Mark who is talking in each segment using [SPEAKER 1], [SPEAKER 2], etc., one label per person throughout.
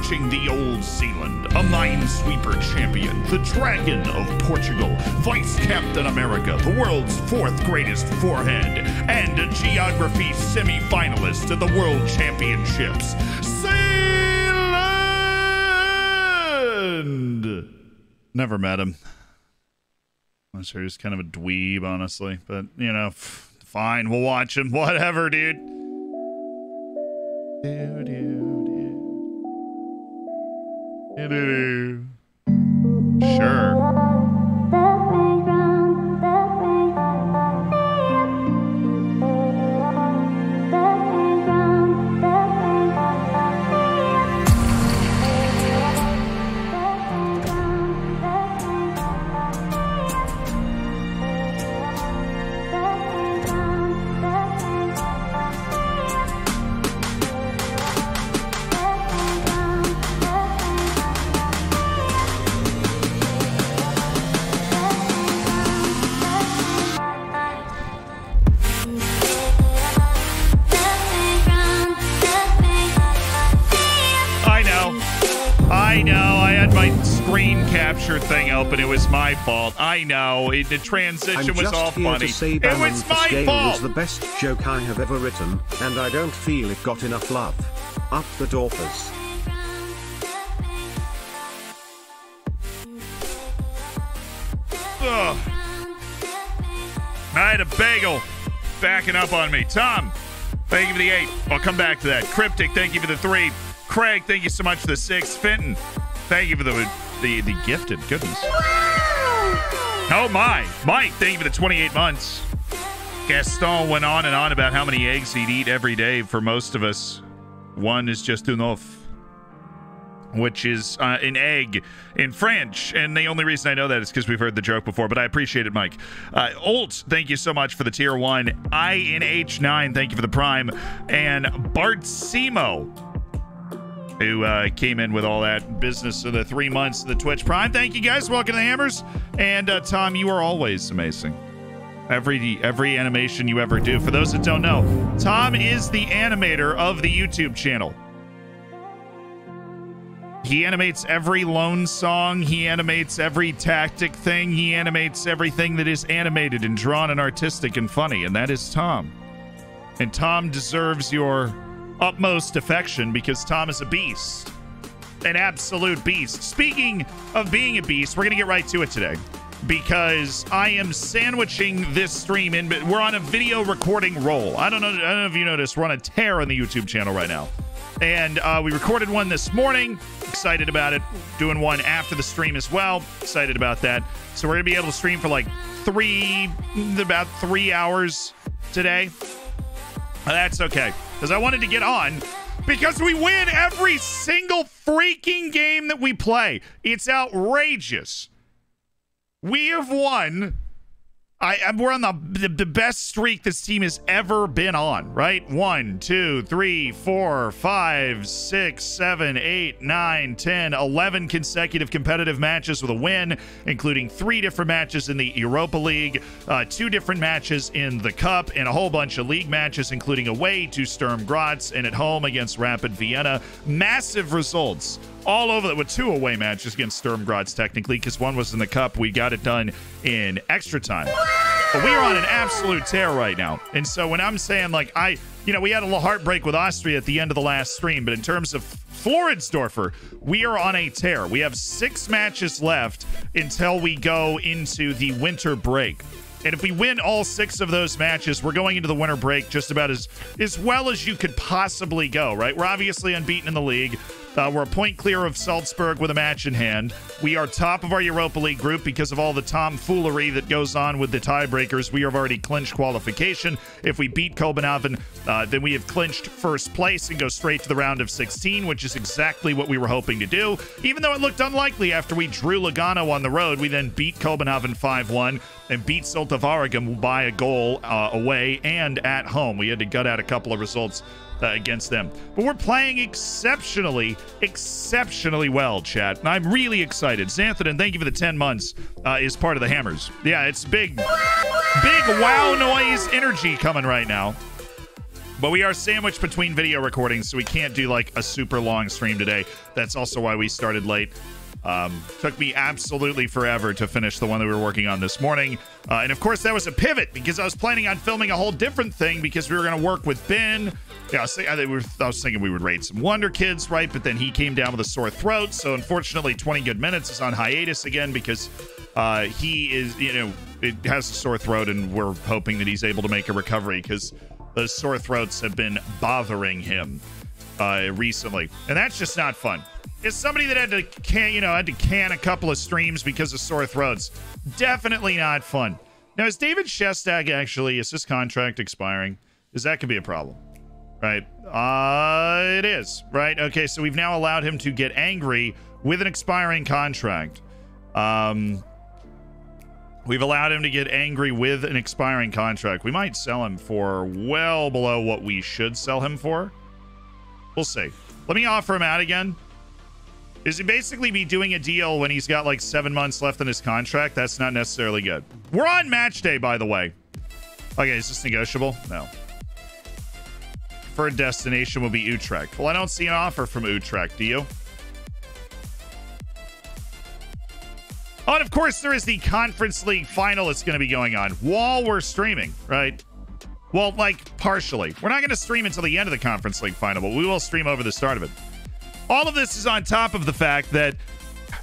[SPEAKER 1] watching the Old Zealand, a minesweeper champion, the Dragon of Portugal, Vice Captain America, the world's 4th greatest forehead, and a geography semi-finalist at the World Championships, Zealand! Never met him. I'm sure he's kind of a dweeb, honestly, but, you know, fine, we'll watch him. Whatever, dude. Sure. I know, I had my screen capture thing open. It was my fault. I know, the transition was all funny. It was my fault!
[SPEAKER 2] Was the best joke I have ever written, and I don't feel it got enough love. Up the Dorfers.
[SPEAKER 1] Ugh. I had a bagel backing up on me. Tom, thank you for the 8. I'll come back to that. Cryptic, thank you for the 3. Craig, thank you so much for the 6. Fenton, thank you for the gifted. Goodness. Oh my. Mike, thank you for the 28 months. Gaston went on and on about how many eggs he'd eat every day. For most of us, 1 is just enough, which is an egg in French. And the only reason I know that is because we've heard the joke before, but I appreciate it, Mike. Olt, thank you so much for the tier 1. INH9, thank you for the prime. And Bartsimo, who came in with all that business of the 3 months of the Twitch Prime. Thank you, guys. Welcome to the Hammers. And Tom, you are always amazing. Every animation you ever do. For those that don't know, Tom is the animator of the YouTube channel. He animates every lone song. He animates every tactic thing. He animates everything that is animated and drawn and artistic and funny. And that is Tom. And Tom deserves your utmost affection because Tom is a beast. An absolute beast. Speaking of being a beast, we're going to get right to it today because I am sandwiching this stream in. We're on a video recording roll. I don't know if you noticed, we're on a tear on the YouTube channel right now. And we recorded one this morning. Excited about it. Doing one after the stream as well. Excited about that. So we're going to be able to stream for like about 3 hours today. That's okay, because I wanted to get on because we win every single freaking game that we play. It's outrageous. We have won. We're on the best streak this team has ever been on, right? 1, 2, 3, 4, 5, 6, 7, 8, 9, 10, 11 consecutive competitive matches with a win, including 3 different matches in the Europa League, 2 different matches in the Cup, and a whole bunch of league matches, including away to Sturm Graz and at home against Rapid Vienna. Massive results all over with 2 away matches against Sturm Graz, technically, because 1 was in the Cup. We got it done in extra time. But we are on an absolute tear right now. And so when I'm saying, like, we had a little heartbreak with Austria at the end of the last stream, but in terms of Floridsdorfer, we are on a tear. We have 6 matches left until we go into the winter break. And if we win all 6 of those matches, we're going into the winter break just about as well as you could possibly go, right? We're obviously unbeaten in the league. We're a point clear of Salzburg with a match in hand. We are top of our Europa League group because of all the tomfoolery that goes on with the tiebreakers. We have already clinched qualification. If we beat Copenhagen, then we have clinched first place and go straight to the round of 16, which is exactly what we were hoping to do. Even though it looked unlikely after we drew Lugano on the road, we then beat Copenhagen 5-1 and beat Celta Vigo by a goal away and at home. We had to gut out a couple of results against them. But we're playing exceptionally well, chat. And I'm really excited. Xanthan, thank you for the 10 months, is part of the Hammers. Yeah, it's big wow noise energy coming right now. But we are sandwiched between video recordings, so we can't do like a super long stream today. That's also why we started late. Took me absolutely forever to finish the one that we were working on this morning. And of course, that was a pivot because I was planning on filming a whole different thing because we were going to work with Ben. Yeah, I was thinking we would raid some Wonder Kids, right? But then he came down with a sore throat. So unfortunately, 20 Good Minutes is on hiatus again because he is, it has a sore throat, and we're hoping that he's able to make a recovery because those sore throats have been bothering him recently. And that's just not fun. Is somebody that had to can a couple of streams because of sore throats. Definitely not fun. Now, is David Shestag is his contract expiring? Because that could be a problem, right? It is, right? Okay, so we've now allowed him to get angry with an expiring contract. We've allowed him to get angry with an expiring contract. We might sell him for well below what we should sell him for. We'll see. Let me offer him out again. Is he basically be doing a deal when he's got like 7 months left in his contract? That's not necessarily good. We're on match day, by the way. Okay, is this negotiable? No. Preferred destination will be Utrecht. Well, I don't see an offer from Utrecht, do you? Oh, and of course, there is the Conference League final that's going to be going on while we're streaming, right? Well, like, partially. We're not going to stream until the end of the Conference League final, but we will stream over the start of it. All of this is on top of the fact that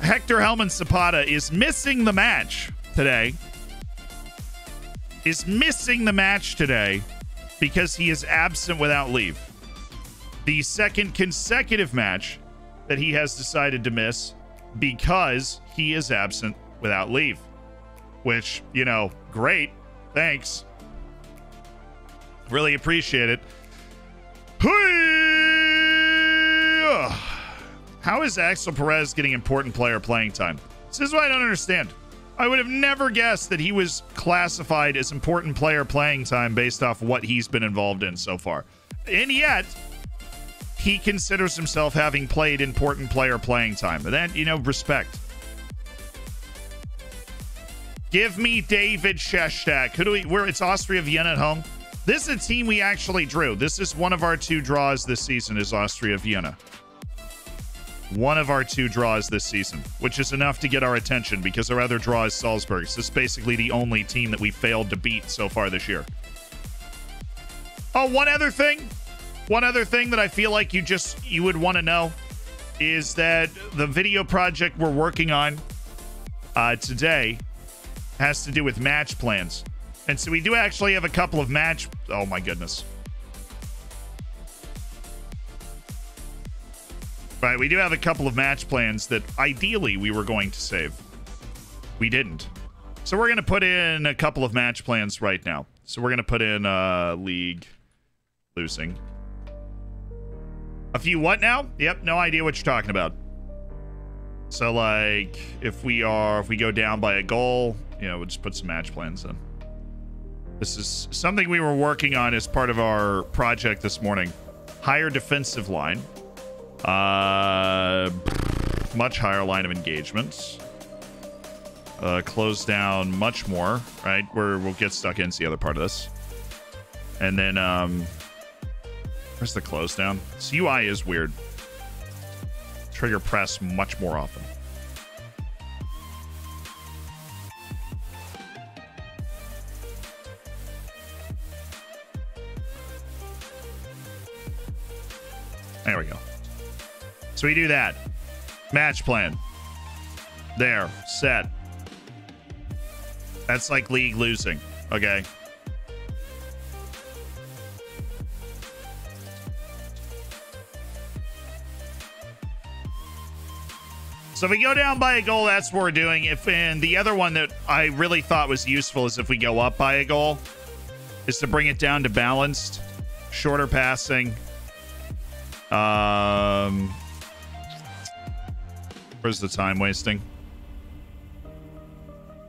[SPEAKER 1] Hector Helman Zapata is missing the match today. Because he is absent without leave. The second consecutive match that he has decided to miss because he is absent without leave. Which, great. Thanks. Really appreciate it. How is Axel Perez getting important player playing time? This is what I don't understand. I would have never guessed that he was classified as important player playing time based off what he's been involved in so far. And yet, he considers himself having played important player playing time. But that, respect. Give me David Shestak. It's Austria Vienna at home. This is a team we actually drew. This is one of our 2 draws this season is Austria Vienna. One of our 2 draws this season, which is enough to get our attention because our other draw is Salzburg. This is basically the only team that we failed to beat so far this year. Oh, one other thing that I feel like you would want to know is that the video project we're working on today has to do with match plans. And so we do actually have a couple of oh my goodness. Right, we do have a couple of match plans that ideally we were going to save. We didn't. So we're going to put in a couple of match plans right now. So we're going to put in league losing. A few what now? Yep, no idea what you're talking about. So like if we go down by a goal, we'll just put some match plans in. This is something we were working on as part of our project this morning. Higher defensive line. Much higher line of engagement. Close down much more, right? We'll get stuck into the other part of this. And then, where's the close down? This UI is weird. Trigger press much more often. There we go. So we do that. Match plan. There. Set. That's like league losing. Okay. So if we go down by a goal, that's what we're doing. And the other one that I really thought was useful is if we go up by a goal, is to bring it down to balanced. Shorter passing. Where's the time wasting?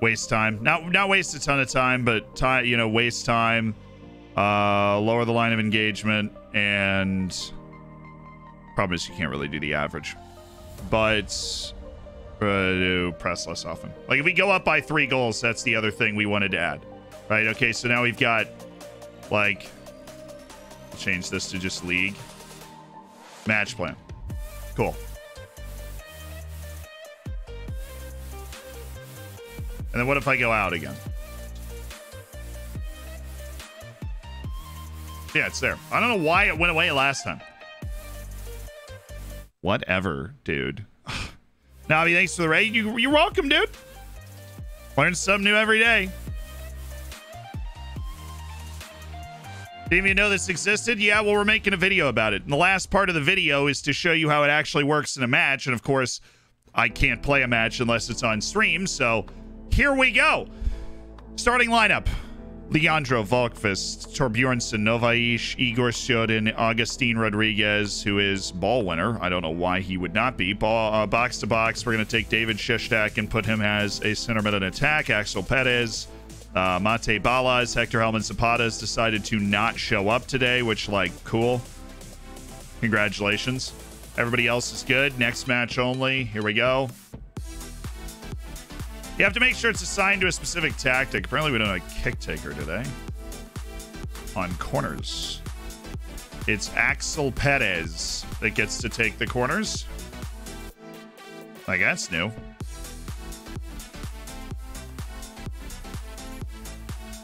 [SPEAKER 1] Waste time. Not waste a ton of time, but time, waste time. Lower the line of engagement, and problem is you can't really do the average. But press less often. Like if we go up by 3 goals, that's the other thing we wanted to add. Right? Okay, so now we've got like change this to just league. Match plan. Cool. And then what if I go out again? Yeah, it's there. I don't know why it went away last time. Whatever, dude. Navi, thanks for the raid. You're welcome, dude. Learn something new every day. Didn't even know this existed? Yeah, well, we're making a video about it. And the last part of the video is to show you how it actually works in a match. And of course, I can't play a match unless it's on stream. So here we go. Starting lineup. Leandro, Volkvist, Torbjornsson, Novaish, Igor Shodin, Augustine Rodriguez, who is ball winner. I don't know why he would not be. Box to box, we're going to take David Shishtak and put him as a center mid in attack. Axel Perez, Mate Balas, Hector Helman Zapata has decided to not show up today, which, like, cool. Congratulations. Everybody else is good. Next match only. Here we go. You have to make sure it's assigned to a specific tactic. Apparently we don't have a kick taker today. On corners. It's Axel Perez that gets to take the corners. Like, that's new.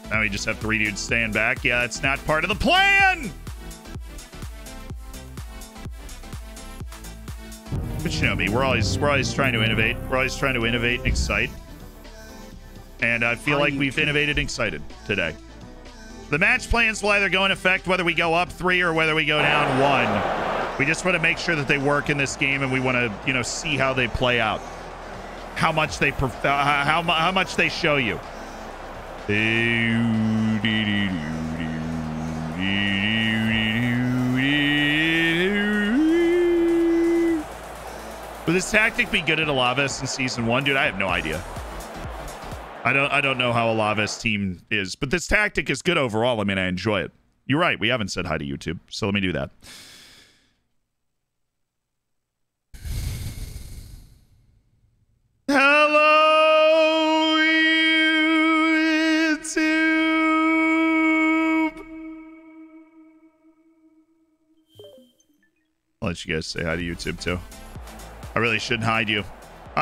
[SPEAKER 1] Now we just have 3 dudes staying back. Yeah, that's not part of the plan! But you know me, we're always trying to innovate. We're always trying to innovate and excite. And I feel like we've innovated and excited today. The match plans will either go in effect whether we go up 3 or whether we go down 1. We just want to make sure that they work in this game, and we want to, you know, see how they play out. How much they how much they show you. Will this tactic be good at Alaves in season 1? Dude, I have no idea. I don't know how Alaves' team is, but this tactic is good overall. I mean, I enjoy it. You're right. We haven't said hi to YouTube, so let me do that. Hello, YouTube. I'll let you guys say hi to YouTube too. I really shouldn't hide you.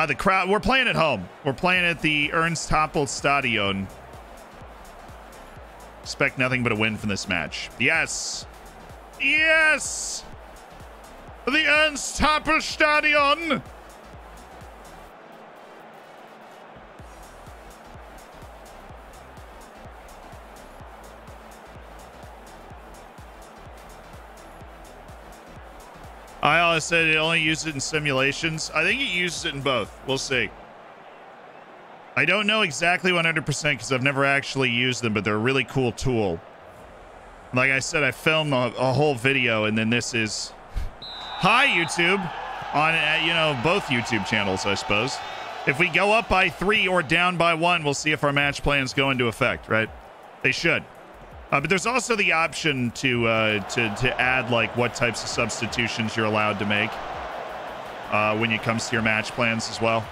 [SPEAKER 1] The crowd, we're playing at home. We're playing at the Ernst Happel Stadion. Expect nothing but a win from this match. Yes. Yes. The Ernst Happel Stadion. I always said it only uses it in simulations. I think it uses it in both. We'll see. I don't know exactly 100% because I've never actually used them, but they're a really cool tool. Like I said, I filmed a whole video, and then this is... Hi, YouTube. On, you know, both YouTube channels, I suppose. If we go up by 3 or down by 1, we'll see if our match plans go into effect, right? They should. But there's also the option to add, like, what types of substitutions you're allowed to make when it comes to your match plans as well.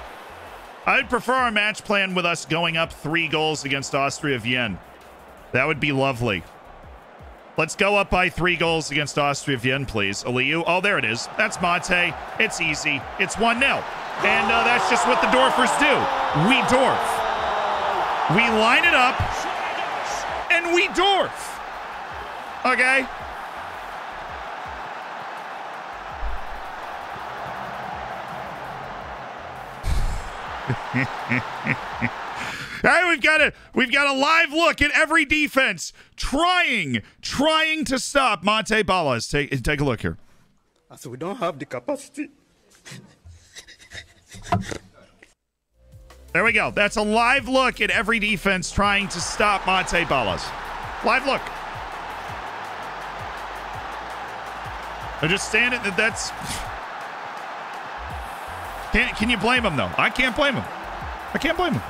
[SPEAKER 1] I would prefer our match plan with us going up 3 goals against Austria Vienna. That would be lovely. Let's go up by 3 goals against Austria Vienna, please. Aliyu. Oh, there it is. That's Mate. It's easy. It's 1-0. And that's just what the Dorfers do. We Dorf. We line it up. And we Dorf. Okay? Hey, we've got a live look at every defense trying to stop Mate Balas. Take a look here.
[SPEAKER 3] So we don't have the capacity.
[SPEAKER 1] There we go. That's a live look at every defense trying to stop Mate Balas. Live look. They're just standing. That's. Can you blame him though? I can't blame him. I can't blame him.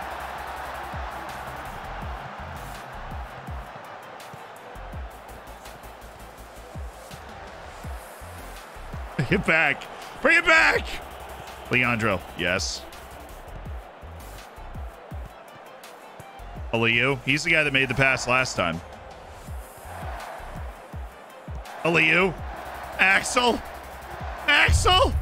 [SPEAKER 1] Bring it back. Bring it back. Leandro. Yes. Aliyu. He's the guy that made the pass last time. Aliyu. Axel. Axel.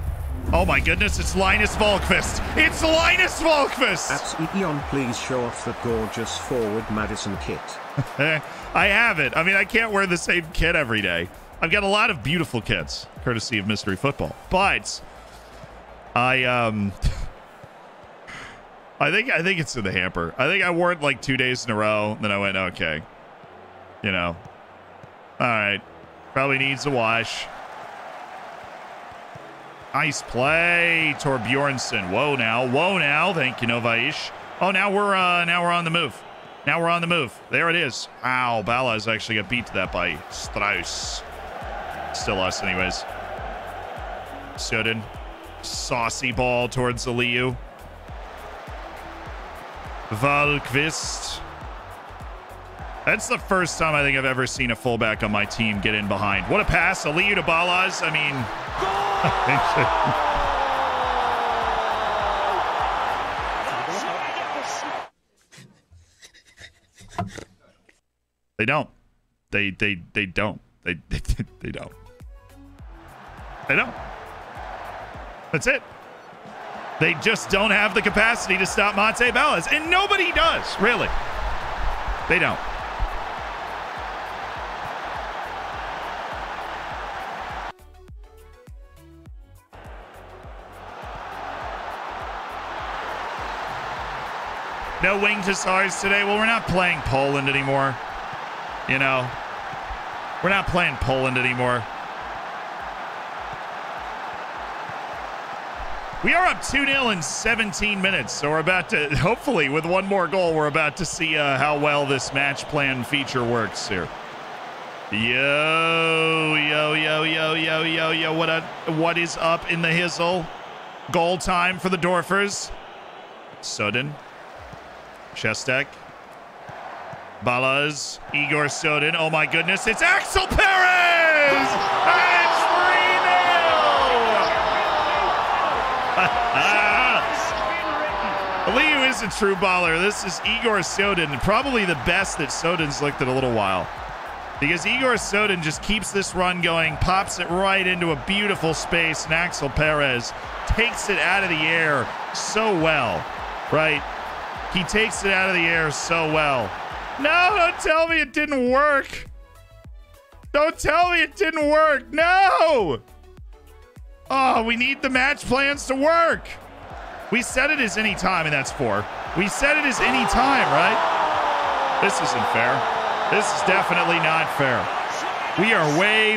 [SPEAKER 1] Oh my goodness, it's Linus Volkvist. It's Linus Volkvist.
[SPEAKER 2] At Eon, please show off the gorgeous forward Madison kit.
[SPEAKER 1] I have it. I mean, I can't wear the same kit every day. I've got a lot of beautiful kits, courtesy of Mystery Football. But I think it's in the hamper. I think I wore it like 2 days in a row. Then I went, okay, you know, all right, probably needs a wash. Nice play, Torbjornsson. Whoa now. Thank you, Novaish. Oh, now we're on the move. Now we're on the move. There it is. Ow, Balaz actually got beat to that by Strauss. Still us, anyways. Sudden saucy ball towards Aliyu. Valkvist. That's the first time I think I've ever seen a fullback on my team get in behind. What a pass, Aliyu to Balaz. I mean, they don't. They don't. They don't. They don't. That's it. They just don't have the capacity to stop Monte Balaz. And nobody does, really. They don't. No winged hussars today. Well, we're not playing Poland anymore. You know, we're not playing Poland anymore. We are up 2-0 in 17 minutes, so we're about to, hopefully, with one more goal, we're about to see how well this match plan feature works here. Yo, what is up in the hizzle? Goal time for the Dorfers. Sodin. Chestek. Balaz. Igor Sodin. Oh my goodness, it's Axel Perez! And it's 3-0! Aliyu is a true baller. This is Igor Sodin, probably the best that Sodin's looked in a little while. Because Igor Sodin just keeps this run going, pops it right into a beautiful space, and Axel Perez takes it out of the air so well, right? He takes it out of the air so well. No, don't tell me it didn't work. Don't tell me it didn't work. No! Oh, we need the match plans to work. We said it as any time, and that's 4. We said it as any time, right? This isn't fair. This is definitely not fair. We are way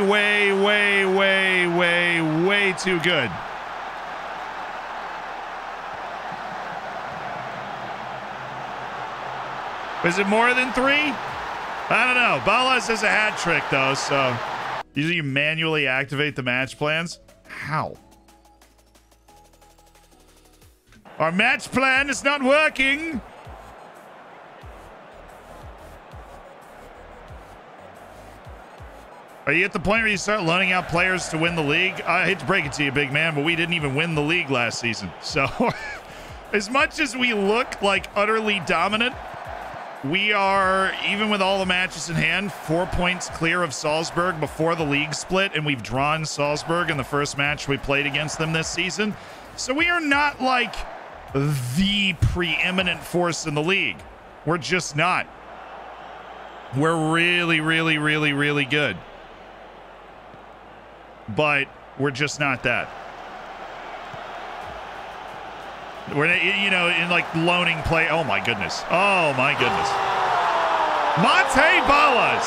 [SPEAKER 1] too good. Was it more than 3? I don't know. Balaz has a hat trick, though, so usually you manually activate the match plans. How? Our match plan is not working. Are you at the point where you start loaning out players to win the league? I hate to break it to you, big man, but we didn't even win the league last season. So as much as we look like utterly dominant, we are, even with all the matches in hand, 4 points clear of Salzburg before the league split, and we've drawn Salzburg in the first match we played against them this season. So we are not like the preeminent force in the league. We're just not. We're really good. But we're just not that. We're, you know, in like loaning play. Oh my goodness. Oh my goodness. Monte Balaz.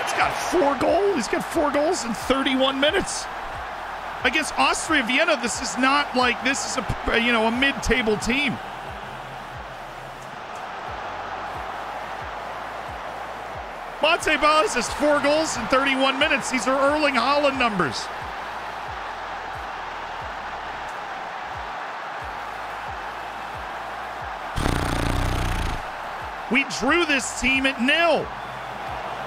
[SPEAKER 1] He's got 4 goals. He's got 4 goals in 31 minutes. Against Austria Vienna, this is not like, this is a, you know, a mid-table team. Monte Balaz has 4 goals in 31 minutes. These are Erling Haaland numbers. We drew this team at 0.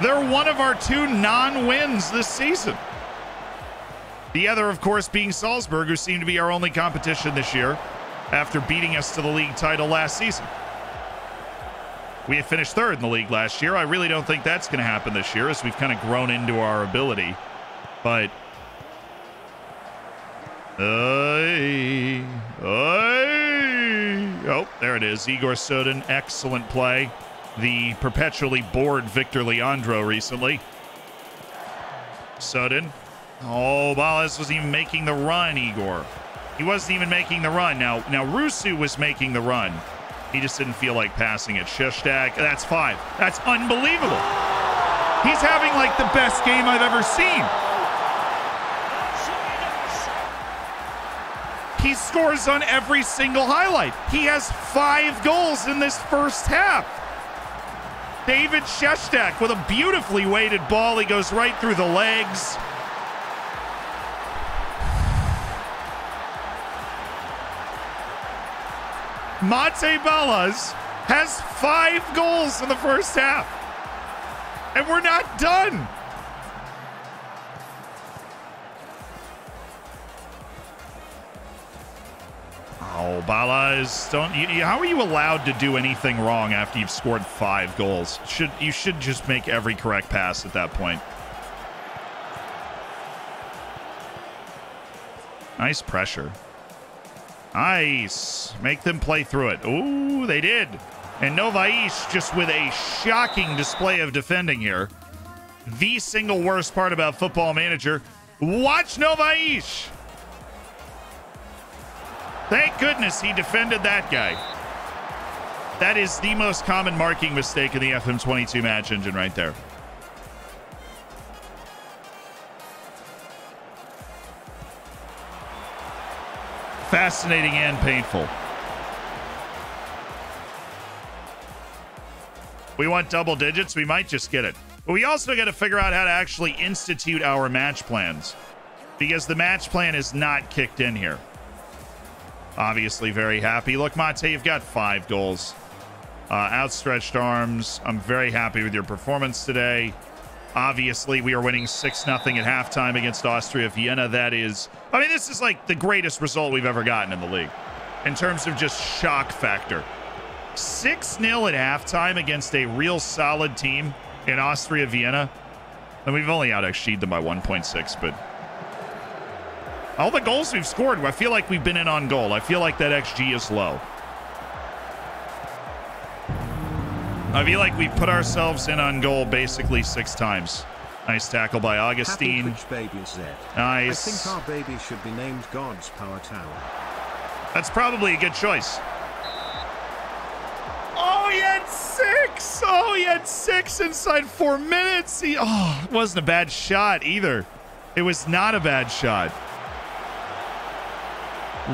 [SPEAKER 1] They're one of our 2 non-wins this season. The other, of course, being Salzburg, who seem to be our only competition this year after beating us to the league title last season. We finished third in the league last year. I really don't think that's going to happen this year as we've kind of grown into our ability. But... Oh, there it is. Igor Sodin, excellent play. The perpetually bored Victor Leandro recently. Sodin. Oh, Balas wasn't even making the run, Igor. He wasn't even making the run. Now Rusu was making the run. He just didn't feel like passing it. Shishtak, that's 5. That's unbelievable. He's having like the best game I've ever seen. He scores on every single highlight. He has 5 goals in this first half. David Shishtak with a beautifully weighted ball. He goes right through the legs. Mate Balas has 5 goals in the first half. And we're not done. Oh, Balas, don't you, how are you allowed to do anything wrong after you've scored 5 goals? You should just make every correct pass at that point. Nice pressure. Nice. Make them play through it. Ooh, they did. And Novaish just with a shocking display of defending here. The single worst part about Football Manager. Watch Novaish. Thank goodness he defended that guy. That is the most common marking mistake in the FM22 match engine right there. Fascinating and painful. We want double digits. We might just get it. But we also got to figure out how to actually institute our match plans, because the match plan is not kicked in here. Obviously very happy. Look, Mate, you've got 5 goals. Outstretched arms. I'm very happy with your performance today. Obviously, we are winning 6-0 at halftime against Austria Vienna. That is, I mean, this is like the greatest result we've ever gotten in the league in terms of just shock factor. 6-0 at halftime against a real solid team in Austria Vienna. And we've only out-XG'd them by 1.6, but all the goals we've scored, I feel like we've been in on goal. I feel like that XG is low. I feel like we've put ourselves in on goal basically 6 times. Nice tackle by Augustine.
[SPEAKER 2] Happy Baby Z.
[SPEAKER 1] Nice.
[SPEAKER 2] I think our baby should be named God's Power Tower.
[SPEAKER 1] That's probably a good choice. Oh, he had 6. Oh, he had 6 inside 4 minutes. It wasn't a bad shot either. It was not a bad shot.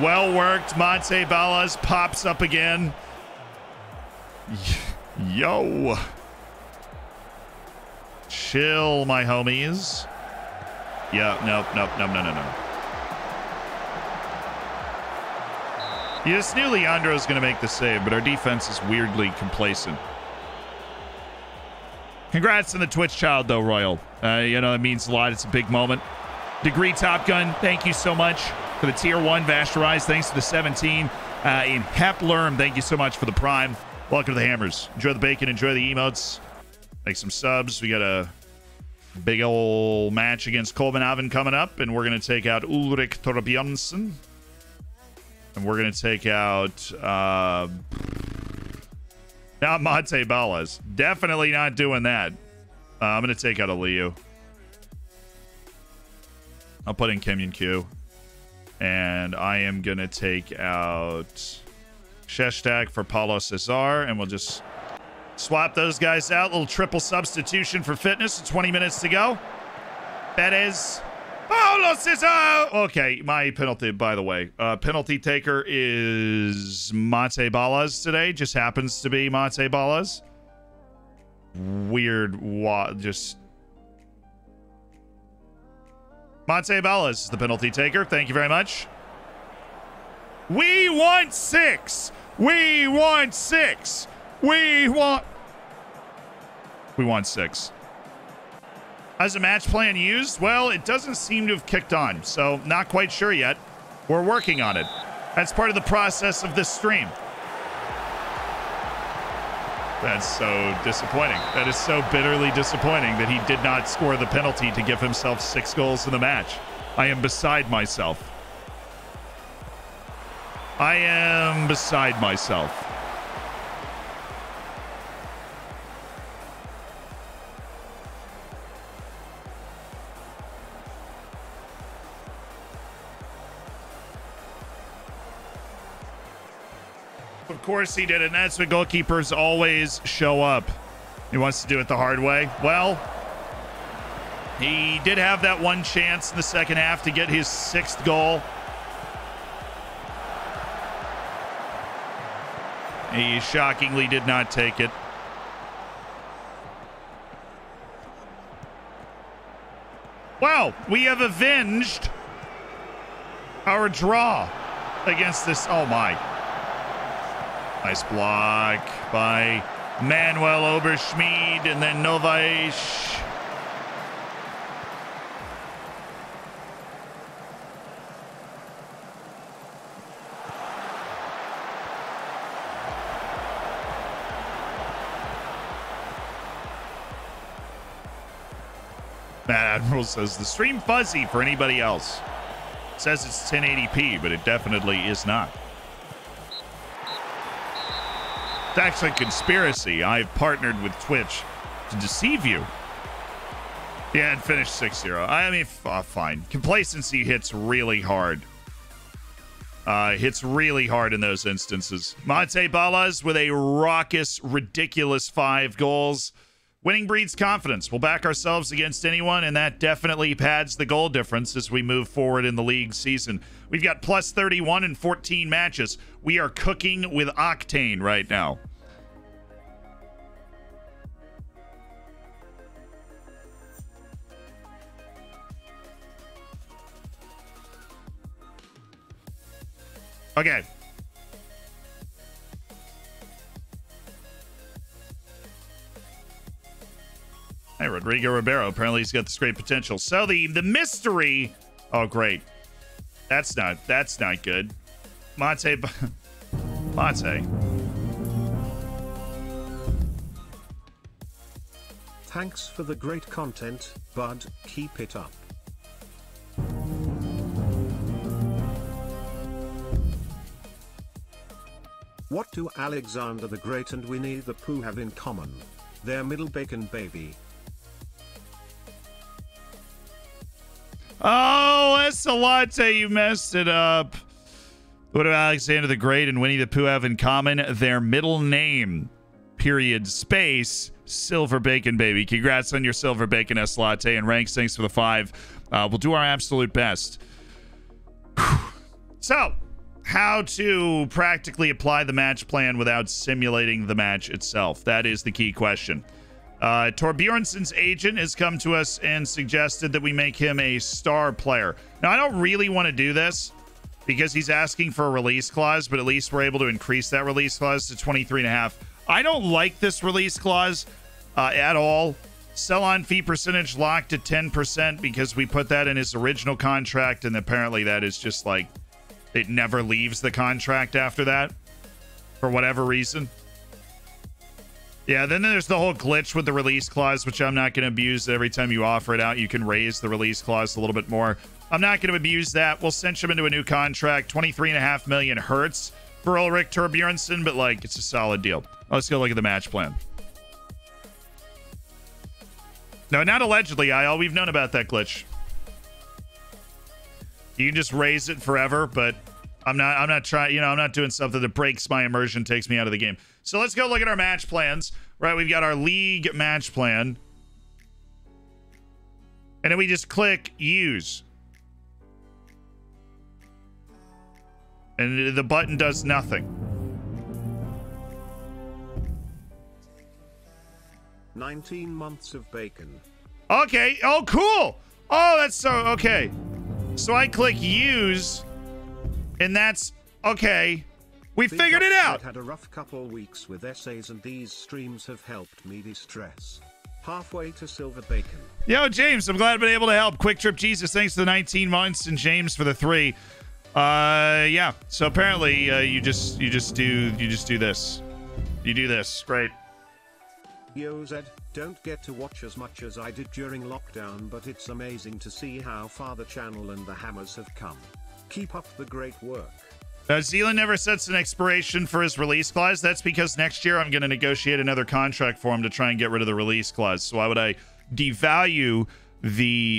[SPEAKER 1] Well worked. Mate Balas pops up again. Yo. Chill, my homies. Yeah, no. You just knew Leandro's going to make the save, but our defense is weirdly complacent. Congrats on the Twitch child, though, Royal. You know, it means a lot. It's a big moment. Degree Top Gun, thank you so much for the tier 1. Vashterize, thanks for the 17. In Heplerm, thank you so much for the prime. Welcome to the Hammers. Enjoy the bacon, enjoy the emotes. Make some subs. We got a big old match against Kolbenhaven coming up, and we're going to take out Ulrik Torbjörnsson. And we're going to take out not Mate Balas. Definitely not doing that. I'm going to take out Aliyu. I'll put in Kim Yun-Kyu. And I am going to take out Sheshtak for Paulo Cesar, and we'll just swap those guys out. Little triple substitution for fitness. 20 minutes to go. Perez. Paulo Cesar. Okay, my penalty, by the way. Penalty taker is Mate Balas today. Just happens to be Mate Balas. Weird. Just... Mate Balas is the penalty taker. Thank you very much. We want 6. We want 6. We want 6. How's the match plan used? Well, it doesn't seem to have kicked on, so not quite sure yet. We're working on it. That's part of the process of this stream. That's so disappointing. That is so bitterly disappointing that he did not score the penalty to give himself 6 goals in the match. I am beside myself. I am beside myself. Of course he did it, and that's what goalkeepers always show up. He wants to do it the hard way. Well, he did have that one chance in the second half to get his 6th goal. He shockingly did not take it. Well, we have avenged our draw against this. Oh my. Nice block by Manuel Oberschmied and then Novais. Matt Admiral says the stream fuzzy for anybody else. It says it's 1080p, but it definitely is not. It's actually a conspiracy. I've partnered with Twitch to deceive you. Yeah, and finished 6-0. I mean, fine. Complacency hits really hard. Hits really hard in those instances. Mate Balas with a raucous, ridiculous 5 goals. Winning breeds confidence. We'll back ourselves against anyone, and that definitely pads the goal difference as we move forward in the league season. We've got plus 31 in 14 matches. We are cooking with octane right now. Okay. Hey, Rodrigo Ribeiro. Apparently he's got this great potential. So the mystery. Oh, great. That's not good. Mate. Mate.
[SPEAKER 2] Thanks for the great content, bud. Keep it up. What do Alexander the Great and Winnie the Pooh have in common? Their middle bacon baby.
[SPEAKER 1] Oh, Escalante, you messed it up. What do Alexander the Great and Winnie the Pooh have in common? Their middle name, period, space, Silver Bacon Baby. Congrats on your Silver Bacon Escalante, and Ranks, thanks for the 5. We'll do our absolute best. So, how to practically apply the match plan without simulating the match itself? That is the key question. Torbjornsen's agent has come to us and suggested that we make him a star player. Now, I don't really want to do this because he's asking for a release clause, but at least we're able to increase that release clause to 23.5. I don't like this release clause at all. Sell-on fee percentage locked at 10% because we put that in his original contract, and apparently that is just like, it never leaves the contract after that for whatever reason. Yeah, then there's the whole glitch with the release clause, which I'm not going to abuse. Every time you offer it out, you can raise the release clause a little bit more. I'm not going to abuse that. We'll cinch him into a new contract. 23.5 million hurts for Ulrich Torbjornsen, but like, it's a solid deal. Let's go look at the match plan. No, not allegedly, All we've known about that glitch. You can just raise it forever, but I'm not trying, I'm not doing something that breaks my immersion, takes me out of the game. So let's go look at our match plans. Right, we've got our league match plan. And then we just click use. And the button does nothing.
[SPEAKER 2] 19 months of bacon.
[SPEAKER 1] Okay. Oh, cool. Oh, that's so okay. So I click use, and that's okay. We figured it out.
[SPEAKER 2] I've had a rough couple weeks with essays, and these streams have helped me de-stress. Halfway to Silver Bacon.
[SPEAKER 1] Yo, James, I'm glad I've been able to help. Quick Trip Jesus, thanks for the 19 months, and James for the 3. Yeah. So apparently, you just do this. You do this. Great.
[SPEAKER 2] Yo Zed, don't get to watch as much as I did during lockdown, but it's amazing to see how far the channel and the hammers have come. Keep up the great work.
[SPEAKER 1] Zealand never sets an expiration for his release clause. That's because next year I'm going to negotiate another contract for him to try and get rid of the release clause. So why would I devalue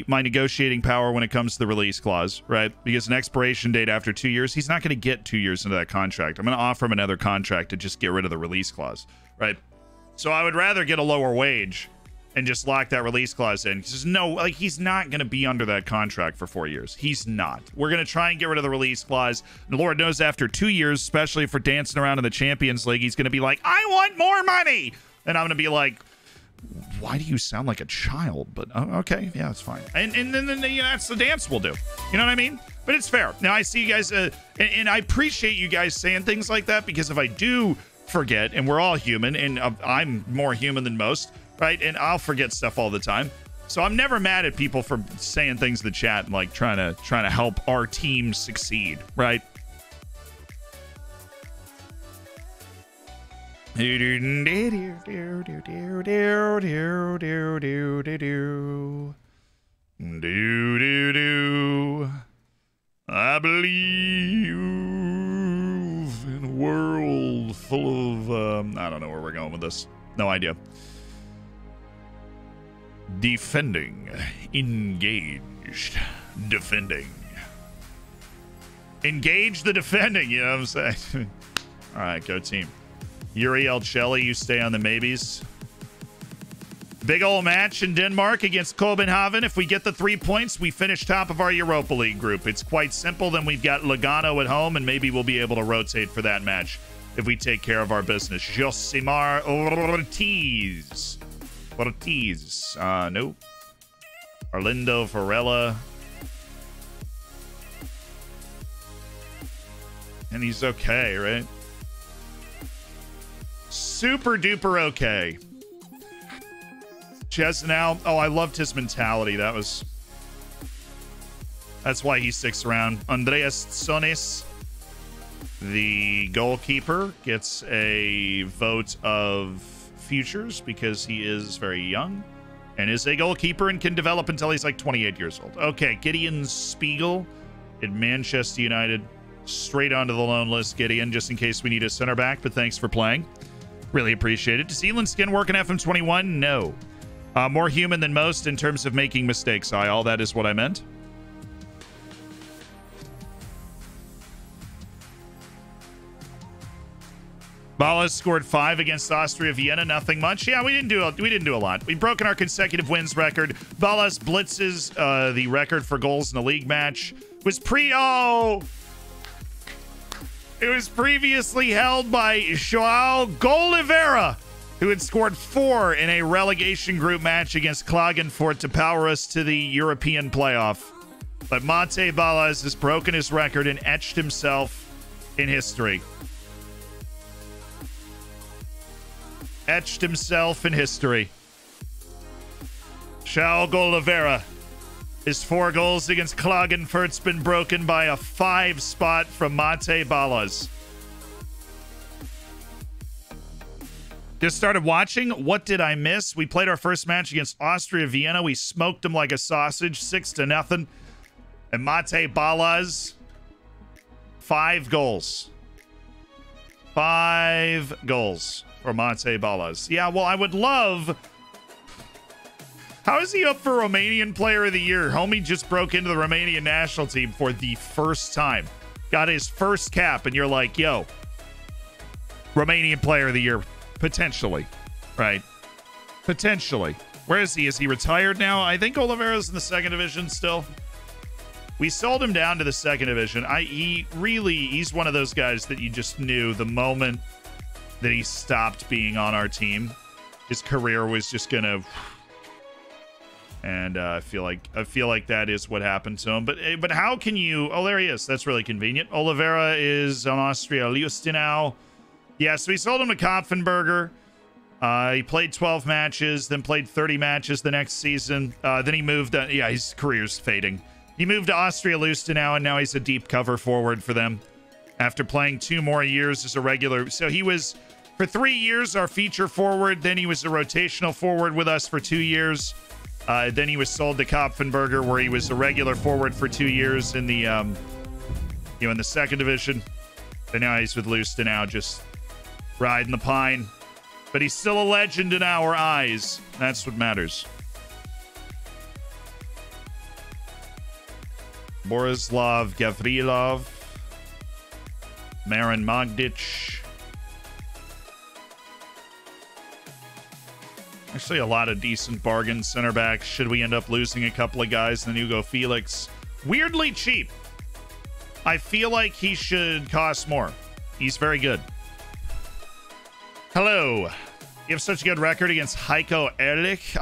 [SPEAKER 1] my negotiating power when it comes to the release clause, right? Because an expiration date after 2 years, he's not going to get 2 years into that contract. I'm going to offer him another contract to just get rid of the release clause, right? So I would rather get a lower wage and just lock that release clause in. Because no, like, he's not going to be under that contract for 4 years. He's not. We're going to try and get rid of the release clause. And Lord knows after 2 years, especially for dancing around in the Champions League, he's going to be like, I want more money. And I'm going to be like, why do you sound like a child? But okay, yeah, it's fine. And then that's the dance we'll do. You know what I mean? But it's fair. Now I see you guys, and I appreciate you guys saying things like that, because if I do forget, and we're all human, and I'm more human than most, right? And I'll forget stuff all the time. So I'm never mad at people for saying things in the chat and like trying to help our team succeed, right? I believe in a world full of I don't know where we're going with this. No idea. Defending. Engaged. Defending. Engage the defending, you know what I'm saying? All right, go team. Uriel Shelley, you stay on the maybes. Big old match in Denmark against Copenhagen. If we get the 3 points, we finish top of our Europa League group. It's quite simple. Then we've got Lugano at home, and maybe we'll be able to rotate for that match if we take care of our business. Josimar Ortiz. Ortiz. No. Arlindo Varela. And he's okay, right? Super duper okay. Chesnow. Oh, I loved his mentality. That's why he sticks around. Andreas Sonis, the goalkeeper, gets a vote of futures because he is very young and is a goalkeeper and can develop until he's like 28 years old. Okay, Gideon Spiegel in Manchester United. Straight onto the loan list, Gideon, just in case we need a center back, but thanks for playing. Really appreciate it. Does Zealand Skin work in FM21? No. More human than most in terms of making mistakes. All that is what I meant. Ballas scored 5 against Austria Vienna. Nothing much. Yeah, we didn't do a lot. We've broken our consecutive wins record. Ballas blitzes the record for goals in a league match. It was previously held by Joao Oliveira, who had scored 4 in a relegation group match against Klagenfurt to power us to the European playoff. But Mate Ballas has broken his record and etched himself in history. Etched himself in history. Joao Oliveira. His 4 goals against Klagenfurt's been broken by a 5 spot from Mate Ballas. Just started watching. What did I miss? We played our first match against Austria Vienna. We smoked them like a sausage, 6-0. And Mate Ballas, 5 goals. 5 goals for Mate Ballas. Yeah, well, I would love... How is he up for Romanian Player of the Year? Homie just broke into the Romanian national team for the first time. Got his first cap, and you're like, yo, Romanian Player of the Year, potentially, right? Potentially. Where is he? Is he retired now? I think Oliveira's in the 2nd division still. We sold him down to the 2nd division. He's one of those guys that you just knew the moment that he stopped being on our team, his career was just gonna... And I feel like that is what happened to him. But how can you... Oh, there he is. That's really convenient. Oliveira is on Austria Lustenau. Yeah, so we sold him to Kopfenberger. He played 12 matches, then played 30 matches the next season. Then he moved... yeah, his career's fading. He moved to Austria Lustenau, and now he's a deep cover forward for them after playing 2 more years as a regular. So he was For 3 years, our feature forward. Then he was a rotational forward with us for 2 years. Then he was sold to Kopfenberger, where he was a regular forward for 2 years in the, in the second division. But now he's with Leuston now, just riding the pine. But he's still a legend in our eyes. That's what matters. Borislav Gavrilov. Marin Magdic. Actually, a lot of decent bargains. Center backs. Should we end up losing a couple of guys? Then Hugo Felix. Weirdly cheap. I feel like he should cost more. He's very good. Hello. You have such a good record against Heiko Ehrlich.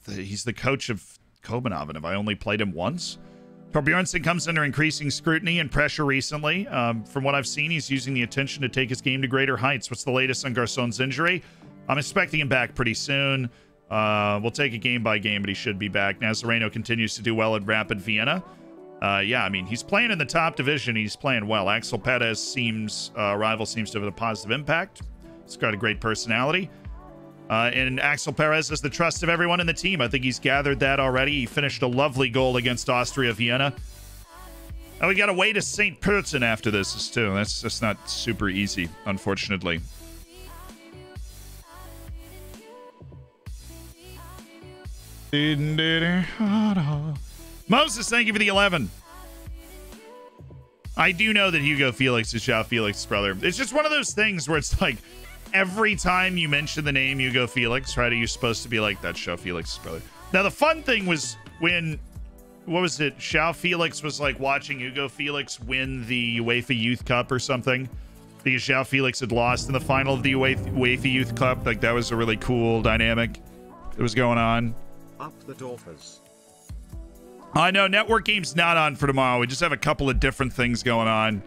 [SPEAKER 1] He's the coach of Kobanov, and have I only played him once? Torbjornsson comes under increasing scrutiny and pressure recently. From what I've seen, he's using the attention to take his game to greater heights. What's the latest on Garçon's injury? I'm expecting him back pretty soon. We'll take it game by game, but he should be back. Nazareno continues to do well at Rapid Vienna. Yeah, I mean, he's playing in the top division. He's playing well. Axel Perez seems to have a positive impact. He's got a great personality. And Axel Perez is the trust of everyone in the team. I think he's gathered that already. He finished a lovely goal against Austria Vienna. And we got away to St. Pölten after this too. That's not super easy, unfortunately. Moses, thank you for the 11. I do know that Hugo Felix is João Felix's brother. It's just one of those things where it's like every time you mention the name Hugo Felix, right, are you supposed to be like, that's João Felix's brother? Now, the fun thing was when, what was it? João Felix was like watching Hugo Felix win the UEFA Youth Cup or something, because João Felix had lost in the final of the UEFA Youth Cup. Like, that was a really cool dynamic that was going on.
[SPEAKER 2] Up the Dorfers.
[SPEAKER 1] I know network game's not on for tomorrow. We just have a couple of different things going on,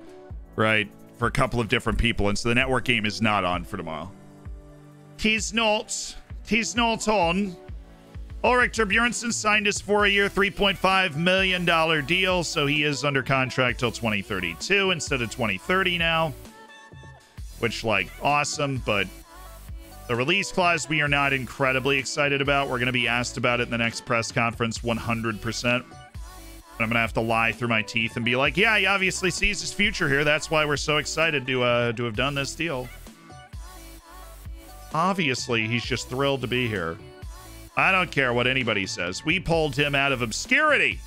[SPEAKER 1] right, for a couple of different people, and so the network game is not on for tomorrow. Tis not on. Ulrich Torbjornsson signed his 4-year, $3.5 million deal, so he is under contract till 2032 instead of 2030 now, which, like, awesome, but the release clause we are not incredibly excited about. We're going to be asked about it in the next press conference 100%. And I'm going to have to lie through my teeth and be like, yeah, he obviously sees his future here. That's why we're so excited to have done this deal. Obviously, he's just thrilled to be here. I don't care what anybody says. We pulled him out of obscurity.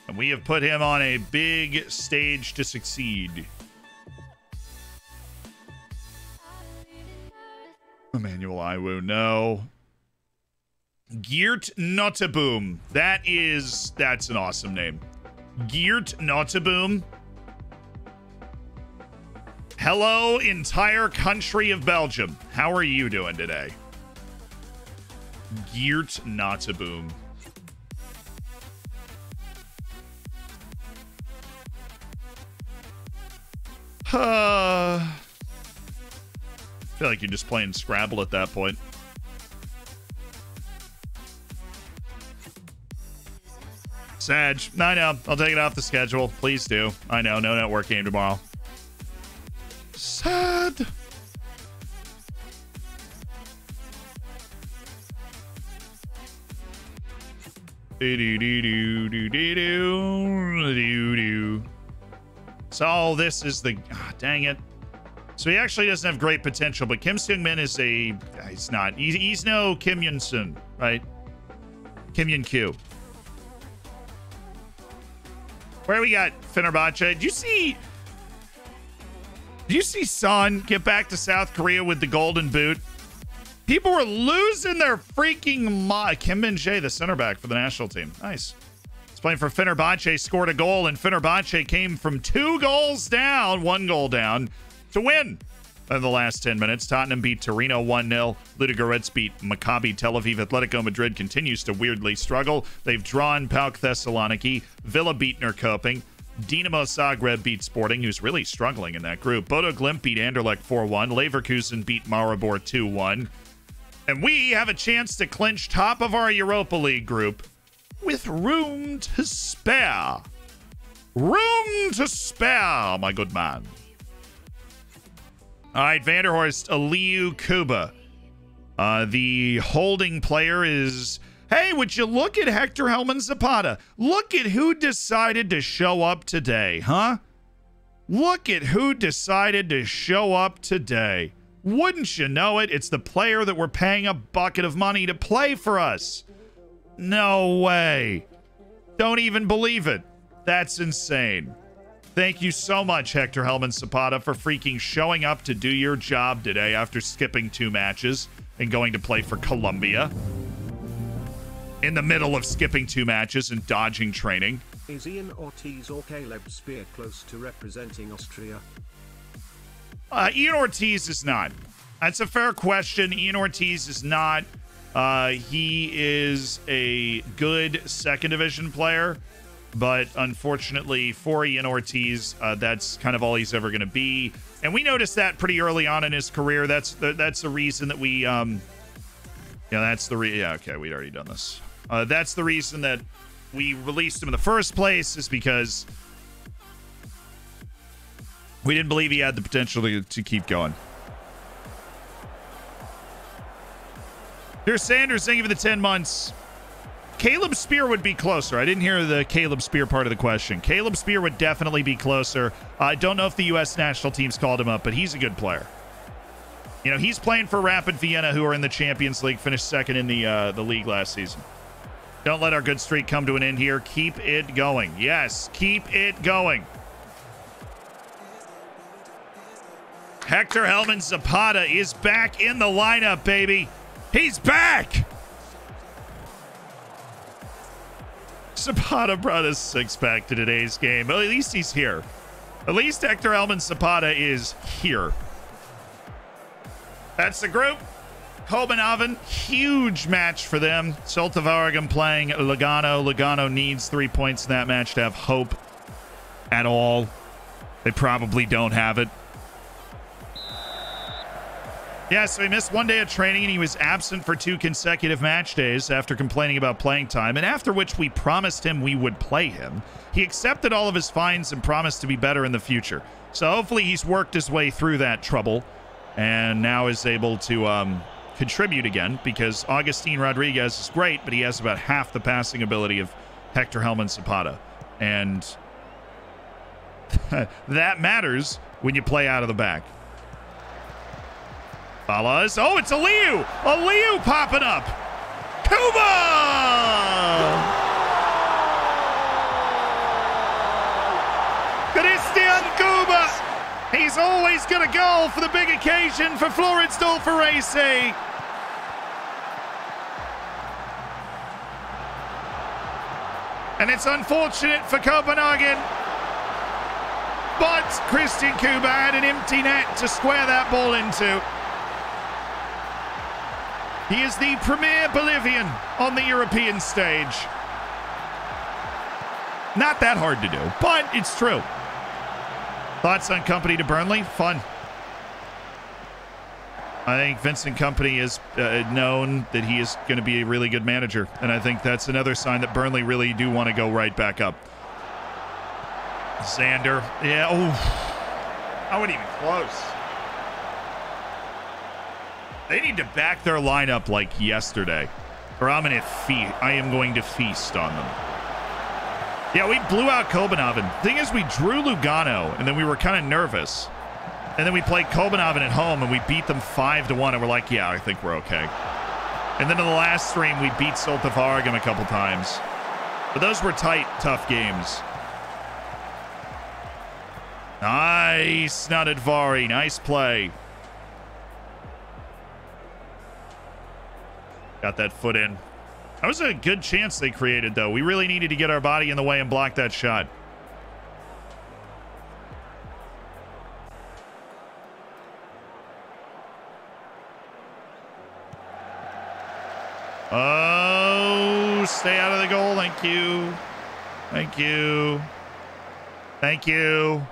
[SPEAKER 1] And we have put him on a big stage to succeed. Emmanuel Iwu, no. Geert Notteboom. That's an awesome name. Geert Notteboom. Hello, entire country of Belgium. How are you doing today? Geert Notteboom. I feel like you're just playing Scrabble at that point. Sag, I know. I'll take it off the schedule. Please do. I know. No network game tomorrow. Sad. So this is the... Oh, dang it. So he actually doesn't have great potential, but Kim Seung-min is a... He's not. He's no Kim Yun-sun, right? Kim Yun-kyu. Where we got Fenerbahce? Did you see Son get back to South Korea with the golden boot? People were losing their freaking mind. Kim Min-jae, the center back for the national team. Nice. He's playing for Fenerbahce, scored a goal, and Fenerbahce came from 2 goals down, 1 goal down, to win. In the last 10 minutes, Tottenham beat Torino 1-0. Ludogorets beat Maccabi Tel Aviv. Atletico Madrid continues to weirdly struggle. They've drawn PAOK Thessaloniki. Villa beat Norrköping. Dinamo Zagreb beat Sporting, who's really struggling in that group. Bodo Glimt beat Anderlecht 4-1. Leverkusen beat Maribor 2-1. And we have a chance to clinch top of our Europa League group with room to spare. Room to spare, my good man. All right, Vanderhorst, Aliu Kuba. The holding player is... Hey, would you look at Hector Helman Zapata? Look at who decided to show up today, huh? Look at who decided to show up today. Wouldn't you know it? It's the player that we're paying a bucket of money to play for us. No way. Don't even believe it. That's insane. Thank you so much, Hector Helman Zapata, for freaking showing up to do your job today after skipping 2 matches and going to play for Colombia. In the middle of skipping 2 matches and dodging training.
[SPEAKER 2] Is Ian Ortiz or Caleb Spear close to representing Austria?
[SPEAKER 1] Ian Ortiz is not. That's a fair question. Ian Ortiz is not. He is a good second division player, but unfortunately for Ian Ortiz, that's kind of all he's ever going to be. And we noticed that pretty early on in his career. That's the reason that we, yeah, okay, we'd already done this. That's the reason that we released him in the first place, is because we didn't believe he had the potential to keep going. Here's Sanders, thank you for the 10 months. Caleb Spear would be closer. I didn't hear the Caleb Spear part of the question. Caleb Spear would definitely be closer. I don't know if the U.S. national team's called him up, but he's a good player. You know, he's playing for Rapid Vienna, who are in the Champions League, finished second in the league last season. Don't let our good streak come to an end here. Keep it going. Yes, keep it going. Hector Helman Zapata is back in the lineup, baby. He's back. Zapata brought a 6-pack to today's game. Well, at least he's here. At least Hector Helman Zapata is here. That's the group. Copenhagen, huge match for them. Soltavaregem playing Lugano. Lugano needs 3 points in that match to have hope at all. They probably don't have it. Yeah, so he missed 1 day of training and he was absent for 2 consecutive match days after complaining about playing time, and after which we promised him we would play him. He accepted all of his fines and promised to be better in the future. So hopefully he's worked his way through that trouble and now is able to contribute again, because Agustin Rodriguez is great, but he has about half the passing ability of Hector Helman Zapata. And that matters when you play out of the back. Fellas. Oh, it's Aliu! Aliu popping up! Kuba! Christian Kuba! He's always going to go for the big occasion for Florence Dolferese. And it's unfortunate for Copenhagen, but Christian Kuba had an empty net to square that ball into. He is the premier Bolivian on the European stage. Not that hard to do, but it's true. Thoughts on Company to Burnley? Fun. I think Vincent Kompany is known that he is going to be a really good manager. And I think that's another sign that Burnley really do want to go right back up. Xander. Yeah. Oh, I wasn't even close. They need to back their lineup like yesterday, or I am going to feast on them. Yeah, we blew out Copenhagen. Thing is, we drew Lugano, and then we were kind of nervous. And then we played Copenhagen at home, and we beat them 5-1, and we're like, yeah, I think we're okay. And then in the last stream, we beat Soltavaregem a couple times. But those were tight, tough games. Nice, Nadadvari. Nice play. Got that foot in. That was a good chance they created, though. We really needed to get our body in the way and block that shot. Oh, stay out of the goal. Thank you. Thank you. Thank you.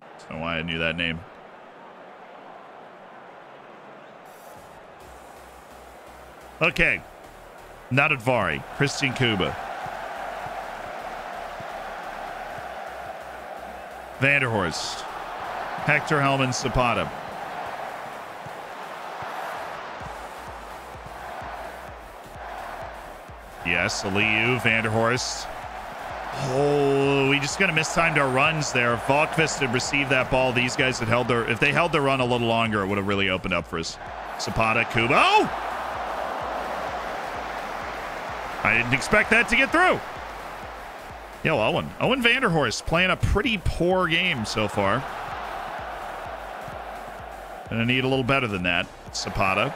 [SPEAKER 1] I don't know why I knew that name. Okay. Not Advari. Christian Kuba. Vanderhorst. Hector Hellman Zapata. Yes, Aliyu, Vanderhorst. Oh, we just kind of mistimed our runs there. If Volkvist had received that ball, these guys had held their... If they held their run a little longer, it would have really opened up for us. Zapata, Kuba. Oh! I didn't expect that to get through. Yo, Owen. Owen Vanderhorst playing a pretty poor game so far. Gonna need a little better than that. Zapata.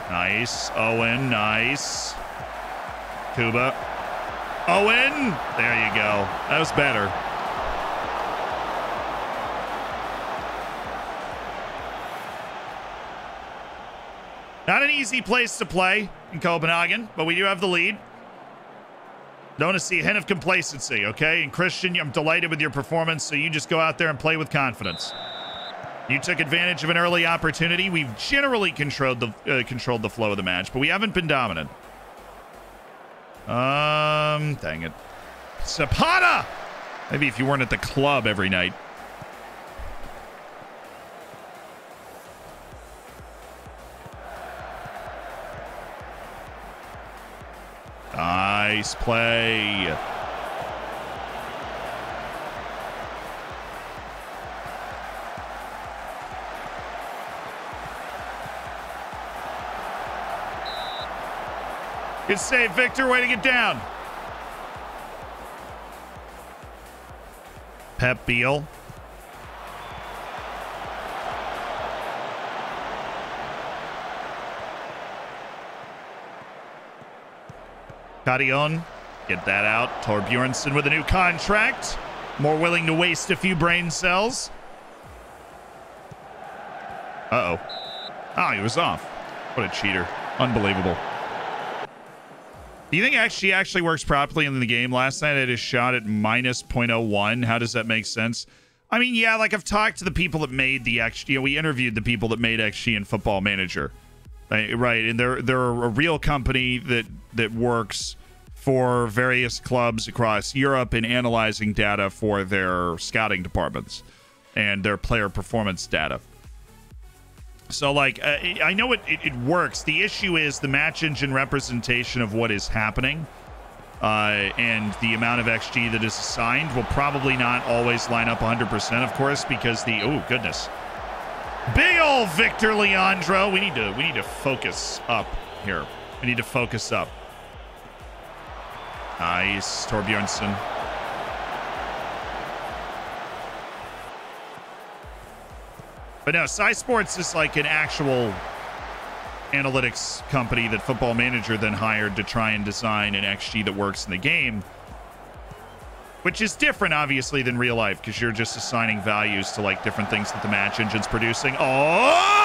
[SPEAKER 1] Nice. Owen, nice. Kuba. Owen! There you go. That was better. Not an easy place to play in Copenhagen, but we do have the lead. Don't want to see a hint of complacency, okay? And Christian, I'm delighted with your performance, so you just go out there and play with confidence. You took advantage of an early opportunity. We've generally controlled the flow of the match, but we haven't been dominant. Dang it. Zapata! Maybe if you weren't at the club every night. Nice play. Good save, Victor. Way to get down. Pep Beal. Carrion. Get that out. Torbjornsson with a new contract. More willing to waste a few brain cells. Uh-oh. Oh, he was off. What a cheater. Unbelievable. Do you think she actually works properly in the game? Last night I just shot at minus 0.01. How does that make sense? I mean, yeah, like I've talked to the people that made the XG. You know, we interviewed the people that made XG in Football Manager. Right, and they're a real company that works for various clubs across Europe in analyzing data for their scouting departments and their player performance data. So, like, I know it works. The issue is the match engine representation of what is happening and the amount of XG that is assigned will probably not always line up 100%, of course, because the... Oh, goodness. Big old Victor Leandro. We need to focus up here. We need to focus up. Nice. Torbjornsson. But no, SciSports is like an actual analytics company that Football Manager then hired to try and design an XG that works in the game. Which is different, obviously, than real life, because you're just assigning values to, like, different things that the match engine's producing. Oh!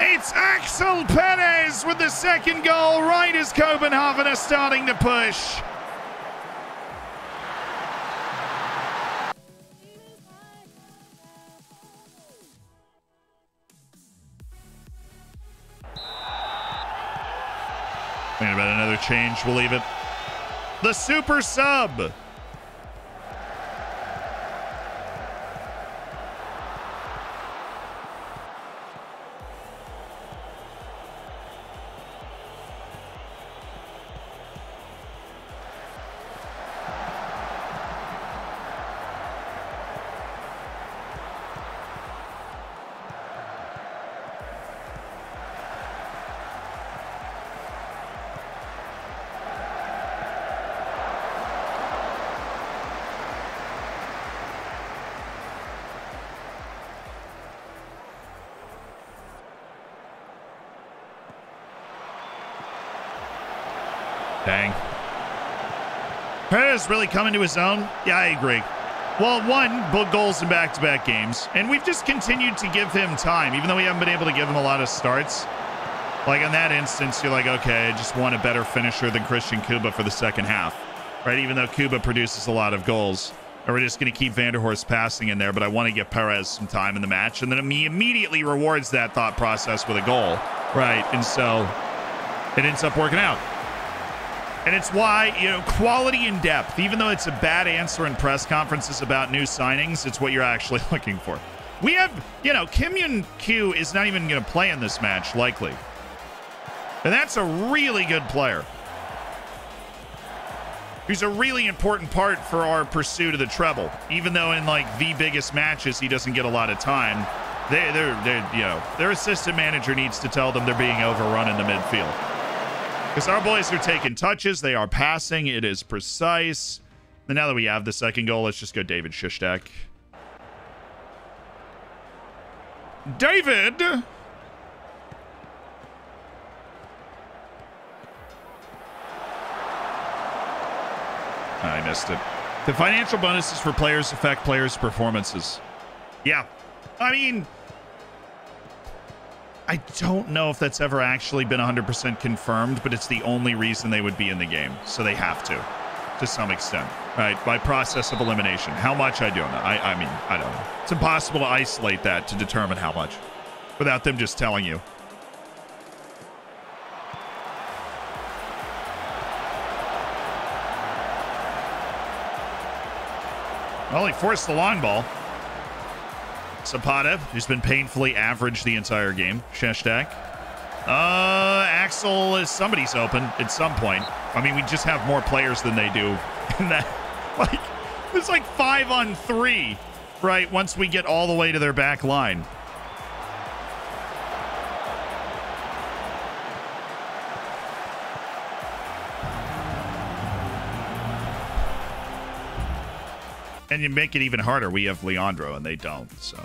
[SPEAKER 1] It's Axel Perez with the second goal, right as Copenhagen are starting to push. Thinking about another change, we'll leave it. The super sub. Dang. Perez really coming to his own? Yeah, I agree. Well, one, both goals in back-to-back games. And we've just continued to give him time, even though we haven't been able to give him a lot of starts. Like in that instance, you're like, okay, I just want a better finisher than Christian Kuba for the second half, right? Even though Kuba produces a lot of goals. Or we're just going to keep Vanderhorst passing in there, but I want to give Perez some time in the match. And then he immediately rewards that thought process with a goal, right? And so it ends up working out. And it's why, you know, quality and depth, even though it's a bad answer in press conferences about new signings, it's what you're actually looking for. We have, you know, Kim Yun Kyu is not even going to play in this match, likely. And that's a really good player. He's a really important part for our pursuit of the treble. Even though in, like, the biggest matches, he doesn't get a lot of time. You know, their assistant manager needs to tell them they're being overrun in the midfield. Because our boys are taking touches. They are passing. It is precise. And now that we have the second goal, let's just go David Shishtak. David! I missed it. The financial bonuses for players affect players' performances. Yeah. I mean, I don't know if that's ever actually been 100% confirmed, but it's the only reason they would be in the game. So they have to some extent, right? By process of elimination. How much, I don't know. I mean, I don't know. It's impossible to isolate that to determine how much without them just telling you. Well, he forced the long ball. Zapata, who's been painfully average the entire game. Sheshtak. Axel is somebody's open at some point. I mean, we just have more players than they do. And that, like, it's like 5-on-3, right? Once we get all the way to their back line. And you make it even harder. We have Leandro, and they don't, so.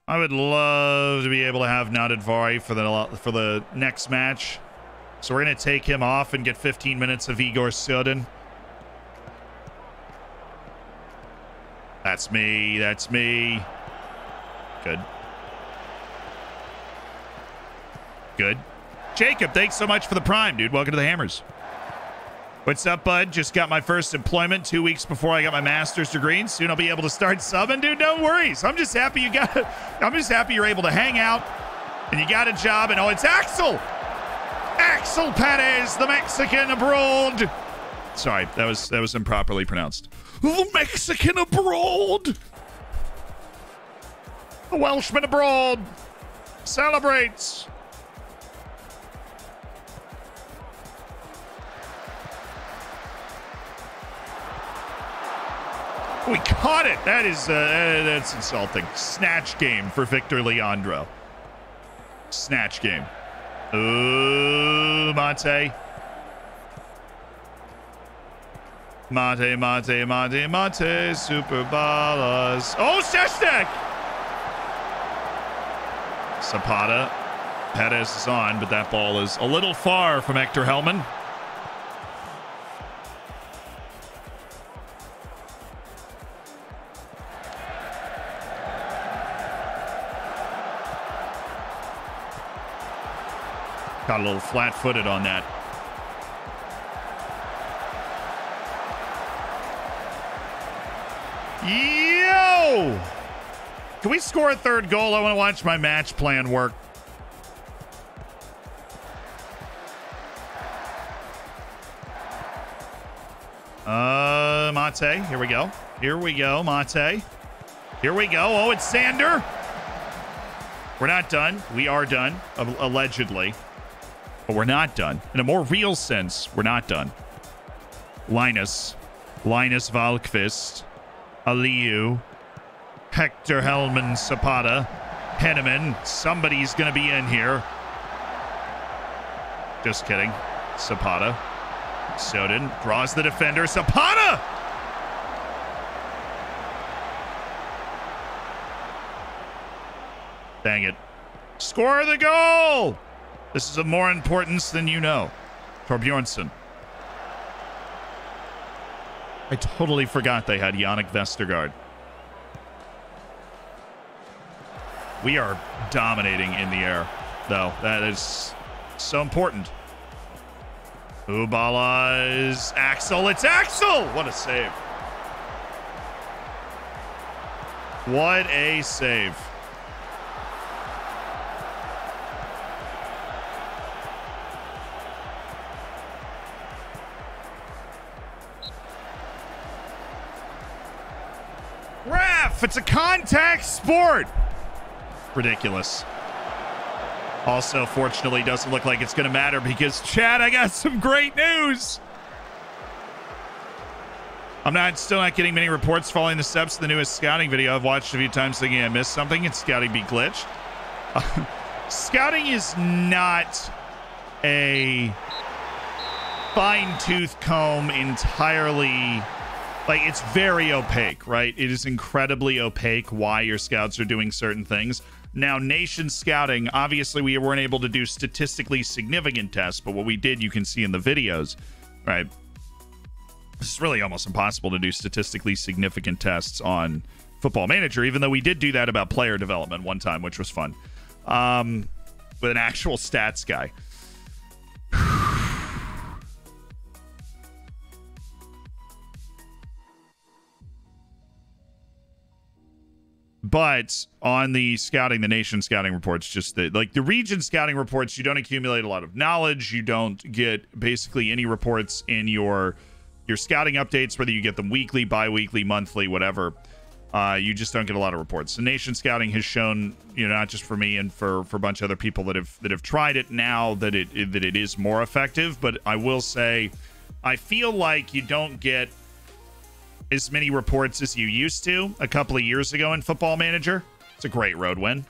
[SPEAKER 1] I would love to be able to have Nadadvari for the next match. So we're going to take him off and get 15 minutes of Igor Sudin. That's me. That's me. Good. Good. Jacob, thanks so much for the prime, dude. Welcome to the Hammers. What's up, bud? Just got my first employment 2 weeks before I got my master's degree. Soon I'll be able to start subbing, dude. No worries. I'm just happy I'm just happy you're able to hang out and you got a job. And oh, it's Axel. Axel Perez, the Mexican abroad. Sorry, that was improperly pronounced. The Mexican abroad. The Welshman abroad celebrates. We caught it. That is that's insulting. Snatch game for Victor Leandro. Snatch game. Ooh, Mate. Mate. Super ballas. Oh, Seshtek! Zapata. Perez is on, but that ball is a little far from Hector Hellman. Got a little flat-footed on that. Yo! Can we score a third goal? I want to watch my match plan work. Mate. Here we go. Here we go, Mate. Here we go. Oh, it's Sander. We're not done. We are done, allegedly. But we're not done. In a more real sense, we're not done. Linus Valkvist, Aliu, Hector Hellman, Zapata, Henneman. Somebody's going to be in here. Just kidding. Zapata. Soden draws the defender. Zapata! Dang it. Score the goal! This is of more importance than you know. Torbjornsson. I totally forgot they had Yannick Vestergaard. We are dominating in the air, though. That is so important. Ubala is Axel. It's Axel! What a save. What a save. Ref, it's a contact sport. Ridiculous. Also, fortunately, doesn't look like it's going to matter because, Chad, I got some great news. I'm still not getting many reports following the steps of the newest scouting video I've watched a few times thinking I missed something. It's scouting be glitched. Scouting is not a fine-tooth comb entirely. Like, it's very opaque, right? It is incredibly opaque why your scouts are doing certain things. Now, nation scouting, obviously we weren't able to do statistically significant tests, but what we did, you can see in the videos, right? It's really almost impossible to do statistically significant tests on Football Manager, even though we did do that about player development one time, which was fun, with an actual stats guy. But on the scouting, the nation scouting reports, just like the region scouting reports, you don't accumulate a lot of knowledge. You don't get basically any reports in your scouting updates, whether you get them weekly, bi-weekly, monthly, whatever. You just don't get a lot of reports. The nation scouting has shown, not just for me and for a bunch of other people that have tried it now that it is more effective. But I will say, I feel like you don't get as many reports as you used to a couple of years ago in Football Manager. It's a great road win.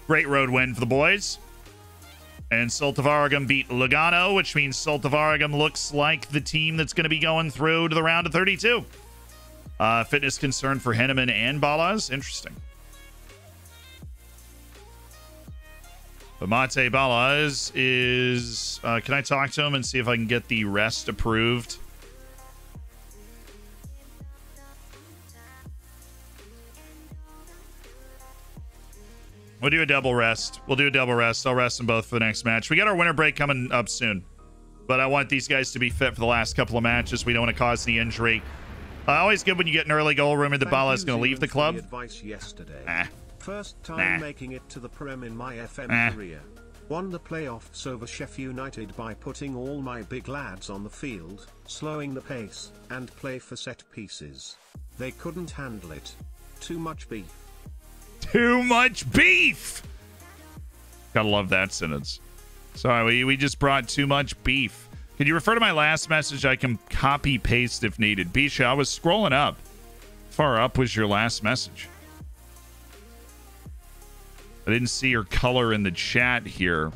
[SPEAKER 1] Great road win for the boys. And Saltavargam beat Lugano, which means Saltavargam looks like the team that's going to be going through to the round of 32. Fitness concern for Henneman and Balaz. Interesting. But Mate Balaz is... can I talk to him and see if I can get the rest approved? We'll do a double rest. We'll do a double rest. I'll rest them both for the next match. We got our winter break coming up soon. But I want these guys to be fit for the last couple of matches. We don't want to cause any injury. Always good when you get an early goal. Rumor that Bala is going to leave the club.
[SPEAKER 2] Advice yesterday. First time making it to the Prem in my FM career. Won the playoffs over Sheffield United by putting all my big lads on the field, slowing the pace, and play for set pieces. They couldn't handle it. Too much beef.
[SPEAKER 1] Too much beef. Gotta love that sentence. Sorry, we just brought too much beef. Can you refer to my last message? I can copy paste if needed. Bisha, I was scrolling up. Far up was your last message. I didn't see your color in the chat here.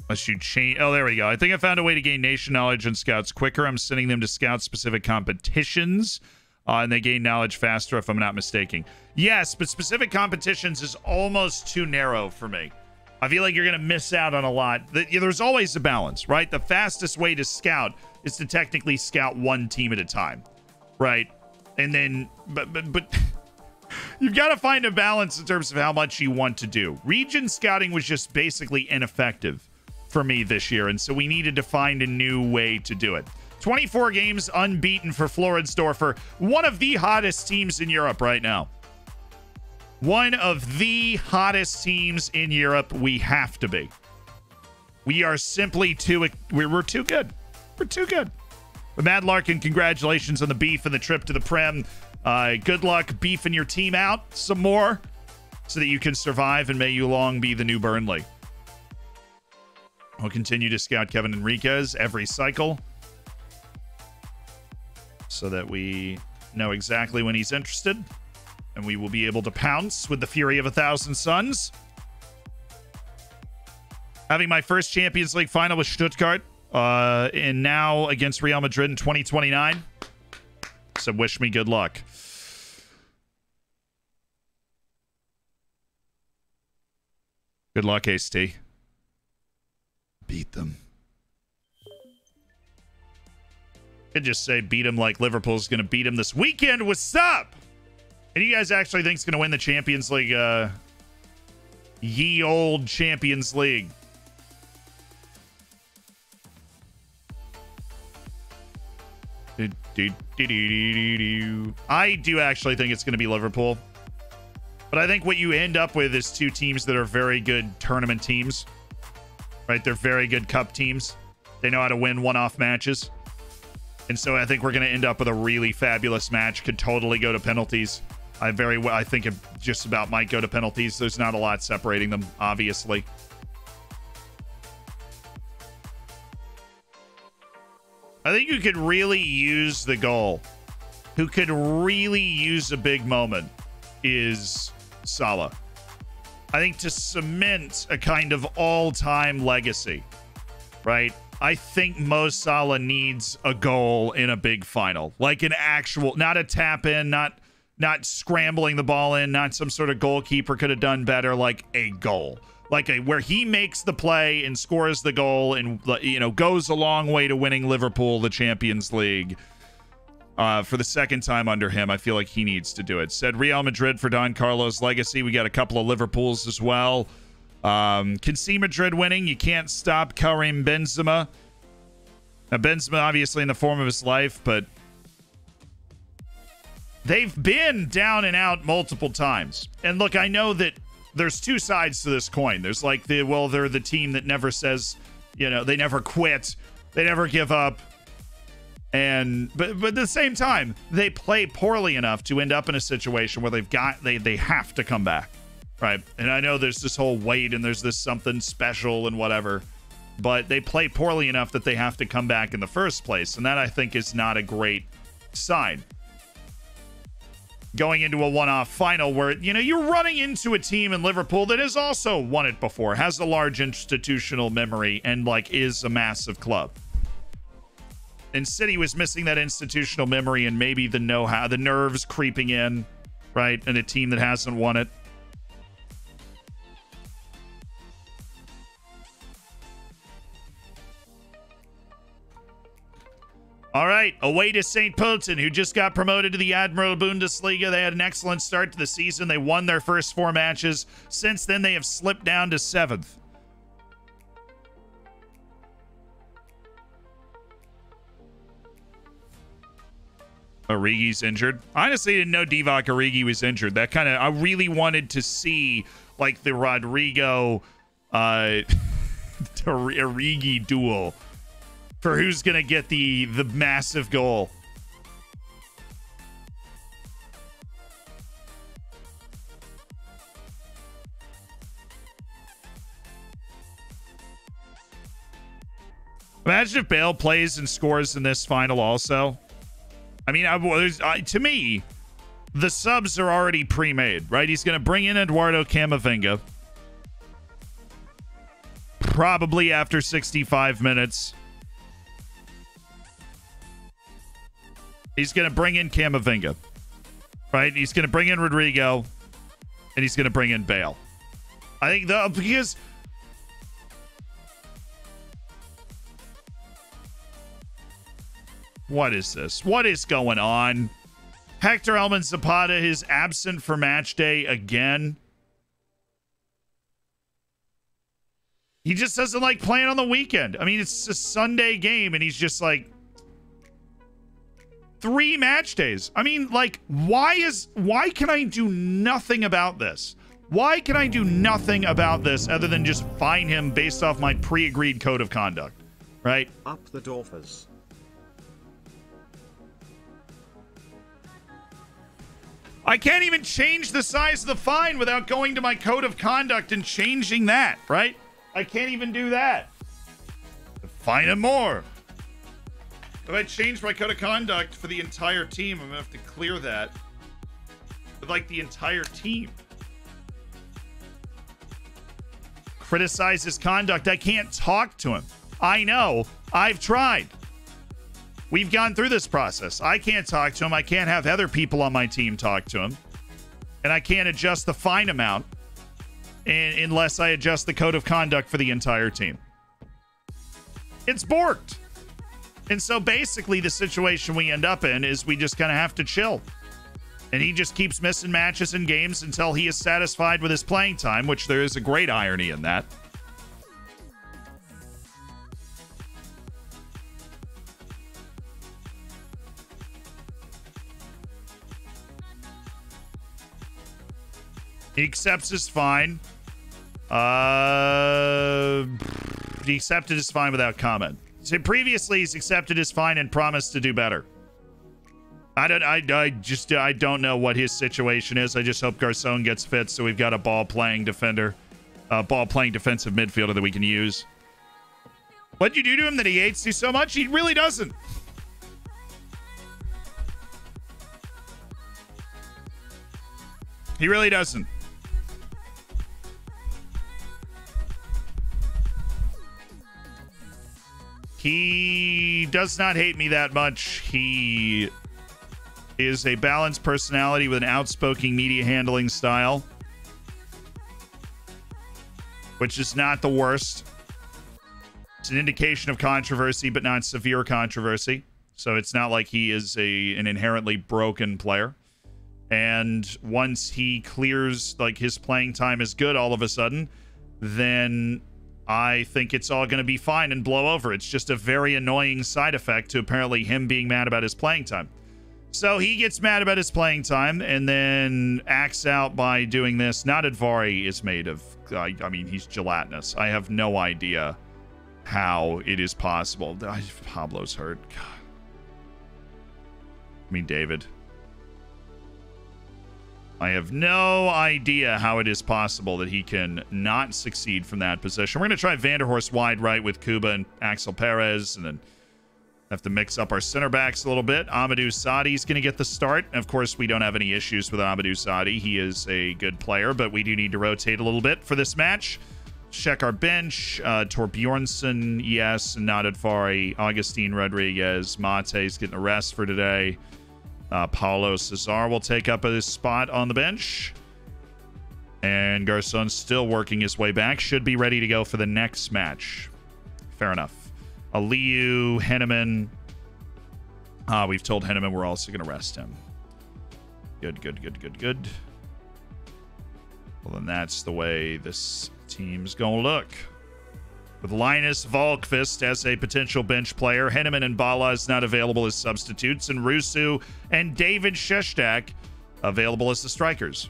[SPEAKER 1] Unless you change. Oh, there we go. I think I found a way to gain nation knowledge and scouts quicker. I'm sending them to scout-specific competitions, and they gain knowledge faster if I'm not mistaken. Yes, but specific competitions is almost too narrow for me. I feel like you're going to miss out on a lot. There's always a balance, right? The fastest way to scout is to technically scout one team at a time, right? And then, but you've got to find a balance in terms of how much you want to do. Region scouting was just basically ineffective for me this year, and so we needed to find a new way to do it. 24 games unbeaten for Floridsdorfer, one of the hottest teams in Europe right now. One of the hottest teams in Europe. We have to be. We are simply we're too good. We're too good. But Mad Larkin, congratulations on the beef and the trip to the Prem. Good luck beefing your team out some more so that you can survive, and may you long be the new Burnley. We'll continue to scout Kevin Enriquez every cycle so that we know exactly when he's interested, and we will be able to pounce with the fury of 1,000 suns. Having my first Champions League final with Stuttgart, and now against Real Madrid in 2029. So wish me good luck. Good luck, Ace-T. Beat them. Could just say beat him like Liverpool's going to beat him this weekend. What's up? And you guys actually think it's going to win the Champions League? Ye old Champions League. I do actually think it's going to be Liverpool. But I think what you end up with is two teams that are very good tournament teams. Right? They're very good cup teams. They know how to win one-off matches. And so I think we're going to end up with a really fabulous match. Could totally go to penalties. I think it just about might go to penalties. There's not a lot separating them, obviously. I think who could really use the goal, who could really use a big moment, is Salah. I think to cement a kind of all-time legacy, right? I think Mo Salah needs a goal in a big final, like an actual, not a tap in, not scrambling the ball in, not some sort of goalkeeper could have done better, like a goal, like where he makes the play and scores the goal and, you know, goes a long way to winning Liverpool the Champions League for the second time under him. I feel like he needs to do it. Said Real Madrid for Don Carlos' legacy. We got a couple of Liverpools as well. Can see Madrid winning. You can't stop Karim Benzema. Now, Benzema obviously in the form of his life, but they've been down and out multiple times. And look, I know that there's two sides to this coin. There's like they're the team that never says, you know, they never quit. They never give up. But at the same time, they play poorly enough to end up in a situation where they have to come back. Right. And I know there's this whole weight and there's this something special and whatever, but they play poorly enough that they have to come back in the first place. And that, I think, is not a great sign. Going into a one-off final where, you know, you're running into a team in Liverpool that has also won it before, has a large institutional memory, and like is a massive club. And City was missing that institutional memory and maybe the know-how, the nerves creeping in, right? And a team that hasn't won it. All right, away to St. Pölten, who just got promoted to the Admiral Bundesliga. They had an excellent start to the season. They won their first 4 matches. Since then, they have slipped down to 7th. Origi's injured. I honestly didn't know Divock Origi was injured. That kind of, I really wanted to see like the Rodrigo Origi duel for who's going to get the massive goal. Imagine if Bale plays and scores in this final also. I mean, to me, the subs are already pre-made, right? He's going to bring in Eduardo Camavinga. Probably after 65 minutes. He's going to bring in Camavinga, right? He's going to bring in Rodrigo, and he's going to bring in Bale. I think because what is this? What is going on? Hector Elman Zapata is absent for match day again. He just doesn't like playing on the weekend. I mean, it's a Sunday game, and he's just like 3 match days. I mean, like, why can I do nothing about this? Why can I do nothing about this other than just fine him based off my pre-agreed code of conduct, right?
[SPEAKER 2] Up the Dolphins.
[SPEAKER 1] I can't even change the size of the fine without going to my code of conduct and changing that, right? I can't even do that. Fine him more. If I change my code of conduct for the entire team, I'm gonna have to clear that with like the entire team. Criticize his conduct. I can't talk to him. I know. I've tried. We've gone through this process. I can't talk to him. I can't have other people on my team talk to him. And I can't adjust the fine amount. unless I adjust the code of conduct for the entire team. It's borked. And so basically the situation we end up in is we just kind of have to chill. And he just keeps missing matches and games until he is satisfied with his playing time, which there is a great irony in that. He accepts his fine. He accepted his fine without comment. So previously, he's accepted his fine and promised to do better. I don't know what his situation is. I just hope Garçon gets fit so we've got a ball-playing defender, ball-playing defensive midfielder that we can use. What'd you do to him that he hates you so much? He really doesn't. He really doesn't. He does not hate me that much. He is a balanced personality with an outspoken media handling style, which is not the worst. It's an indication of controversy, but not severe controversy. So it's not like he is an inherently broken player. And once he clears, like, his playing time is good all of a sudden, then I think it's all going to be fine and blow over. It's just a very annoying side effect to apparently him being mad about his playing time. So he gets mad about his playing time and then acts out by doing this. Nadadvari is made of, I mean, he's gelatinous. I have no idea how it is possible. Pablo's hurt. God. I mean, David. I have no idea how it is possible that he can not succeed from that position. We're going to try Vanderhorst wide right with Kuba and Axel Perez, and then have to mix up our center backs a little bit. Amadou Sadi's going to get the start. Of course, we don't have any issues with Amadou Sadi. He is a good player, but we do need to rotate a little bit for this match. Check our bench. Torbjornsson, yes. Nadadvari, Augustine Rodriguez. Mate's getting a rest for today. Paulo Cesar will take up his spot on the bench. And Garçon's still working his way back. Should be ready to go for the next match. Fair enough. Aliu, Henneman. We've told Henneman we're also going to rest him. Good. Well, then that's the way this team's going to look. With Linus Volkvist as a potential bench player, Henneman and Bala is not available as substitutes, and Rusu and David Shestak available as the strikers.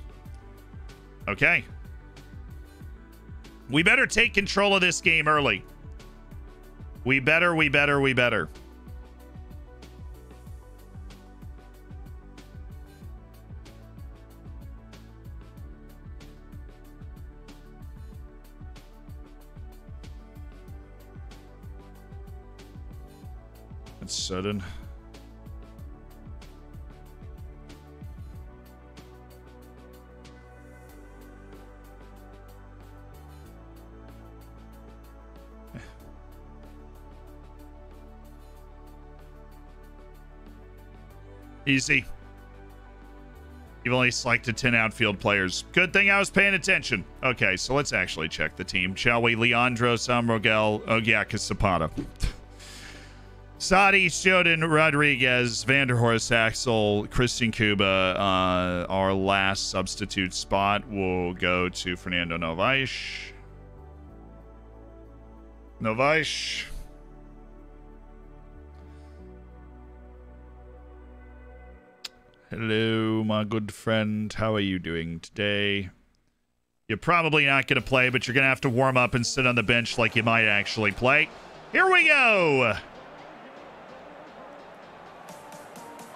[SPEAKER 1] Okay. We better take control of this game early. We better. It's sudden. Easy. You've only selected 10 outfield players. Good thing I was paying attention. Okay, so let's actually check the team, shall we? Leandro, Samrogel, Ogiaka, Zapata. Sadi, Shoden, Rodriguez, Vanderhorst, Axel, Christian Kuba. Our last substitute spot will go to Fernando Novaes. Hello, my good friend. How are you doing today? You're probably not going to play, but you're going to have to warm up and sit on the bench like you might actually play. Here we go!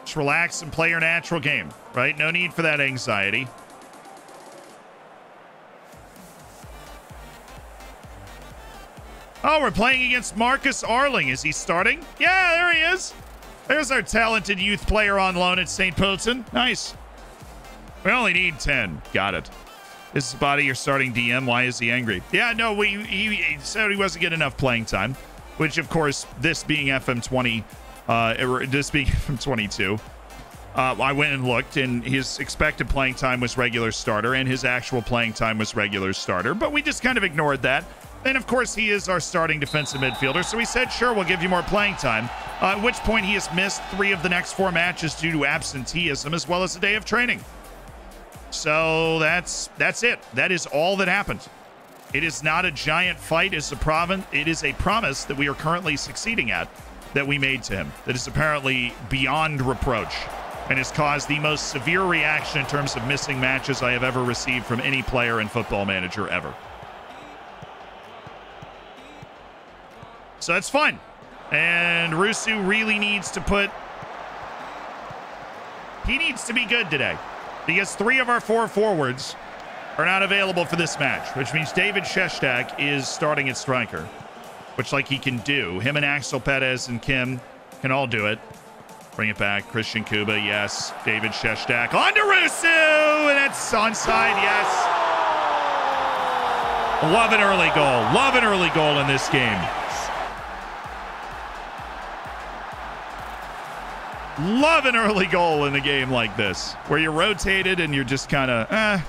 [SPEAKER 1] Just relax and play your natural game, right? No need for that anxiety. Oh, we're playing against Marcus Arling. Is he starting? Yeah, there he is. There's our talented youth player on loan at St. Pilton. Nice. We only need 10. Got it. This is Body, your starting DM. Why is he angry? Yeah, no, he said he wasn't getting enough playing time, which, of course, this being FM20, this being FM22, I went and looked, and his expected playing time was regular starter, and his actual playing time was regular starter. But we just kind of ignored that. And, of course, he is our starting defensive midfielder, so we said, sure, we'll give you more playing time, at which point he has missed 3 of the next 4 matches due to absenteeism, as well as a day of training. So that's it. That is all that happened. It is not a giant fight. It is a promise that we are currently succeeding at that we made to him that is apparently beyond reproach and has caused the most severe reaction in terms of missing matches I have ever received from any player in Football Manager ever. So that's fun. And Rusu really needs to he needs to be good today, because 3 of our 4 forwards are not available for this match, which means David Sheshtak is starting at striker, which, like, he can do. Him and Axel Perez and Kim can all do it. Bring it back. Christian Kuba, yes. David Sheshtak on to Rusu, and that's onside, yes. Love an early goal. Love an early goal in this game. Love an early goal in a game like this, where you're rotated and you're just kind of,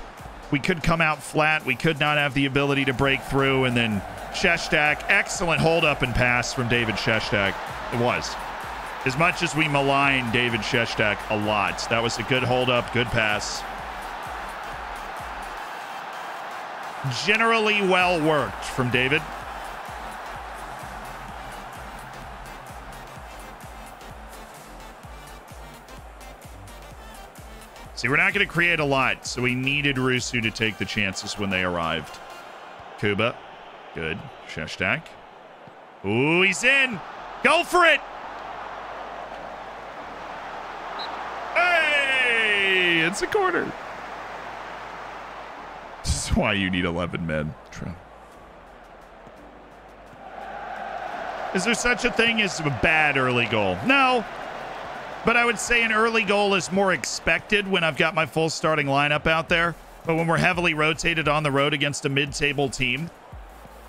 [SPEAKER 1] we could come out flat. We could not have the ability to break through. And then Sheshtak, excellent hold up and pass from David Sheshtak. It was. As much as we malign David Sheshtak a lot, that was a good hold up, good pass. Generally well worked from David. See, we're not going to create a lot, so we needed Rusu to take the chances when they arrived. Kuba. Good. Sheshtak. Ooh, he's in. Go for it. Hey, it's a corner. This is why you need 11 men. True. Is there such a thing as a bad early goal? No. But I would say an early goal is more expected when I've got my full starting lineup out there. But when we're heavily rotated on the road against a mid-table team,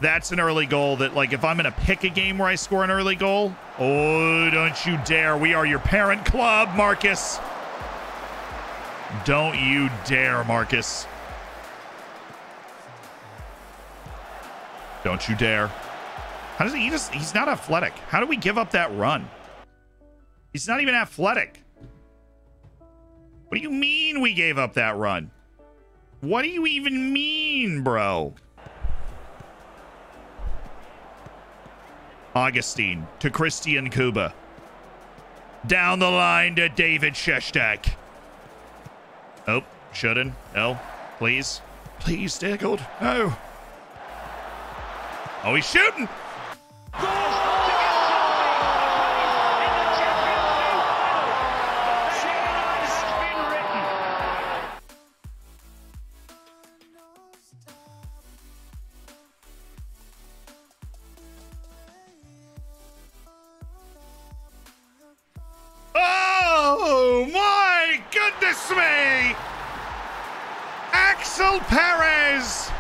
[SPEAKER 1] that's an early goal that, like, if I'm going to pick a game where I score an early goal, oh, don't you dare. We are your parent club, Marcus. Don't you dare, Marcus. Don't you dare. How does he's not athletic. How do we give up that run? He's not even athletic. What do you mean we gave up that run? What do you even mean, bro? Augustine to Christian Kuba. Down the line to David Sheshtak. Oh, shouldn't. No, please. Please, dear God. No. Oh, he's shooting. Oh, my goodness me! Axel Perez!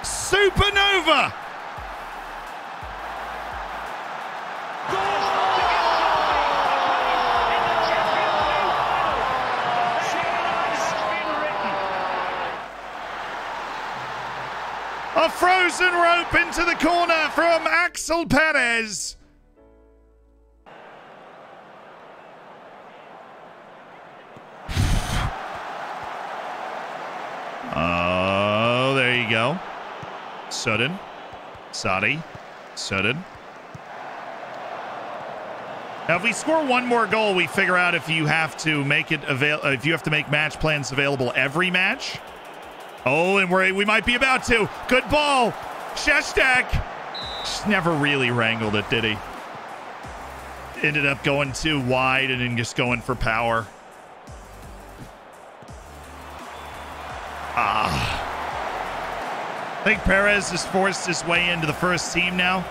[SPEAKER 1] Supernova! A frozen rope into the corner from Axel Perez. Oh, there you go. Sudden. Sadi. Sudden. Now, if we score one more goal, we figure out if you have to make it if you have to make match plans available every match. Oh, and we might be about to. Good ball. Sheshtak. Just never really wrangled it, did he? Ended up going too wide and then just going for power. I think Perez has forced his way into the first team now.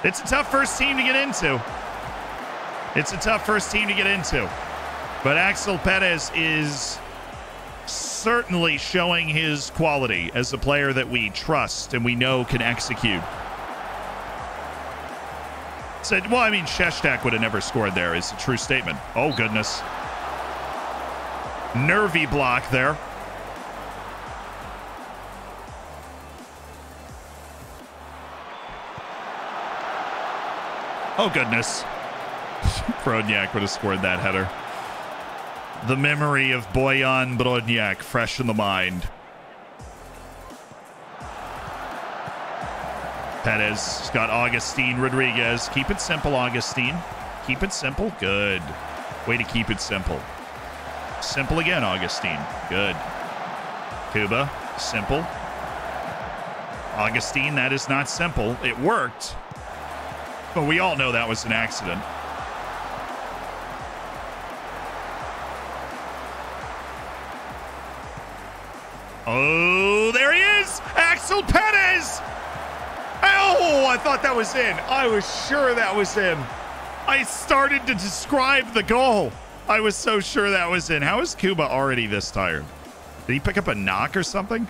[SPEAKER 1] It's a tough first team to get into. It's a tough first team to get into. But Axel Perez is certainly showing his quality as a player that we trust and we know can execute. So, well, I mean, Sheshtak would have never scored there. It's a true statement. Oh, goodness. Nervy block there. Oh, goodness. Brodniak would have scored that header. The memory of Bojan Brodniak fresh in the mind. Perez has got Augustine Rodriguez. Keep it simple, Augustine. Keep it simple. Good. Way to keep it simple. Simple again, Augustine. Good. Kuba. Simple. Augustine, that is not simple. It worked. But we all know that was an accident. Oh, there he is! Axel Perez! Oh, I thought that was in. I was sure that was in. I started to describe the goal. I was so sure that was in. How is Kuba already this tired? Did he pick up a knock or something?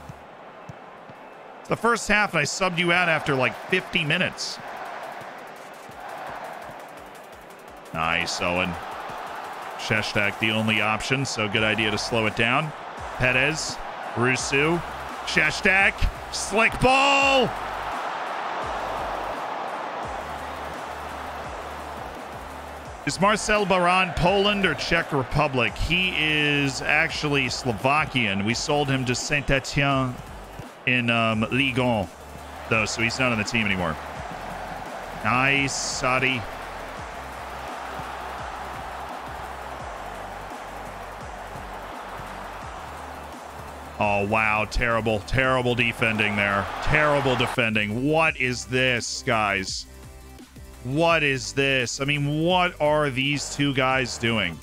[SPEAKER 1] It's the first half, and I subbed you out after like 50 minutes. Nice, Owen. Sheshtak, the only option, so good idea to slow it down. Perez, Rusu, Sheshtak, slick ball! Is Marcel Baran Poland or Czech Republic? He is actually Slovakian. We sold him to Saint-Etienne in Ligue 1, though, so he's not on the team anymore. Nice, Sadi. Oh, wow. Terrible, terrible defending there. Terrible defending. What is this, guys? What is this? I mean, what are these two guys doing?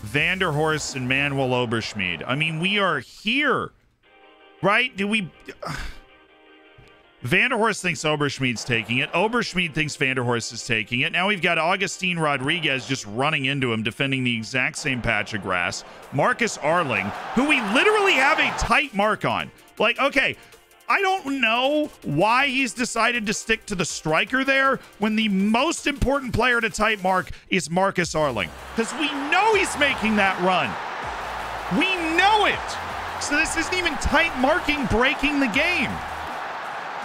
[SPEAKER 1] Vanderhorst and Manuel Oberschmied. I mean, we are here, right? Do we... Vanderhorst thinks Oberschmied's taking it. Oberschmied thinks Vanderhorst is taking it. Now we've got Augustine Rodriguez just running into him, defending the exact same patch of grass. Marcus Arling, who we literally have a tight mark on. Like, okay, I don't know why he's decided to stick to the striker there when the most important player to tight mark is Marcus Arling. Because we know he's making that run. We know it. So this isn't even tight marking breaking the game.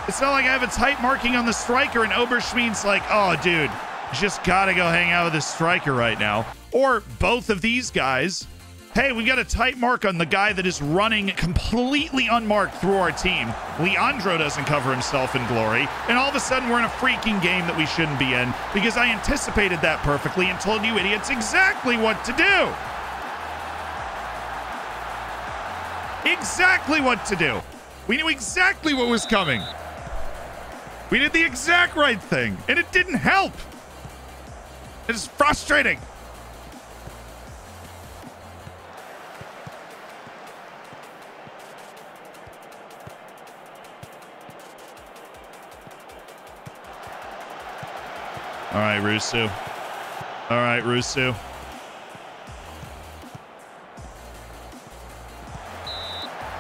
[SPEAKER 1] It's not like I have a tight marking on the striker and Oberschmied's like, oh, dude, just got to go hang out with this striker right now. Or both of these guys. Hey, we've got a tight mark on the guy that is running completely unmarked through our team. Leandro doesn't cover himself in glory. And all of a sudden, we're in a freaking game that we shouldn't be in because I anticipated that perfectly and told you idiots exactly what to do. Exactly what to do. We knew exactly what was coming. We did the exact right thing, and it didn't help. It is frustrating. All right, Rusu. All right, Rusu.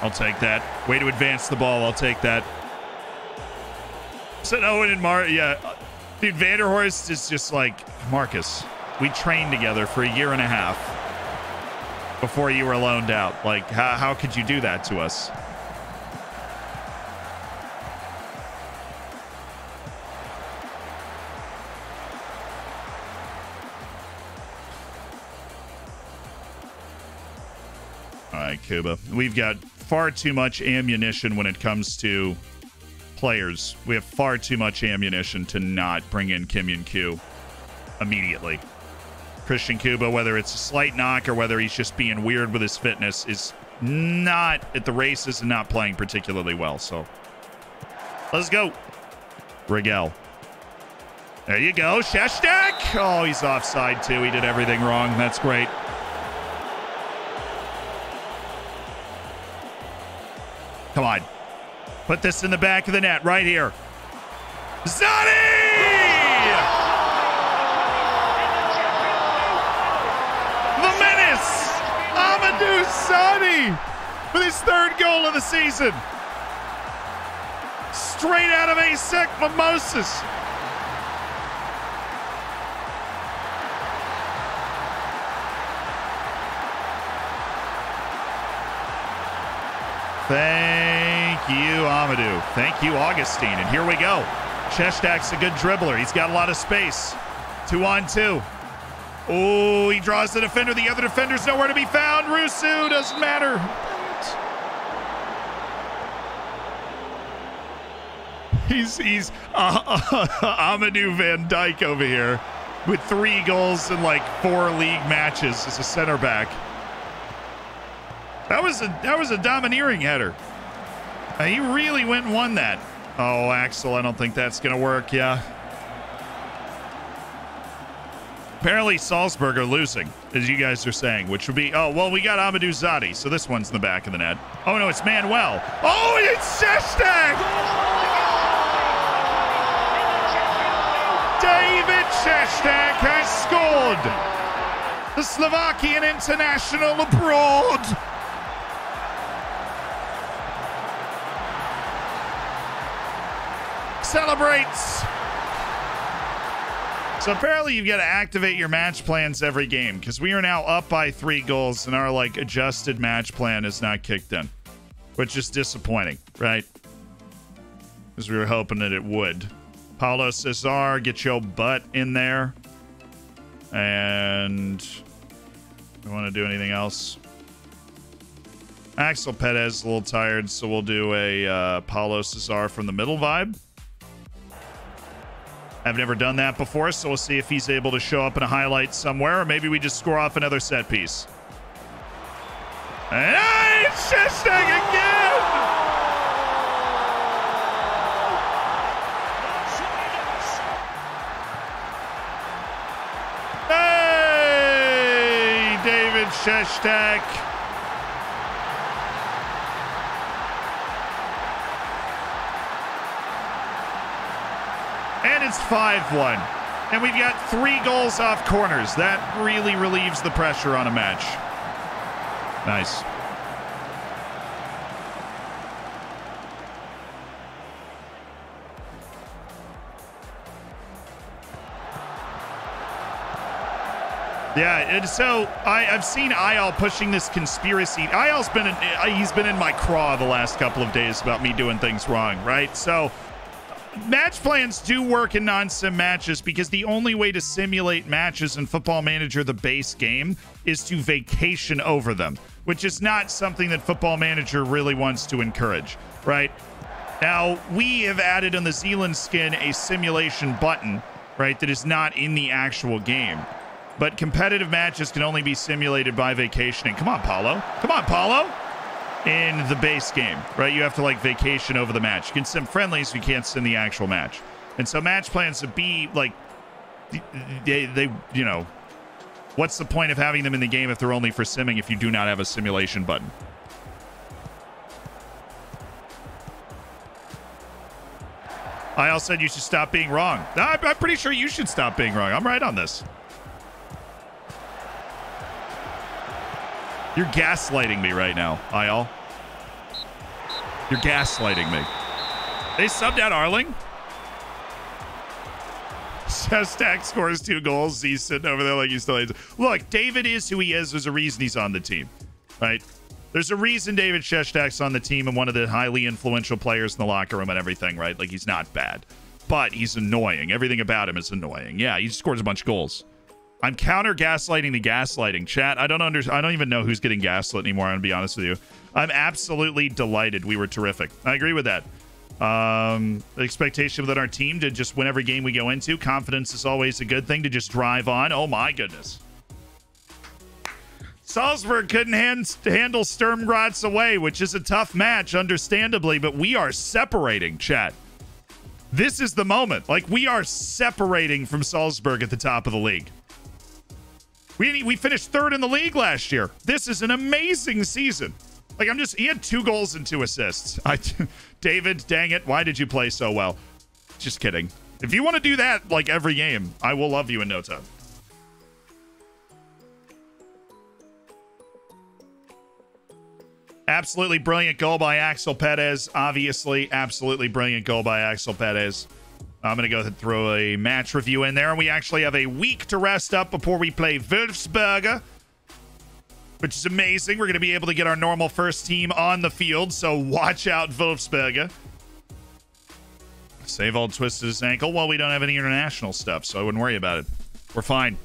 [SPEAKER 1] I'll take that. Way to advance the ball. I'll take that. So Owen and yeah. Dude, Vanderhorst is just like, Marcus, we trained together for a year and a half before you were loaned out. Like, how could you do that to us? All right, Kuba. We've got far too much ammunition when it comes to players. We have far too much ammunition to not bring in Kim Yun-kyu immediately. Christian Kuba, whether it's a slight knock or whether he's just being weird with his fitness, is not at the races and not playing particularly well. So let's go. Rigel. There you go. Sheshtak. Oh, he's offside too. He did everything wrong. That's great. Come on. Put this in the back of the net right here. Zani! The menace! Amadou Zani with his third goal of the season. Straight out of ASEC Mimosas. Thank you, Amadou. Thank you, Augustine. And here we go. Chestak's a good dribbler. He's got a lot of space. 2-on-2. Oh, he draws the defender. The other defender's nowhere to be found. Rusu, doesn't matter. He's Amadou Van Dyke over here with 3 goals in like 4 league matches as a center back. That was a domineering header. He really went and won that. Oh, Axel, I don't think that's gonna work. Yeah. Apparently Salzburg are losing, as you guys are saying, which would be, oh, well, we got Amadou Zadi, so this one's in the back of the net. Oh, no, it's Manuel. Oh, it's Šeštek! David Šeštek has scored! The Slovakian international abroad! Celebrates! So apparently you've got to activate your match plans every game, because we are now up by 3 goals and our like adjusted match plan is not kicked in, which is disappointing, right? Because we were hoping that it would. Paulo Cesar, get your butt in there. And do I want to do anything else? Axel Perez is a little tired, so we'll do a Paulo Cesar from the middle vibe. I've never done that before, so we'll see if he's able to show up in a highlight somewhere, or maybe we just score off another set piece. And it's Šeštek again! Hey, David Šeštek. And it's 5-1. And we've got 3 goals off corners. That really relieves the pressure on a match. Nice. Yeah, and so I've seen Ayal pushing this conspiracy. Ayal's been he's been in my craw the last couple of days about me doing things wrong, right? So match plans do work in non-sim matches because the only way to simulate matches in Football Manager, the base game, is to vacation over them, which is not something that Football Manager really wants to encourage, right? Now, we have added on the Zealand skin a simulation button, right, that is not in the actual game. But competitive matches can only be simulated by vacationing. Come on, Paulo. Come on, Paulo. In the base game, right? You have to like vacation over the match. You can sim friendlies, you can't sim the actual match. And so match plans would be like, they you know, what's the point of having them in the game if they're only for simming if you do not have a simulation button? I also said you should stop being wrong. I'm pretty sure you should stop being wrong. I'm right on this. You're gaslighting me right now, Ayal. You're gaslighting me. They subbed out Arling. Šeštek scores 2 goals. He's sitting over there like he's still... Look, David is who he is. There's a reason he's on the team, right? There's a reason David Šeštek's on the team and one of the highly influential players in the locker room and everything, right? Like, he's not bad, but he's annoying. Everything about him is annoying. Yeah, he scores a bunch of goals. I'm counter gaslighting the gaslighting. Chat, I don't even know who's getting gaslit anymore, I'm gonna be honest with you. I'm absolutely delighted. We were terrific. I agree with that. The expectation within our team to just win every game we go into. Confidence is always a good thing to just drive on. Oh my goodness. Salzburg couldn't handle Sturm Graz away, which is a tough match, understandably, but we are separating, chat. This is the moment. Like, we are separating from Salzburg at the top of the league. We finished 3rd in the league last year. This is an amazing season. Like, he had 2 goals and 2 assists. David, dang it, why did you play so well? Just kidding. If you want to do that, like, every game, I will love you in no time. Absolutely brilliant goal by Axel Perez. Obviously, absolutely brilliant goal by Axel Perez. I'm going to go ahead and throw a match review in there. And we actually have a week to rest up before we play Wolfsberger. which is amazing. We're going to be able to get our normal first team on the field, so watch out, Wolfsberger. Save-All twisted his ankle. Well, we don't have any international stuff, so I wouldn't worry about it. We're fine.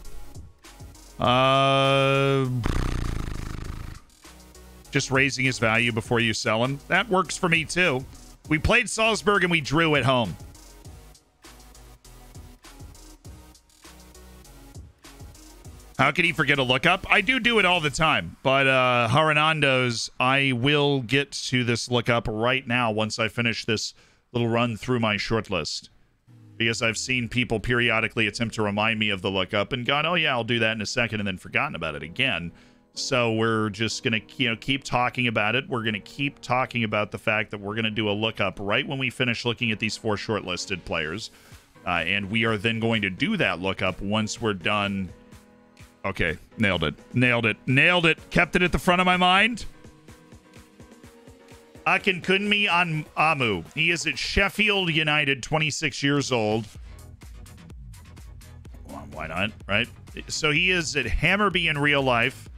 [SPEAKER 1] Just raising his value before you sell him. That works for me, too. We played Salzburg, and we drew at home. How could he forget a lookup? I do it all the time, but Haranando's, I will get to this lookup right now once I finish this little run through my short list, because I've seen people periodically attempt to remind me of the lookup and gone, oh yeah, I'll do that in a second, and then forgotten about it again. So we're just gonna, keep talking about it. We're gonna keep talking about the fact that we're gonna do a lookup right when we finish looking at these 4 shortlisted players, and we are then going to do that lookup once we're done. Okay, nailed it. Nailed it. Nailed it. Kept it at the front of my mind. Akin Kunmi Amu. He is at Sheffield United, 26 years old. Well, why not, right? So he is at Hammarby in real life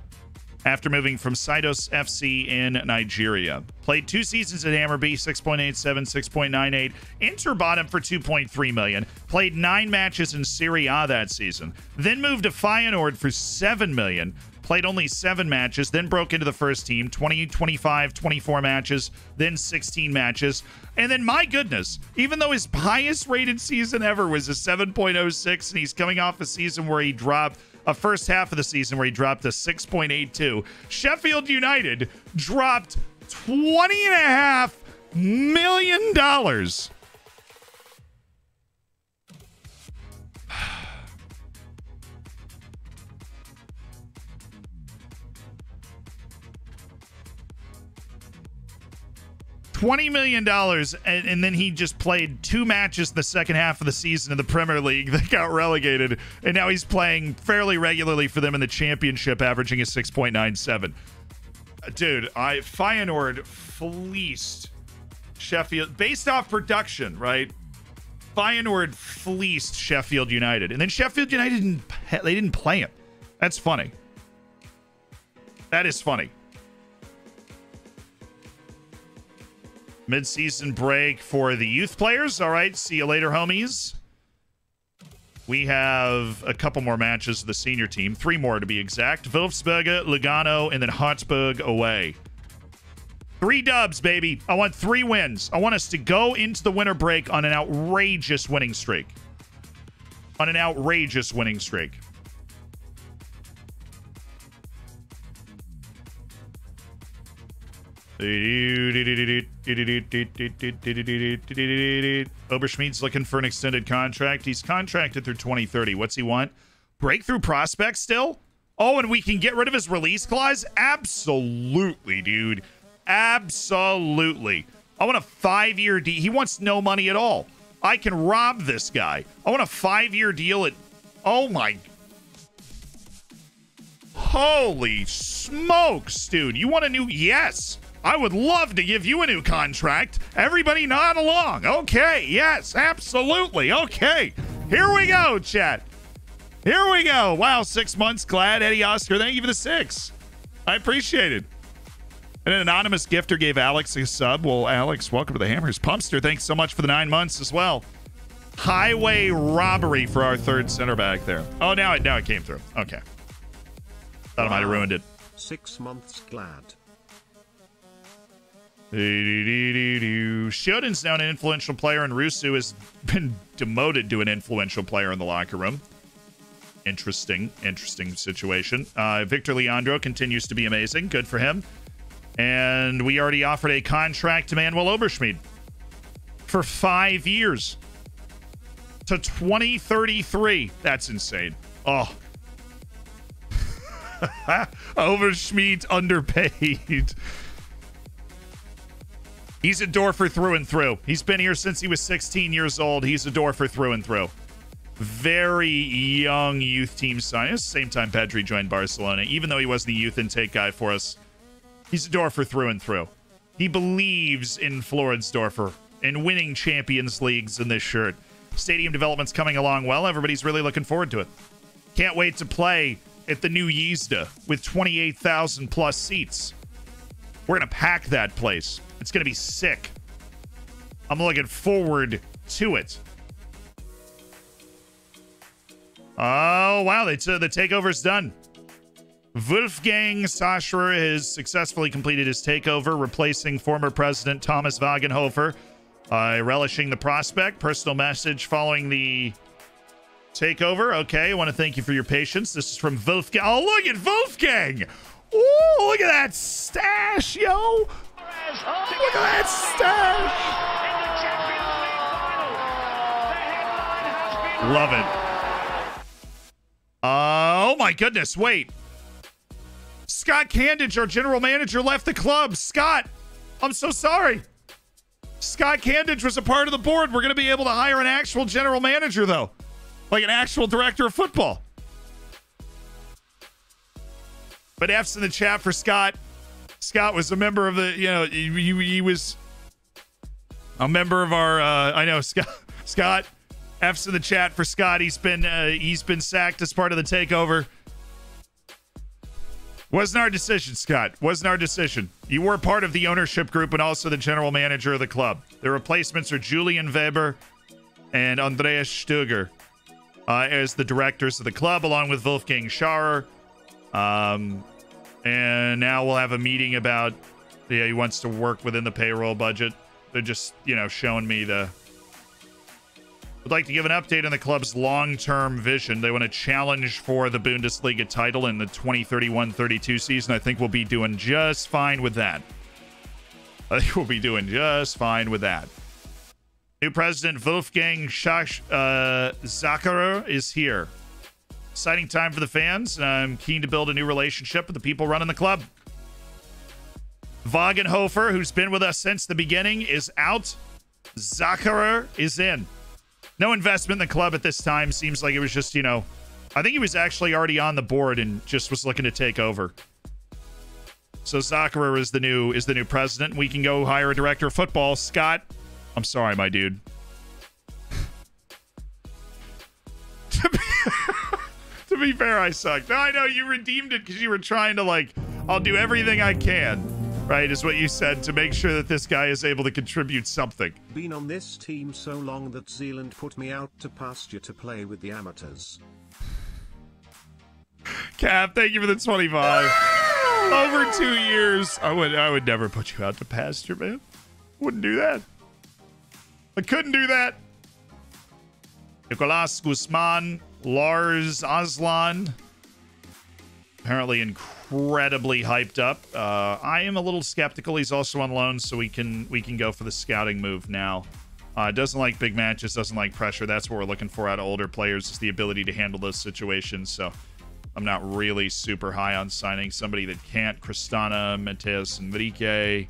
[SPEAKER 1] after moving from Saidos FC in Nigeria. Played 2 seasons at Hammarby, 6.87, 6.98. Inter bought him for 2.3 million. Played 9 matches in Serie A that season. Then moved to Feyenoord for 7 million. Played only 7 matches, then broke into the first team, 20, 25, 24 matches, then 16 matches. And then, my goodness, even though his highest rated season ever was a 7.06, and he's coming off a season where he dropped a first half of the season where he dropped a 6.82. Sheffield United dropped $20.5 million. $20 million, and then he just played 2 matches in the second half of the season in the Premier League that got relegated, and now he's playing fairly regularly for them in the Championship, averaging a 6.97. Dude, Feyenoord fleeced Sheffield, based off production, right? Feyenoord fleeced Sheffield United, and then Sheffield United didn't play him. That's funny. That is funny. Mid-season break for the youth players. All right, see you later, homies. We have a couple more matches of the senior team. 3 more to be exact. Wolfsberger, Lugano, and then Harzburg away. 3 dubs, baby. I want 3 wins. I want us to go into the winter break on an outrageous winning streak. On an outrageous winning streak. Oberschmidt's looking for an extended contract. He's contracted through 2030. What's he want? Breakthrough prospect still? Oh, and we can get rid of his release clause? Absolutely, dude. Absolutely. I want a 5-year deal. He wants no money at all. I can rob this guy. I want a 5-year deal at... Oh, my... Holy smokes, dude. You want a new... Yes. I would love to give you a new contract. Everybody nod along. Okay, yes, absolutely. Okay, here we go, chat. Here we go. Wow, 6 months. Glad, Eddie Oscar. Thank you for the 6. I appreciate it. And an anonymous gifter gave Alex a sub. Well, Alex, welcome to the Hammers. Pumpster, thanks so much for the 9 months as well. Highway robbery for our 3rd center back there. Oh, now it came through. Okay. Thought I might have ruined it.
[SPEAKER 2] 6 months glad.
[SPEAKER 1] Shoden's now an influential player, and Rusu has been demoted to an influential player in the locker room. Interesting situation. Victor Leandro continues to be amazing. Good for him. And we already offered a contract to Manuel Oberschmidt for 5 years to 2033. That's insane. Oh. Oberschmidt underpaid. He's a Dorfer through and through. He's been here since he was 16 years old. He's a Dorfer through and through. Very young youth team signing. Same time Pedri joined Barcelona, even though he wasn't the youth intake guy for us. He's a Dorfer through and through. He believes in Floridsdorfer and winning Champions Leagues in this shirt. Stadium development's coming along well. Everybody's really looking forward to it. Can't wait to play at the new Yzda with 28,000 plus seats. We're going to pack that place. It's going to be sick. I'm looking forward to it. Oh, wow. The takeover's done. Wolfgang Schacher has successfully completed his takeover, replacing former president Thomas Wagenhofer. Relishing the prospect. Personal message following the takeover. Okay, I want to thank you for your patience. This is from Wolfgang. Oh, look at Wolfgang. Ooh, look at that stash, yo. Look at that stash. Love it. Oh, my goodness. Wait. Scott Candage, our general manager, left the club. Scott, I'm so sorry. Scott Candage was a part of the board. We're going to be able to hire an actual general manager, though. Like an actual director of football. But F's in the chat for Scott. Scott was a member of the, he was a member of our, I know, Scott. F's in the chat for Scott. He's been sacked as part of the takeover. Wasn't our decision, Scott. Wasn't our decision. You were part of the ownership group and also the general manager of the club. The replacements are Julian Weber and Andreas Stuger as the directors of the club, along with Wolfgang Scharer. And now we'll have a meeting about, he wants to work within the payroll budget. They're just, showing me would like to give an update on the club's long-term vision. They want to challenge for the Bundesliga title in the 2031-32 season. I think we'll be doing just fine with that. New president Wolfgang Schacher is here. Exciting time for the fans. I'm keen to build a new relationship with the people running the club. Wagenhofer, who's been with us since the beginning, is out. Schacher is in. No investment in the club at this time. Seems like it was just, I think he was actually already on the board and just was looking to take over. So Schacher is the new president. We can go hire a director of football. Scott, I'm sorry, my dude. To be fair, I sucked. No, I know you redeemed it because you were trying to I'll do everything I can. Right, is what you said, to make sure that this guy is able to contribute something.
[SPEAKER 2] Been on this team so long that Zealand put me out to pasture to play with the amateurs.
[SPEAKER 1] Cap, thank you for the 25. Over 2 years. I would never put you out to pasture, man. Wouldn't do that. I couldn't do that. Nicolas Guzman, Lars Aslan. Apparently incredibly hyped up. I am a little skeptical. He's also on loan, so we can go for the scouting move now. Doesn't like big matches, doesn't like pressure. That's what we're looking for out of older players, is the ability to handle those situations. So I'm not really super high on signing somebody that can't. Cristana, Mateus Enrique.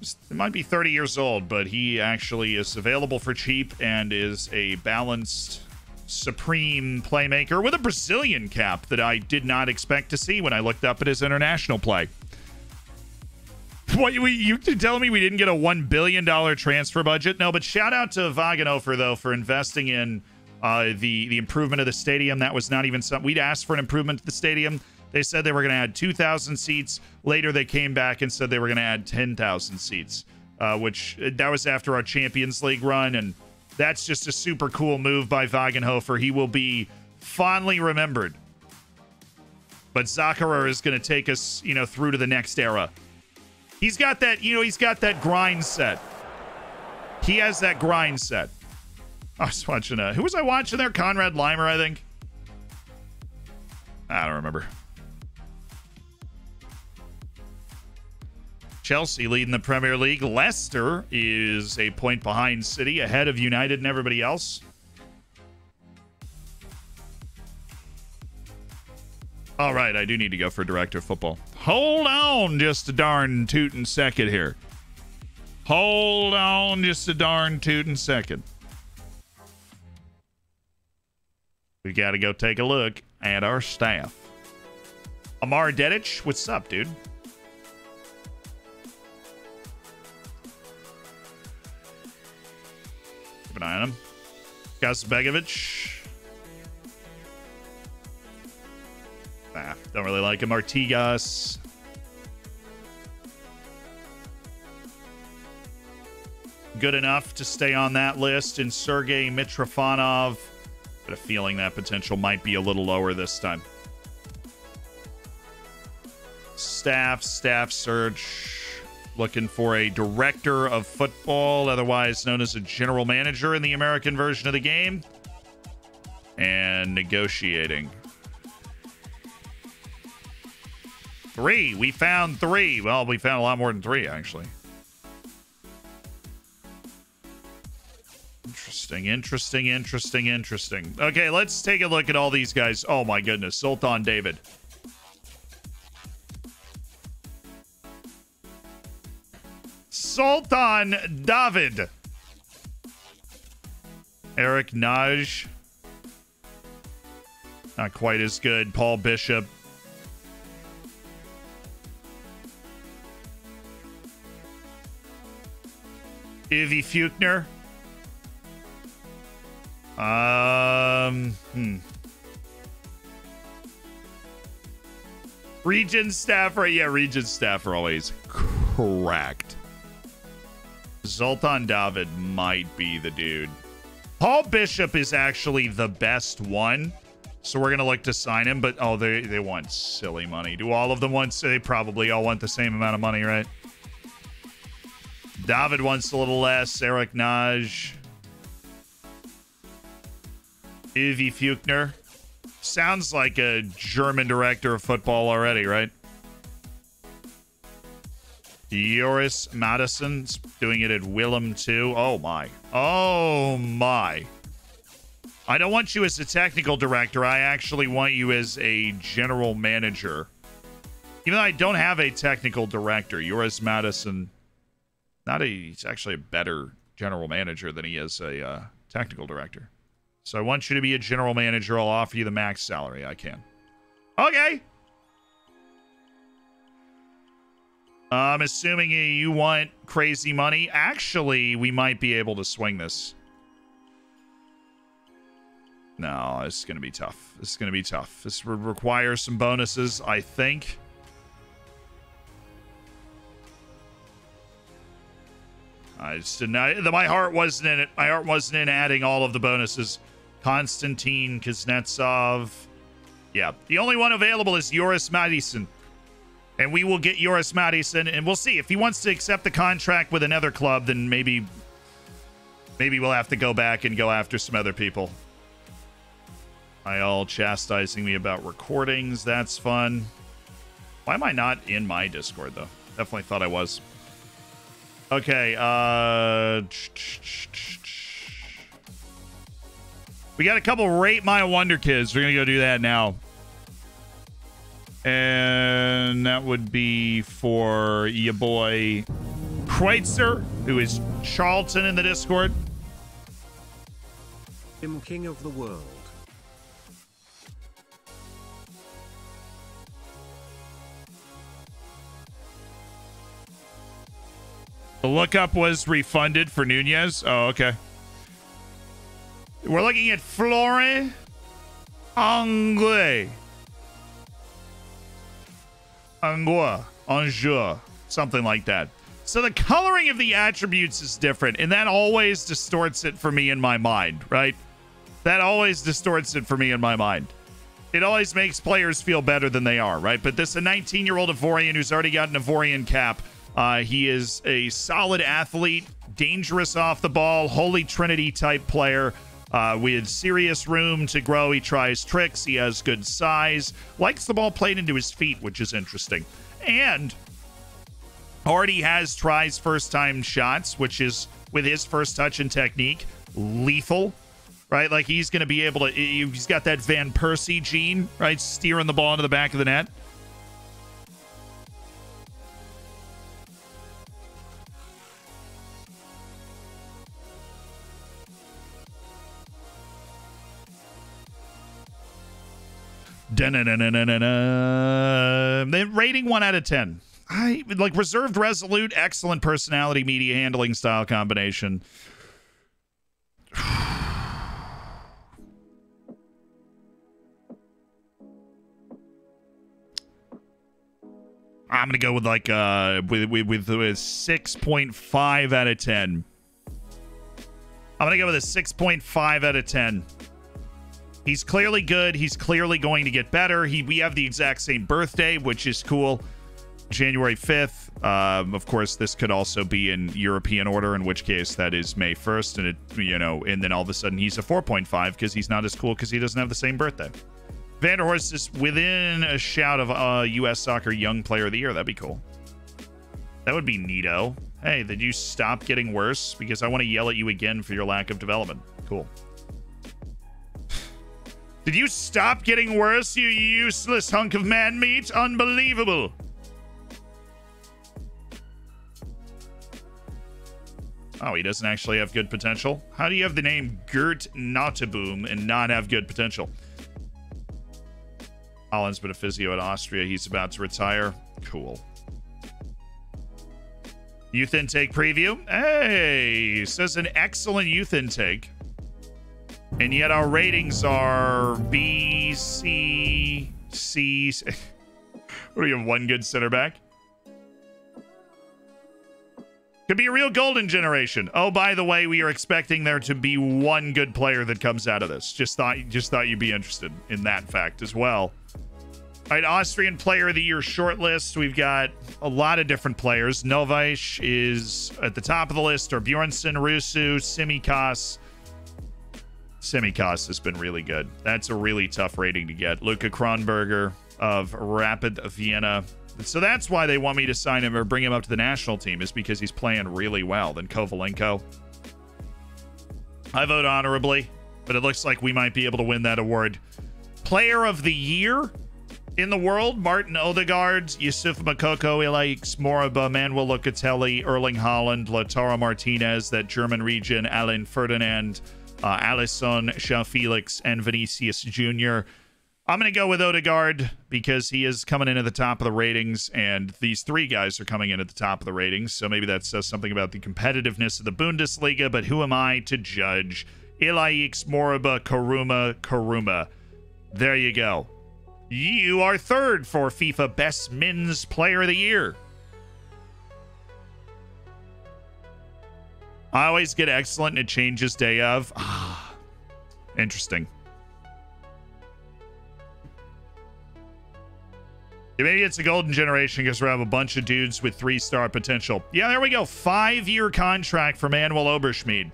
[SPEAKER 1] It might be 30 years old, but he actually is available for cheap and is a balanced, supreme playmaker with a Brazilian cap that I did not expect to see when I looked up at his international play. What, you telling me we didn't get a $1 billion transfer budget? No, but shout out to Wagenhofer, though, for investing in the improvement of the stadium. That was not even something we'd asked for, an improvement to the stadium. They said they were going to add 2,000 seats. Later, they came back and said they were going to add 10,000 seats, which that was after our Champions League run. And that's just a super cool move by Wagenhofer. He will be fondly remembered. But Schacher is going to take us, through to the next era. He's got that, he's got that grind set. He has that grind set. I was watching, who was I watching there? Conrad Leimer, I think. I don't remember. Chelsea leading the Premier League. Leicester is a point behind City, ahead of United and everybody else. All right, I do need to go for director of football. Hold on just a darn tootin' second here. Hold on just a darn tootin' second. We got to go take a look at our staff. Amar Dedic, what's up, dude? Keep an eye on him. Gus Begovic. Don't really like him. Artigas. Good enough to stay on that list. And Sergei Mitrofanov. Got a feeling that potential might be a little lower this time. Staff search. Looking for a director of football, otherwise known as a general manager in the American version of the game. And negotiating. 3. We found 3. Well, we found a lot more than 3, actually. Interesting. Okay, let's take a look at all these guys. Oh, my goodness. Sultan David. Sultan David. Eric Naj. Not quite as good. Paul Bishop. Ivy Fuchner. Region staffer. Yeah, region staffer always correct. Zoltan David might be the dude. Paul Bishop is actually the best one. So we're going to look to sign him. But, oh, they want silly money. Do all of them want... They probably all want the same amount of money, right? David wants a little less. Eric Naj. Ivy Fuchner. Sounds like a German director of football already, right? Joris Madison's doing it at Willem too. Oh my. Oh my. I don't want you as a technical director. I actually want you as a general manager. Even though I don't have a technical director, Joris Madison, he's actually a better general manager than he is a technical director. So I want you to be a general manager. I'll offer you the max salary I can. Okay. I'm assuming you want crazy money. Actually, we might be able to swing this. No, it's going to be tough. This is going to be tough. This would require some bonuses, I think. I just didn't. My heart wasn't in it. My heart wasn't in adding all of the bonuses. Konstantin Kuznetsov. Yeah, the only one available is Joris Madison. And we will get Joris Madison, and we'll see. If he wants to accept the contract with another club, then maybe we'll have to go back and go after some other people. All chastising me about recordings. That's fun. Why am I not in my Discord, though? Definitely thought I was. Okay, we got a couple Rate My Wonder kids. We're going to go do that now. And that would be for your boy Kreutzer, who is Charlton in the Discord.
[SPEAKER 2] I'm king of the world.
[SPEAKER 1] The lookup was refunded for Nunez. Oh, okay. We're looking at Florent Anglais. Angua, something like that. So the coloring of the attributes is different, and that always distorts it for me in my mind, right? That always distorts it for me in my mind. It always makes players feel better than they are, right? But this is a 19-year-old Ivorian who's already got an Ivorian cap. He is a solid athlete, dangerous off the ball, Holy Trinity type player. With serious room to grow. He tries tricks. He has good size. Likes the ball played into his feet, which is interesting. And already has tries first-time shots, which is, with his first touch and technique, lethal, right? Like, he's going to be able to... He's got that Van Persie gene, right? Steering the ball into the back of the net. Rating 1 out of 10. I like reserved, resolute, excellent personality, media handling style combination. I'm gonna go with like with a 6.5 out of 10. I'm gonna go with a 6.5 out of 10. He's clearly good. He's clearly going to get better. We have the exact same birthday, which is cool. January 5th. Of course, this could also be in European order, in which case that is May 1st, and and then all of a sudden he's a 4.5 because he's not as cool because he doesn't have the same birthday. Vanderhorst is within a shout of U.S. Soccer Young Player of the Year. That'd be cool. That would be neato. Hey, did you stop getting worse? Because I want to yell at you again for your lack of development. Cool. Did you stop getting worse, you useless hunk of man meat? Unbelievable. Oh, he doesn't actually have good potential? How do you have the name Gert Notteboom and not have good potential? Holland's been a physio at Austria. He's about to retire. Cool. Youth intake preview. Hey, says an excellent youth intake. And yet our ratings are B, C, C. What do you have, one good center back? Could be a real golden generation. Oh, by the way, we are expecting there to be one good player that comes out of this. Just thought you'd be interested in that fact as well. All right, Austrian Player of the Year shortlist. We've got a lot of different players. Novice is at the top of the list, or Bjornsson, Rusu, Simikaz. Simikaz has been really good. That's a really tough rating to get. Luca Kronberger of Rapid Vienna. So that's why they want me to sign him or bring him up to the national team, is because he's playing really well. Then Kovalenko. I vote honorably, but it looks like we might be able to win that award. Player of the Year in the world: Martin Odegaard, Yusuf Makoko, Ilaix Moriba, Manuel Locatelli, Erling Haaland, Lautaro Martinez, that German region, Alain Ferdinand, Alisson, João Felix, and Vinicius Jr. I'm going to go with Odegaard because he is coming in at the top of the ratings, and these three guys are coming in at the top of the ratings, so maybe that says something about the competitiveness of the Bundesliga, but who am I to judge? Ilaix Moriba, Karuma. There you go. You are third for FIFA Best Men's Player of the Year. I always get excellent and it changes day of. Interesting. Maybe it's a golden generation because we have a bunch of dudes with 3-star potential. Yeah, there we go. 5-year contract for Manuel Oberschmied.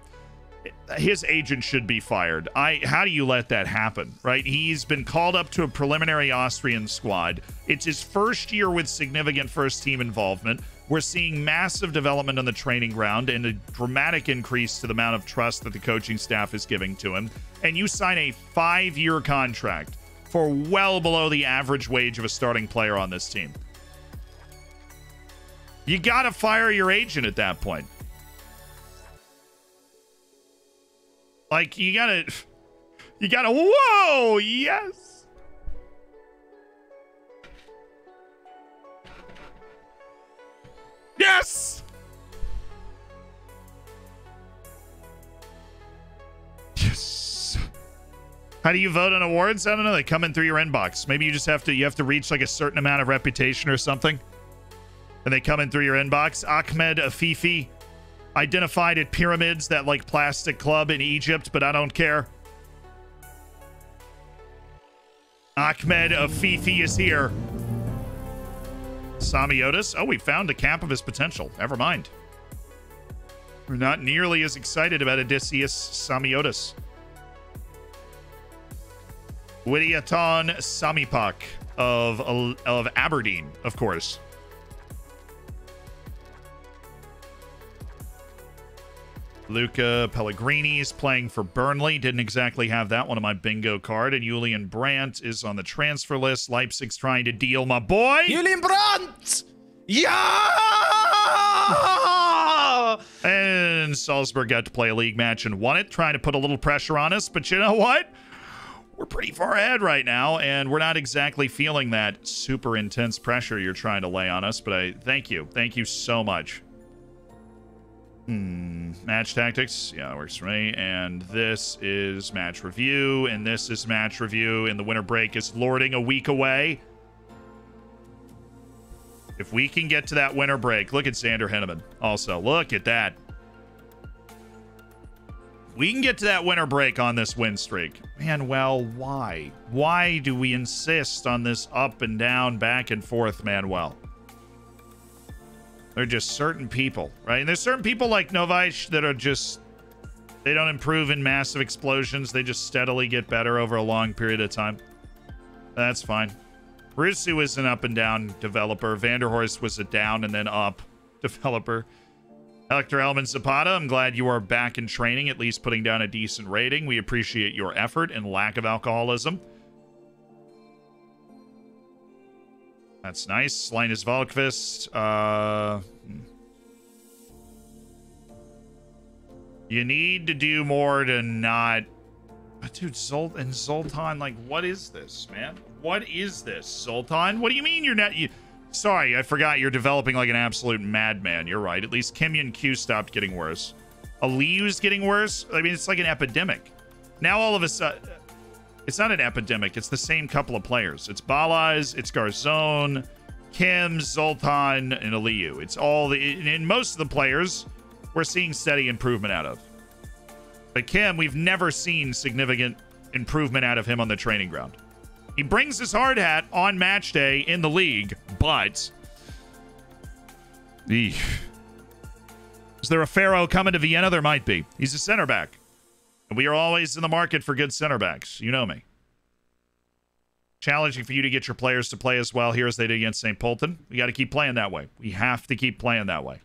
[SPEAKER 1] His agent should be fired. How do you let that happen, right? He's been called up to a preliminary Austrian squad. It's his first year with significant first-team involvement. We're seeing massive development on the training ground and a dramatic increase to the amount of trust that the coaching staff is giving to him. And you sign a 5-year contract for well below the average wage of a starting player on this team. You gotta fire your agent at that point. Like, you gotta, whoa, yes. Yes. Yes. How do you vote on awards? I don't know. They come in through your inbox. Maybe you just have to reach like a certain amount of reputation or something, and they come in through your inbox. Ahmed Afifi, identified at Pyramids, that like plastic club in Egypt, but I don't care. Ahmed Afifi is here. Samiotis. Oh, we found a cap of his potential. Never mind. We're not nearly as excited about Odysseus Samiotis. Widiaton Samipak of Aberdeen, of course. Luca Pellegrini is playing for Burnley. Didn't exactly have that one on my bingo card. And Julian Brandt is on the transfer list. Leipzig's trying to deal my boy.
[SPEAKER 3] Julian Brandt! Yeah!
[SPEAKER 1] And Salzburg got to play a league match and won it, trying to put a little pressure on us. But you know what? We're pretty far ahead right now, and we're not exactly feeling that super intense pressure you're trying to lay on us. But I thank you. Thank you so much. Match tactics. Yeah, that works for me. And this is match review. And this is match review. And the winter break is lording a week away. If we can get to that winter break, look at Xander Henneman. Also, look at that. We can get to that winter break on this win streak. Man, well, why? Why do we insist on this up and down, back and forth, Manuel? They're just certain people, right? And there's certain people like Novice that are just... They don't improve in massive explosions. They just steadily get better over a long period of time. That's fine. Rusu is an up and down developer. Vanderhorst was a down and then up developer. Elector Elman Zapata, I'm glad you are back in training, at least putting down a decent rating. We appreciate your effort and lack of alcoholism. That's nice. Linus Valkvist. You need to do more to not... Dude, Zoltan, like, what is this, man? What is this, Zoltan? What do you mean you're not... Sorry, I forgot you're developing like an absolute madman. You're right. At least Kimyon Q stopped getting worse. Aliyu's getting worse? I mean, it's like an epidemic. Now all of a sudden... It's not an epidemic. It's the same couple of players. It's Balaz, it's Garzone, Kim, Zoltan, and Aliyu. It's all the... In most of the players, we're seeing steady improvement out of. But Kim, we've never seen significant improvement out of him on the training ground. He brings his hard hat on match day in the league, but... Is there a Pharaoh coming to Vienna? There might be. He's a center back. And we are always in the market for good center backs. You know me. Challenging for you to get your players to play as well here as they did against St. Polten. We got to keep playing that way. We have to keep playing that way.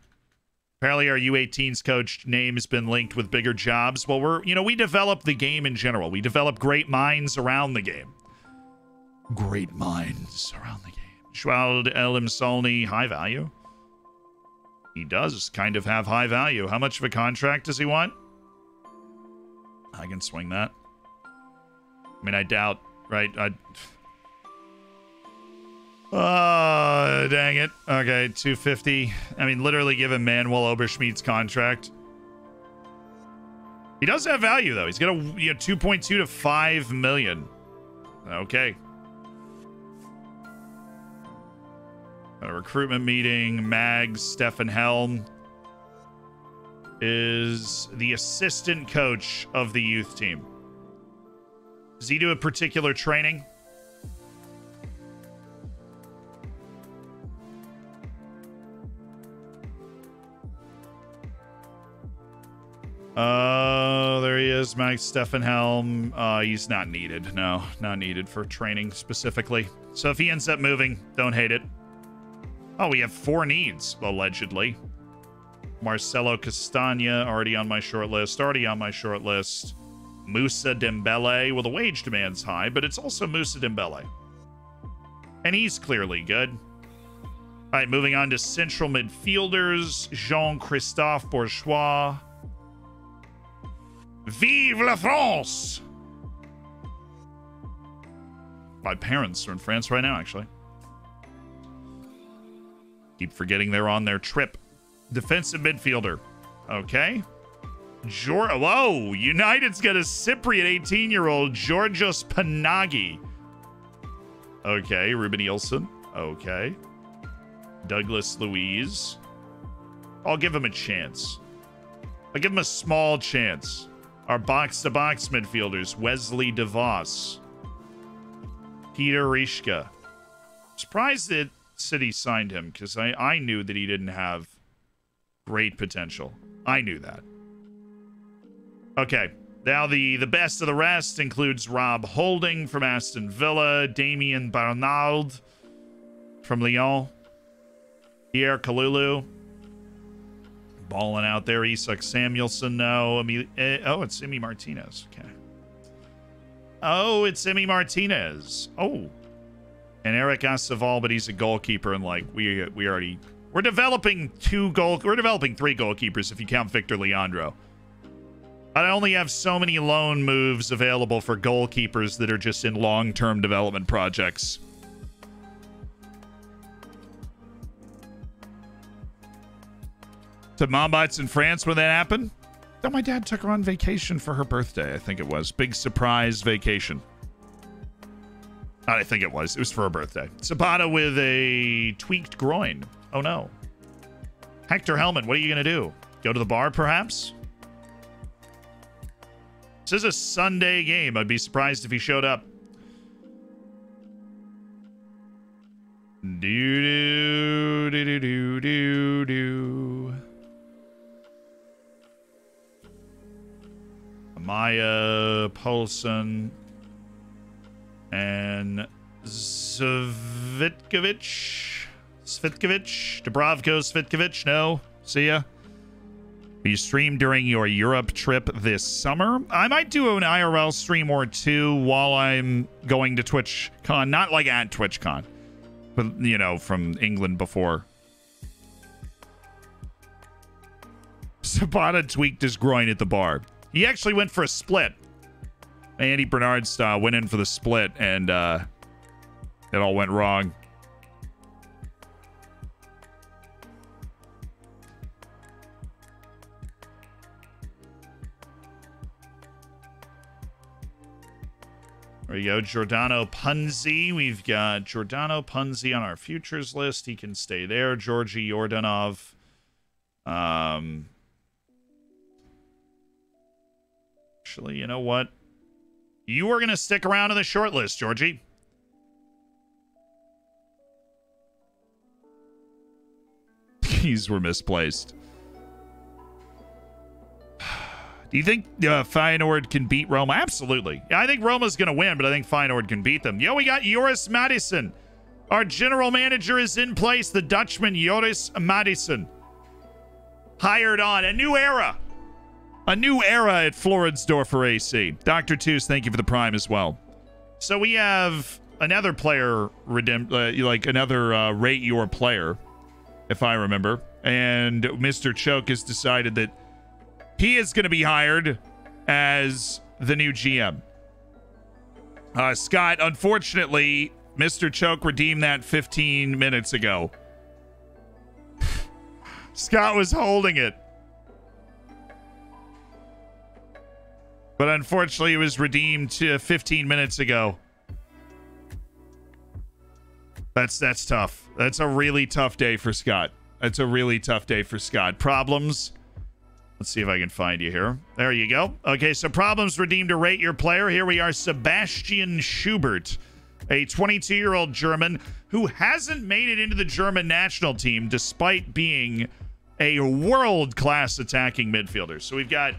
[SPEAKER 1] Apparently our U18's coach name has been linked with bigger jobs. Well, we develop the game in general. We develop great minds around the game. Great minds around the game. Schwald Elim Solny, high value. He does kind of have high value. How much of a contract does he want? I can swing that. I mean, I doubt, right? Dang it. Okay, 250. I mean, literally give him Manuel Oberschmidt's contract. He does have value, though. He's got a 2.2 to 5 million. Okay. A recruitment meeting. Mags, Stefan Helm is the assistant coach of the youth team. Does he do a particular training? There he is, Max Stefan Helm. He's not needed. No, not needed for training specifically. So if he ends up moving, don't hate it. Oh, we have 4 needs, allegedly. Marcelo Castagna, already on my short list. Musa Dembele. Well, the wage demand's high, but it's also Musa Dembele. And he's clearly good. All right, moving on to central midfielders. Jean-Christophe Bourgeois. Vive la France! My parents are in France right now, actually. Keep forgetting they're on their trip. Defensive midfielder. Okay. Whoa! United's got a Cypriot 18-year-old, Georgios Panagi. Okay. Ruben Nielsen. Okay. Douglas Luiz. I'll give him a chance. I'll give him a small chance. Our box-to-box midfielders. Wesley DeVos. Peter Rishka. Surprised that City signed him, because I knew that he didn't have great potential. I knew that. Okay. Now the best of the rest includes Rob Holding from Aston Villa. Damien Barnald from Lyon. Pierre Kalulu. Balling out there. Isak Samuelson. No. It's Emi Martinez. Okay. Oh, it's Emi Martinez. Oh. And Eric Asaval, but he's a goalkeeper, and like we're developing 3 goalkeepers if you count Victor Leandro. I only have so many loan moves available for goalkeepers that are just in long-term development projects. To Mombots in France when that happened? Oh, my dad took her on vacation for her birthday, I think it was. Big surprise vacation. I think it was. It was for her birthday. Sabata with a tweaked groin. Oh, no. Hector Hellman, what are you going to do? Go to the bar, perhaps? This is a Sunday game. I'd be surprised if he showed up. Do. Maya Paulson and Svitkovich. Dubravko Svitkovich. No. See ya. You stream during your Europe trip this summer. I might do an IRL stream or two while I'm going to TwitchCon. Not like at TwitchCon, but, you know, from England before. Sabata tweaked his groin at the bar. He actually went for a split. Andy Bernard style went in for the split, and it all went wrong. There you go, Giordano Punzi. We've got Giordano Punzi on our futures list. He can stay there. Georgi Yordanov. Actually, you know what? You are going to stick around in the short list, Georgie. These were misplaced. Do you think Feyenoord can beat Roma? Absolutely. I think Roma's going to win, but I think Feyenoord can beat them. Yo, we got Joris Madison. Our general manager is in place. The Dutchman, Joris Madison. Hired on. A new era. A new era at Floridsdorfer AC. Dr. Toos, thank you for the prime as well. So we have another player, another rate your player, if I remember. And Mr. Choke has decided that he is going to be hired as the new GM. Scott, unfortunately, Mr. Choke redeemed that 15 minutes ago. Scott was holding it. But unfortunately, it was redeemed 15 minutes ago. That's tough. That's a really tough day for Scott. That's a really tough day for Scott. Problems. Let's see if I can find you here. There you go. Okay, so problems redeemed to rate your player. Here we are, Sebastian Schubert, a 22-year-old German who hasn't made it into the German national team despite being a world-class attacking midfielder. So we've got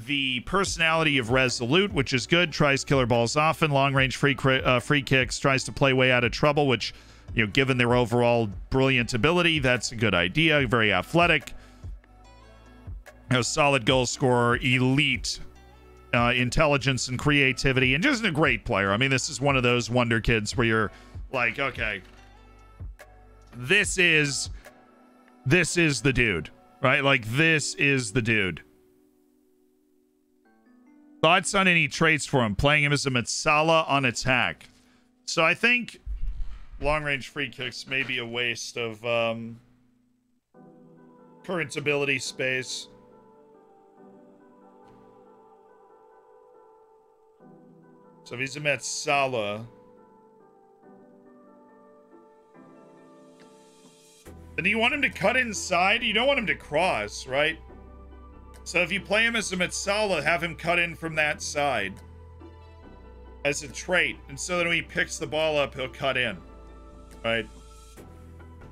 [SPEAKER 1] the personality of resolute, which is good. Tries killer balls often. Long-range free kicks. Tries to play way out of trouble, which, you know, given their overall brilliant ability, that's a good idea. Very athletic. A solid goal scorer. Elite intelligence and creativity. And just a great player. I mean, this is one of those wonder kids where you're like, okay, this is the dude, right? Like, this is the dude. Thoughts on any traits for him? Playing him as a Metsala on attack. So I think long-range free kicks may be a waste of current ability space. So if he's a Metsala, then you want him to cut inside? You don't want him to cross, right? So if you play him as a Metsala, have him cut in from that side as a trait. And so that when he picks the ball up, he'll cut in, right?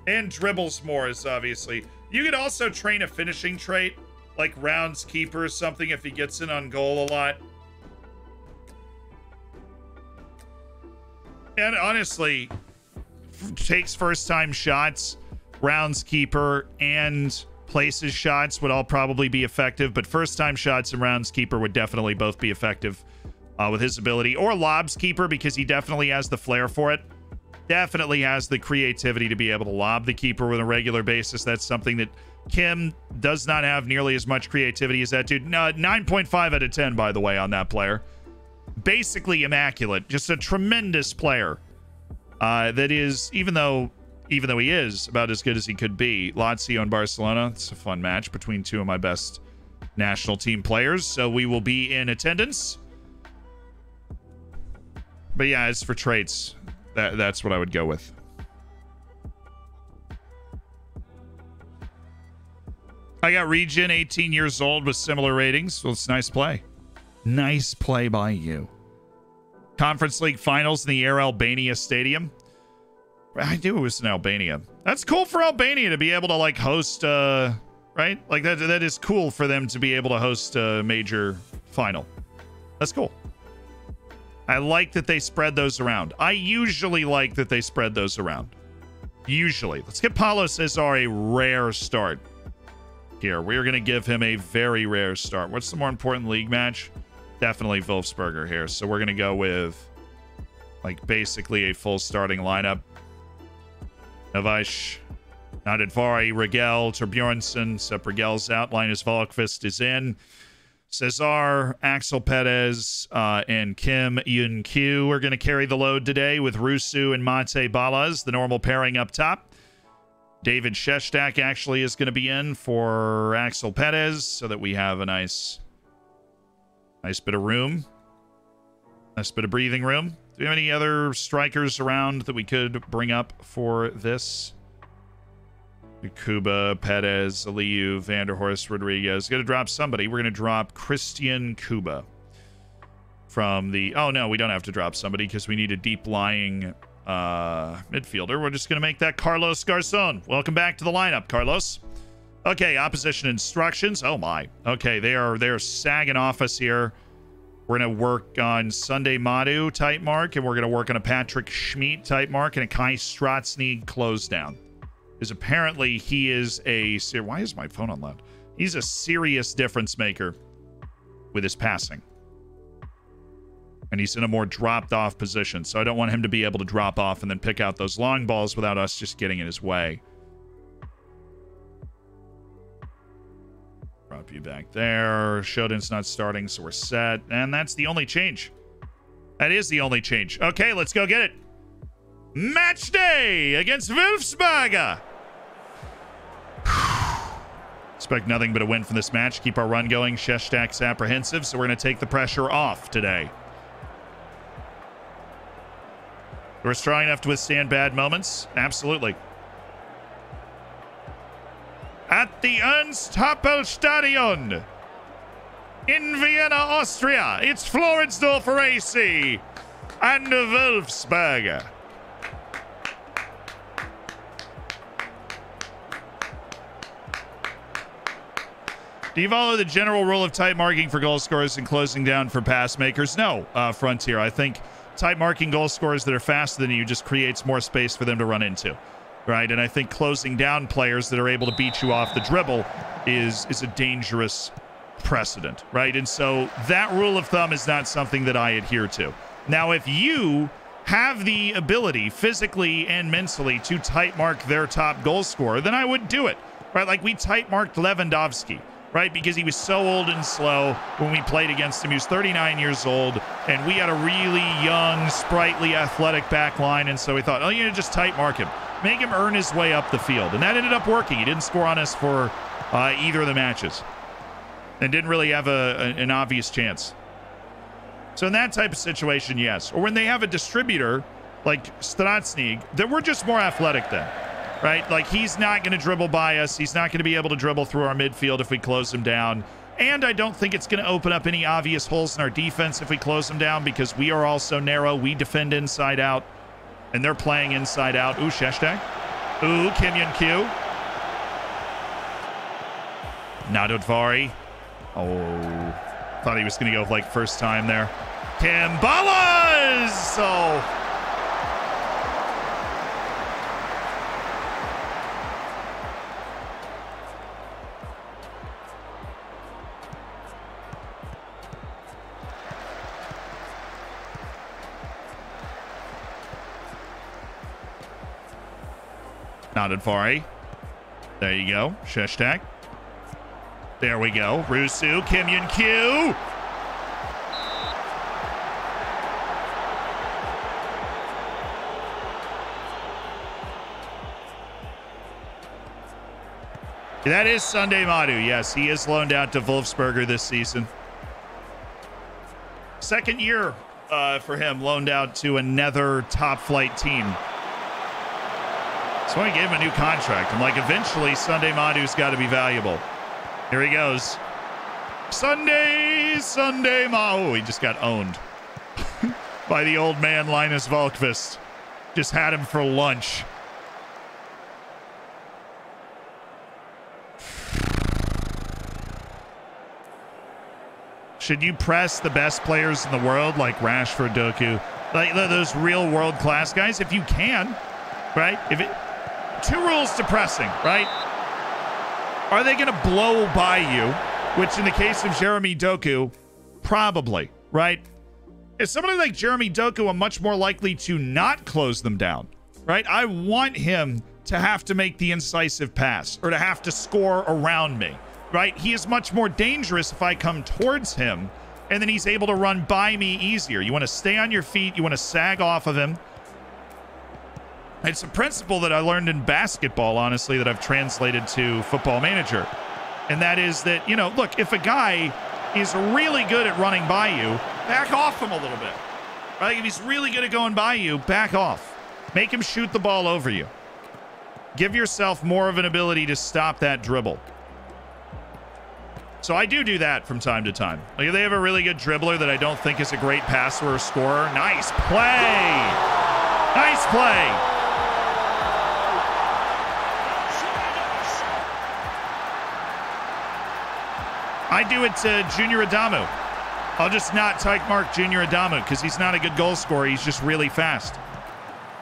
[SPEAKER 1] And dribbles more is obviously. You could also train a finishing trait, like rounds keeper or something if he gets in on goal a lot. And honestly, takes first-time shots, rounds keeper, and places shots would all probably be effective, but first-time shots and rounds keeper would definitely both be effective with his ability. Or lobs keeper, because he definitely has the flair for it. Definitely has the creativity to be able to lob the keeper on a regular basis. That's something that Kim does not have nearly as much creativity as that dude. 9.5 out of 10, by the way, on that player. Basically immaculate. Just a tremendous player. That is, even though he is about as good as he could be. Lazio and Barcelona. It's a fun match between two of my best national team players. So we will be in attendance. But yeah, as for traits, that's what I would go with. I got Regen, 18 years old with similar ratings. Well, it's nice play. Nice play by you. Conference League Finals in the Air Albania Stadium. I knew it was in Albania. That's cool for Albania to be able to, like, host, right? Like, that is cool for them to be able to host a major final. That's cool. I like that they spread those around. I usually like that they spread those around. Usually. Let's get Paulo Cesar a rare start. Here, we're going to give him a very rare start. What's the more important league match? Definitely Wolfsberger here. So we're going to go with, like, basically a full starting lineup. Novish, Nadadvari, Rigel, Torbjornsson. Except Rigel's out. Linus Volkvist is in. Cesar, Axel Perez, and Kim Yun-Kyu are going to carry the load today with Rusu and Mate Balas, the normal pairing up top. David Shestak actually is going to be in for Axel Perez so that we have a nice bit of room. Nice bit of breathing room. Do we have any other strikers around that we could bring up for this? Kuba, Perez, Aliyu, Vanderhorst, Rodriguez. Going to drop somebody. We're going to drop Christian Kuba from the... Oh, no, we don't have to drop somebody because we need a deep-lying... midfielder. We're just going to make that Carlos Garzon. Welcome back to the lineup, Carlos. Okay, opposition instructions. Oh my. Okay, they're sagging off us here. We're going to work on Sunday Madu type mark, and we're going to work on a Patrick Schmidt type mark and a Kai Stratsny close down. Because apparently he is a... Why is my phone on loud? He's a serious difference maker with his passing. And he's in a more dropped-off position, so I don't want him to be able to drop off and then pick out those long balls without us just getting in his way. Drop you back there. Shodin's not starting, so we're set. And that's the only change. That is the only change. Okay, let's go get it. Match day against Wolfsberger. Expect nothing but a win from this match. Keep our run going. Shestak's apprehensive, so we're going to take the pressure off today. We're strong enough to withstand bad moments? Absolutely. At the Ernst-Happel-Stadion in Vienna, Austria, it's Floridsdorfer AC and Wolfsberger. Do you follow the general rule of tight marking for goal scorers and closing down for pass makers? No, Frontier. I think tight marking goal scorers that are faster than you just creates more space for them to run into, right? And I think closing down players that are able to beat you off the dribble is a dangerous precedent, right? And so that rule of thumb is not something that I adhere to. Now, if you have the ability physically and mentally to tight mark their top goal scorer, then I would do it, right? Like we tight marked Lewandowski, right? Because he was so old and slow when we played against him. He was 39 years old, and we had a really young, sprightly, athletic back line, and so we thought, oh, you know, just tight mark him. Make him earn his way up the field. And that ended up working. He didn't score on us for either of the matches and didn't really have an obvious chance. So in that type of situation, yes. Or when they have a distributor like Stratsny, that we're just more athletic than. Right? Like, he's not going to dribble by us. He's not going to be able to dribble through our midfield if we close him down. And I don't think it's going to open up any obvious holes in our defense if we close him down because we are also narrow. We defend inside out, and they're playing inside out. Ooh, Shestak. Ooh, Kim Yun-Kyu. Nadadvari. Oh, thought he was going to go like first time there. Kim Balas! Oh. Nadadvari. There you go. Shestak. There we go. Rusu. Kim Yun-Kyu. That is Sunday Madu. Yes, he is loaned out to Wolfsberger this season. Second year for him, loaned out to another top-flight team. So I gave him a new contract. I'm like, eventually, Sunday Madu's got to be valuable. Here he goes. Sunday Ma. Oh, he just got owned by the old man Linus Volkvist. Just had him for lunch. Should you press the best players in the world like Rashford, Doku, like those real world-class guys? If you can, right? Two rules to pressing, right? Are they going to blow by you? Which in the case of Jeremy Doku, probably, right? Is somebody like Jeremy Doku much more likely to not close them down, right? I want him to have to make the incisive pass or to have to score around me, right? He is much more dangerous if I come towards him and then he's able to run by me easier. You want to stay on your feet. You want to sag off of him. It's a principle that I learned in basketball, honestly, that I've translated to Football Manager. And that is that, you know, look, if a guy is really good at running by you, back off him a little bit. Right? If he's really good at going by you, back off. Make him shoot the ball over you. Give yourself more of an ability to stop that dribble. So I do that from time to time. Like if they have a really good dribbler that I don't think is a great passer or scorer, nice play. Nice play. I do it to Junior Adamu. I'll just not type mark Junior Adamu because he's not a good goal scorer. He's just really fast.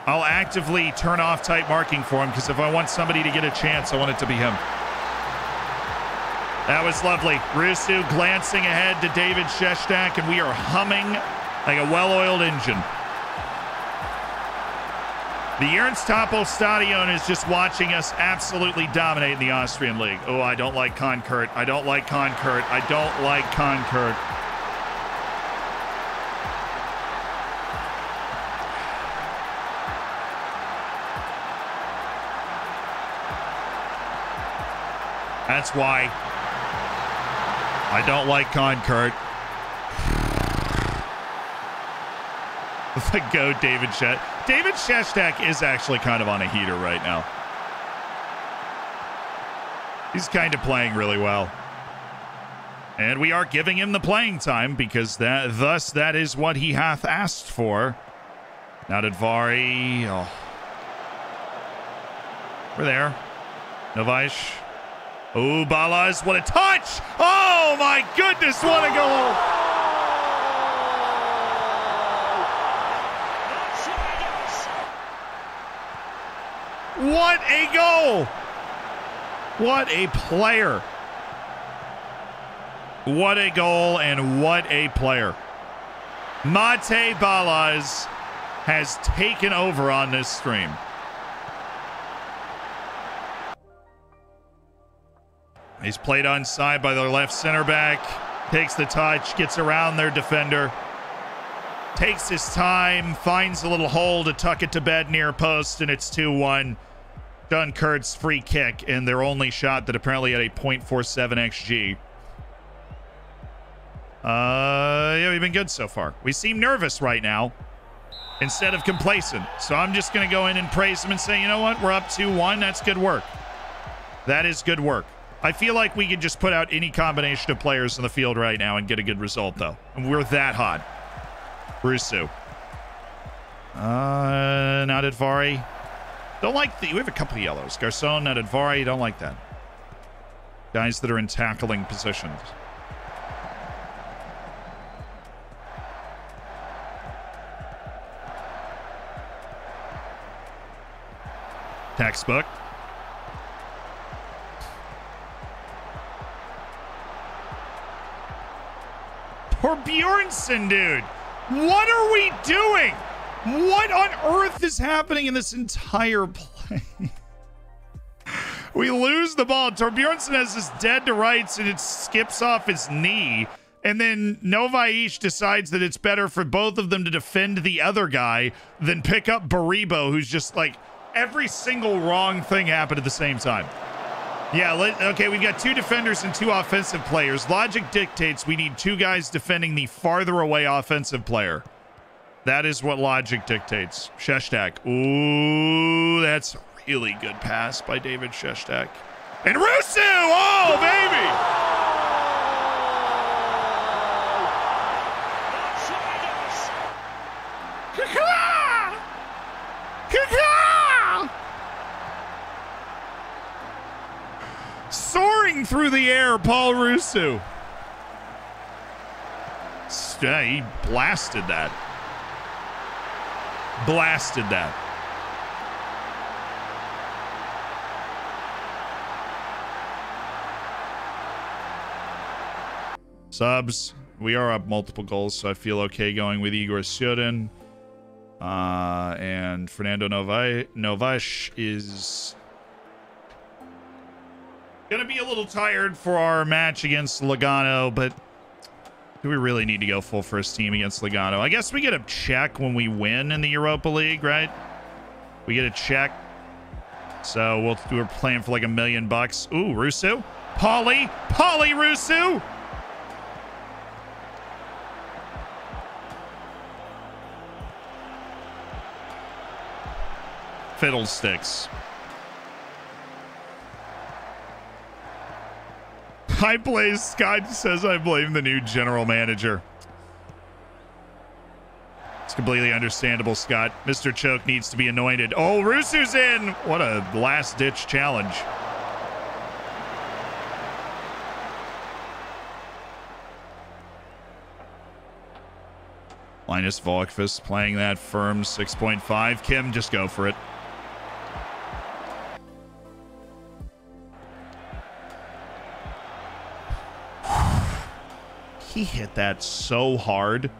[SPEAKER 1] I'll actively turn off type marking for him because if I want somebody to get a chance, I want it to be him. That was lovely. Rusu glancing ahead to David Sheshtak, and we are humming like a well-oiled engine. The Ernst Toppel Stadion is just watching us absolutely dominate in the Austrian league. Oh, I don't like Konkurt. I don't like Konkurt. I don't like Konkurt. That's why I don't like Konkurt. Go, David Sheshtak. David Sheshtak is actually kind of on a heater right now. He's kind of playing really well. And we are giving him the playing time because that is what he hath asked for. Nadadvari. Oh. We're there. Novish. Oh, Balas, what a touch! Oh my goodness, what a goal! What a goal! What a player. What a goal and what a player. Mate Balas has taken over on this stream. He's played on side by their left center back. Takes the touch, gets around their defender. Takes his time, finds a little hole to tuck it to bed near post, and it's 2-1. Dunkert's free kick, and their only shot that apparently had a .47 XG. Yeah, we've been good so far. We seem nervous right now instead of complacent. So I'm just going to go in and praise them and say, you know what? We're up 2-1. That's good work. That is good work. I feel like we could just put out any combination of players in the field right now and get a good result, though. And we're that hot. Rusu. Nadadvari. Don't like the... We have a couple of yellows. Garcon, Nadadvari. Don't like that. Guys that are in tackling positions. Textbook. Torbjornsson, dude. What are we doing? What on earth is happening in this entire play? We lose the ball. Torbjornsson has this dead to rights and it skips off his knee. And then Novaish decides that it's better for both of them to defend the other guy than pick up Baribo, who's just like every single wrong thing happened at the same time. Yeah, okay, we've got two defenders and two offensive players. Logic dictates we need two guys defending the farther away offensive player. That is what logic dictates. Sheshtak. Ooh, that's a really good pass by David Sheshtak. And Rusu! Oh, baby! Soaring through the air, Paul Rusu. He blasted that. Blasted that. Subs. We are up multiple goals, so I feel okay going with Igor Sudin. And Fernando Novash is gonna be a little tired for our match against Lugano, but do we really need to go full first team against Lugano? I guess we get a check when we win in the Europa League, right? We get a check. So we're playing for like $1 million. Ooh, Rusu. Pauly Rusu. Fiddlesticks. High plays. Scott says I blame the new general manager. It's completely understandable, Scott. Mr. Choke needs to be anointed. Oh, Rusu's in. What a last-ditch challenge. Linus Volkfist playing that firm 6.5. Kim, just go for it. He hit that so hard.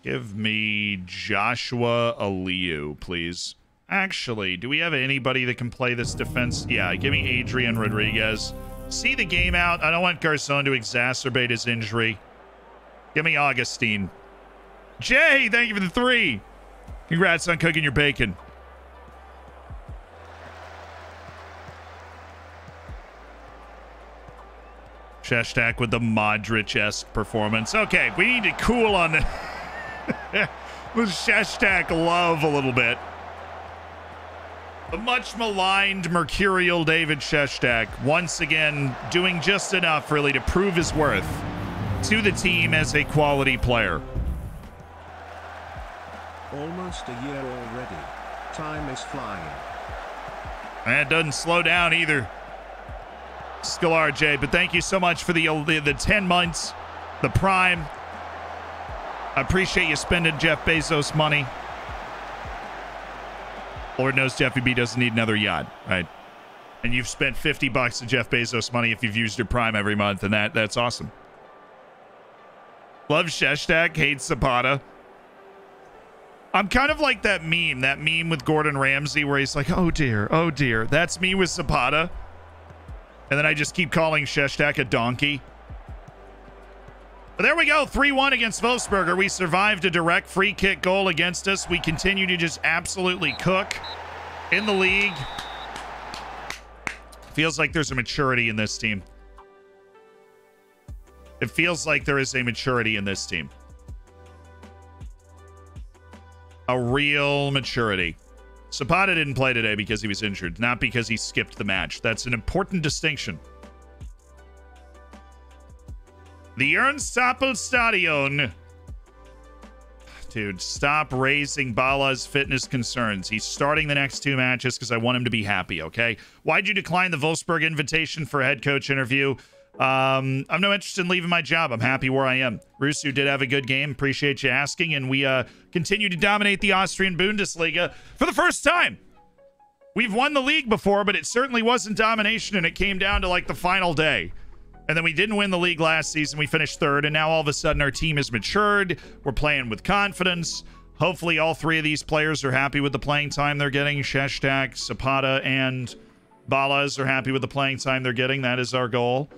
[SPEAKER 1] Give me Joshua Aliu, please. Actually, do we have anybody that can play this defense? Yeah, give me Adrian Rodriguez. See the game out. I don't want Garcon to exacerbate his injury. Give me Augustine. Jay, thank you for the 3. Congrats on cooking your bacon. Sheshtak with the Modric-esque performance. Okay, we need to cool on the with Sheshtak love a little bit. The much maligned mercurial David Sheshtak once again doing just enough really to prove his worth to the team as a quality player.
[SPEAKER 2] Almost a year already. Time is flying.
[SPEAKER 1] And it doesn't slow down either. Scalar J, but thank you so much for the 10 months, the Prime. I appreciate you spending Jeff Bezos money. Lord knows Jeffy B doesn't need another yacht, right? And you've spent $50 of Jeff Bezos money if you've used your Prime every month, and that's awesome. Love Sheshtak, hates Zapata. I'm kind of like that meme with Gordon Ramsay where he's like, oh dear, oh dear. That's me with Zapata. And then I just keep calling Sheshtak a donkey. But there we go, 3-1 against Wolfsberger. We survived a direct free kick goal against us. We continue to just absolutely cook in the league. Feels like there's a maturity in this team. It feels like there is a maturity in this team. A real maturity. Zapata didn't play today because he was injured, not because he skipped the match. That's an important distinction. The Ernstapel-Stadion. Dude, stop raising Bala's fitness concerns. He's starting the next 2 matches because I want him to be happy, okay? Why'd you decline the Wolfsburg invitation for a head coach interview? I'm no interest in leaving my job. I'm happy where I am. Rusu did have a good game. Appreciate you asking. And we continue to dominate the Austrian Bundesliga for the first time. We've won the league before, but it certainly wasn't domination, and it came down to like the final day. And then we didn't win the league last season. We finished 3rd, and now all of a sudden our team has matured. We're playing with confidence. Hopefully all 3 of these players are happy with the playing time they're getting. Sheshtak, Zapata, and Balas are happy with the playing time they're getting. That is our goal.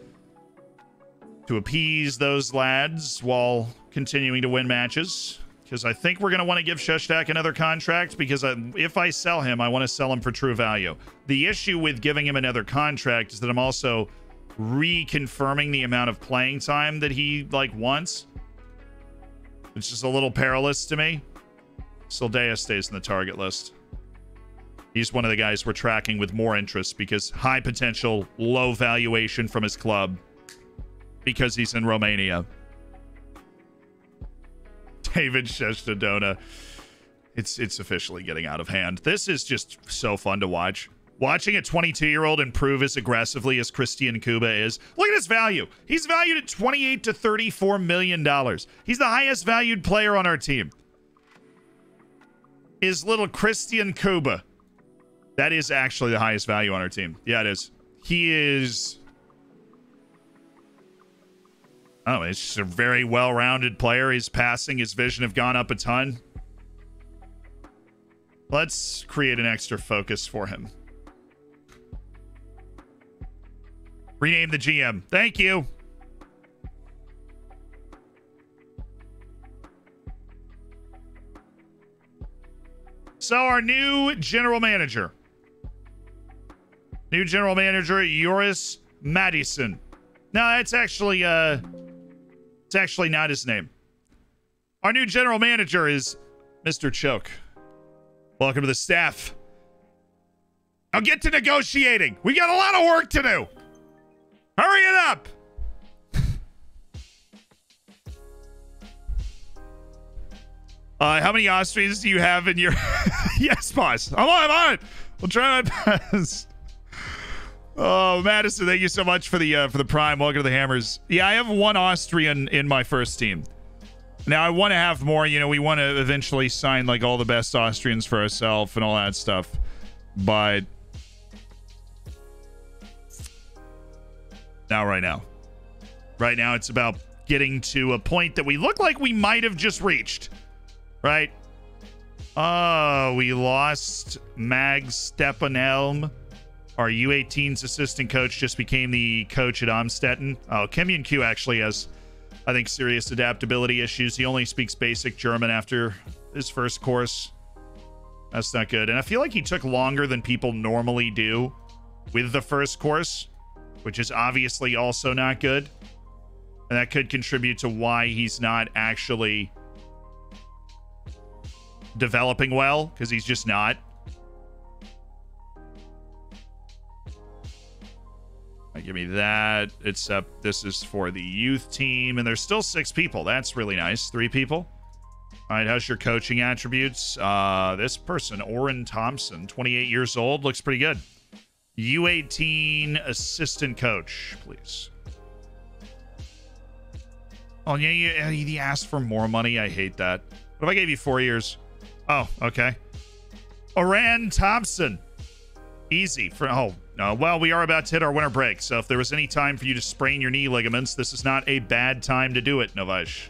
[SPEAKER 1] To appease those lads while continuing to win matches. because I think we're going to want to give Sheshtak another contract, because if I sell him, I want to sell him for true value. The issue with giving him another contract is that I'm also reconfirming the amount of playing time that he wants. It's just a little perilous to me. Sildea stays in the target list. He's one of the guys we're tracking with more interest because high potential, low valuation from his club because he's in Romania. David Shestadona. It's officially getting out of hand. This is just so fun to watch. Watching a 22-year-old improve as aggressively as Christian Kuba is. Look at his value. He's valued at $28 to $34 million. He's the highest valued player on our team. Is little Christian Kuba. That is actually the highest value on our team. Yeah, it is. He is... Oh, he's just a very well-rounded player. His passing, his vision have gone up a ton. Let's create an extra focus for him. Rename the GM. Thank you. So our new general manager. New general manager, Joris Madison. No, it's actually not his name. Our new general manager is Mr. Choke. Welcome to the staff. Now get to negotiating. We got a lot of work to do. Hurry it up. How many Austrians do you have in your... Yes, boss. I'm on it. We'll try my best. Oh, Madison, thank you so much for the Prime. Welcome to the Hammers. Yeah, I have one Austrian in my first team. Now, I want to have more. You know, we want to eventually sign, like, all the best Austrians for ourselves and all that stuff. But... not right now. Right now, it's about getting to a point that we look like we might have just reached. Right? Oh, we lost Mag Stepanelm. Our U18's assistant coach just became the coach at Amstetten. Oh, Kim Yun-Kyu actually has, I think, serious adaptability issues. He only speaks basic German after his first course. That's not good. And I feel like he took longer than people normally do with the first course, which is obviously also not good. And that could contribute to why he's not actually developing well, because he's just not. Give me that. Except this is for the youth team, and there's still 6 people. That's really nice. 3 people. All right, how's your coaching attributes? This person, Oren Thompson, 28 years old, looks pretty good. U18 assistant coach, please. Oh, yeah, he asked for more money. I hate that. What if I gave you 4 years? Oh, okay. Oren Thompson. Easy. Oh, no. Well, we are about to hit our winter break, so if there was any time for you to sprain your knee ligaments, this is not a bad time to do it, Novash.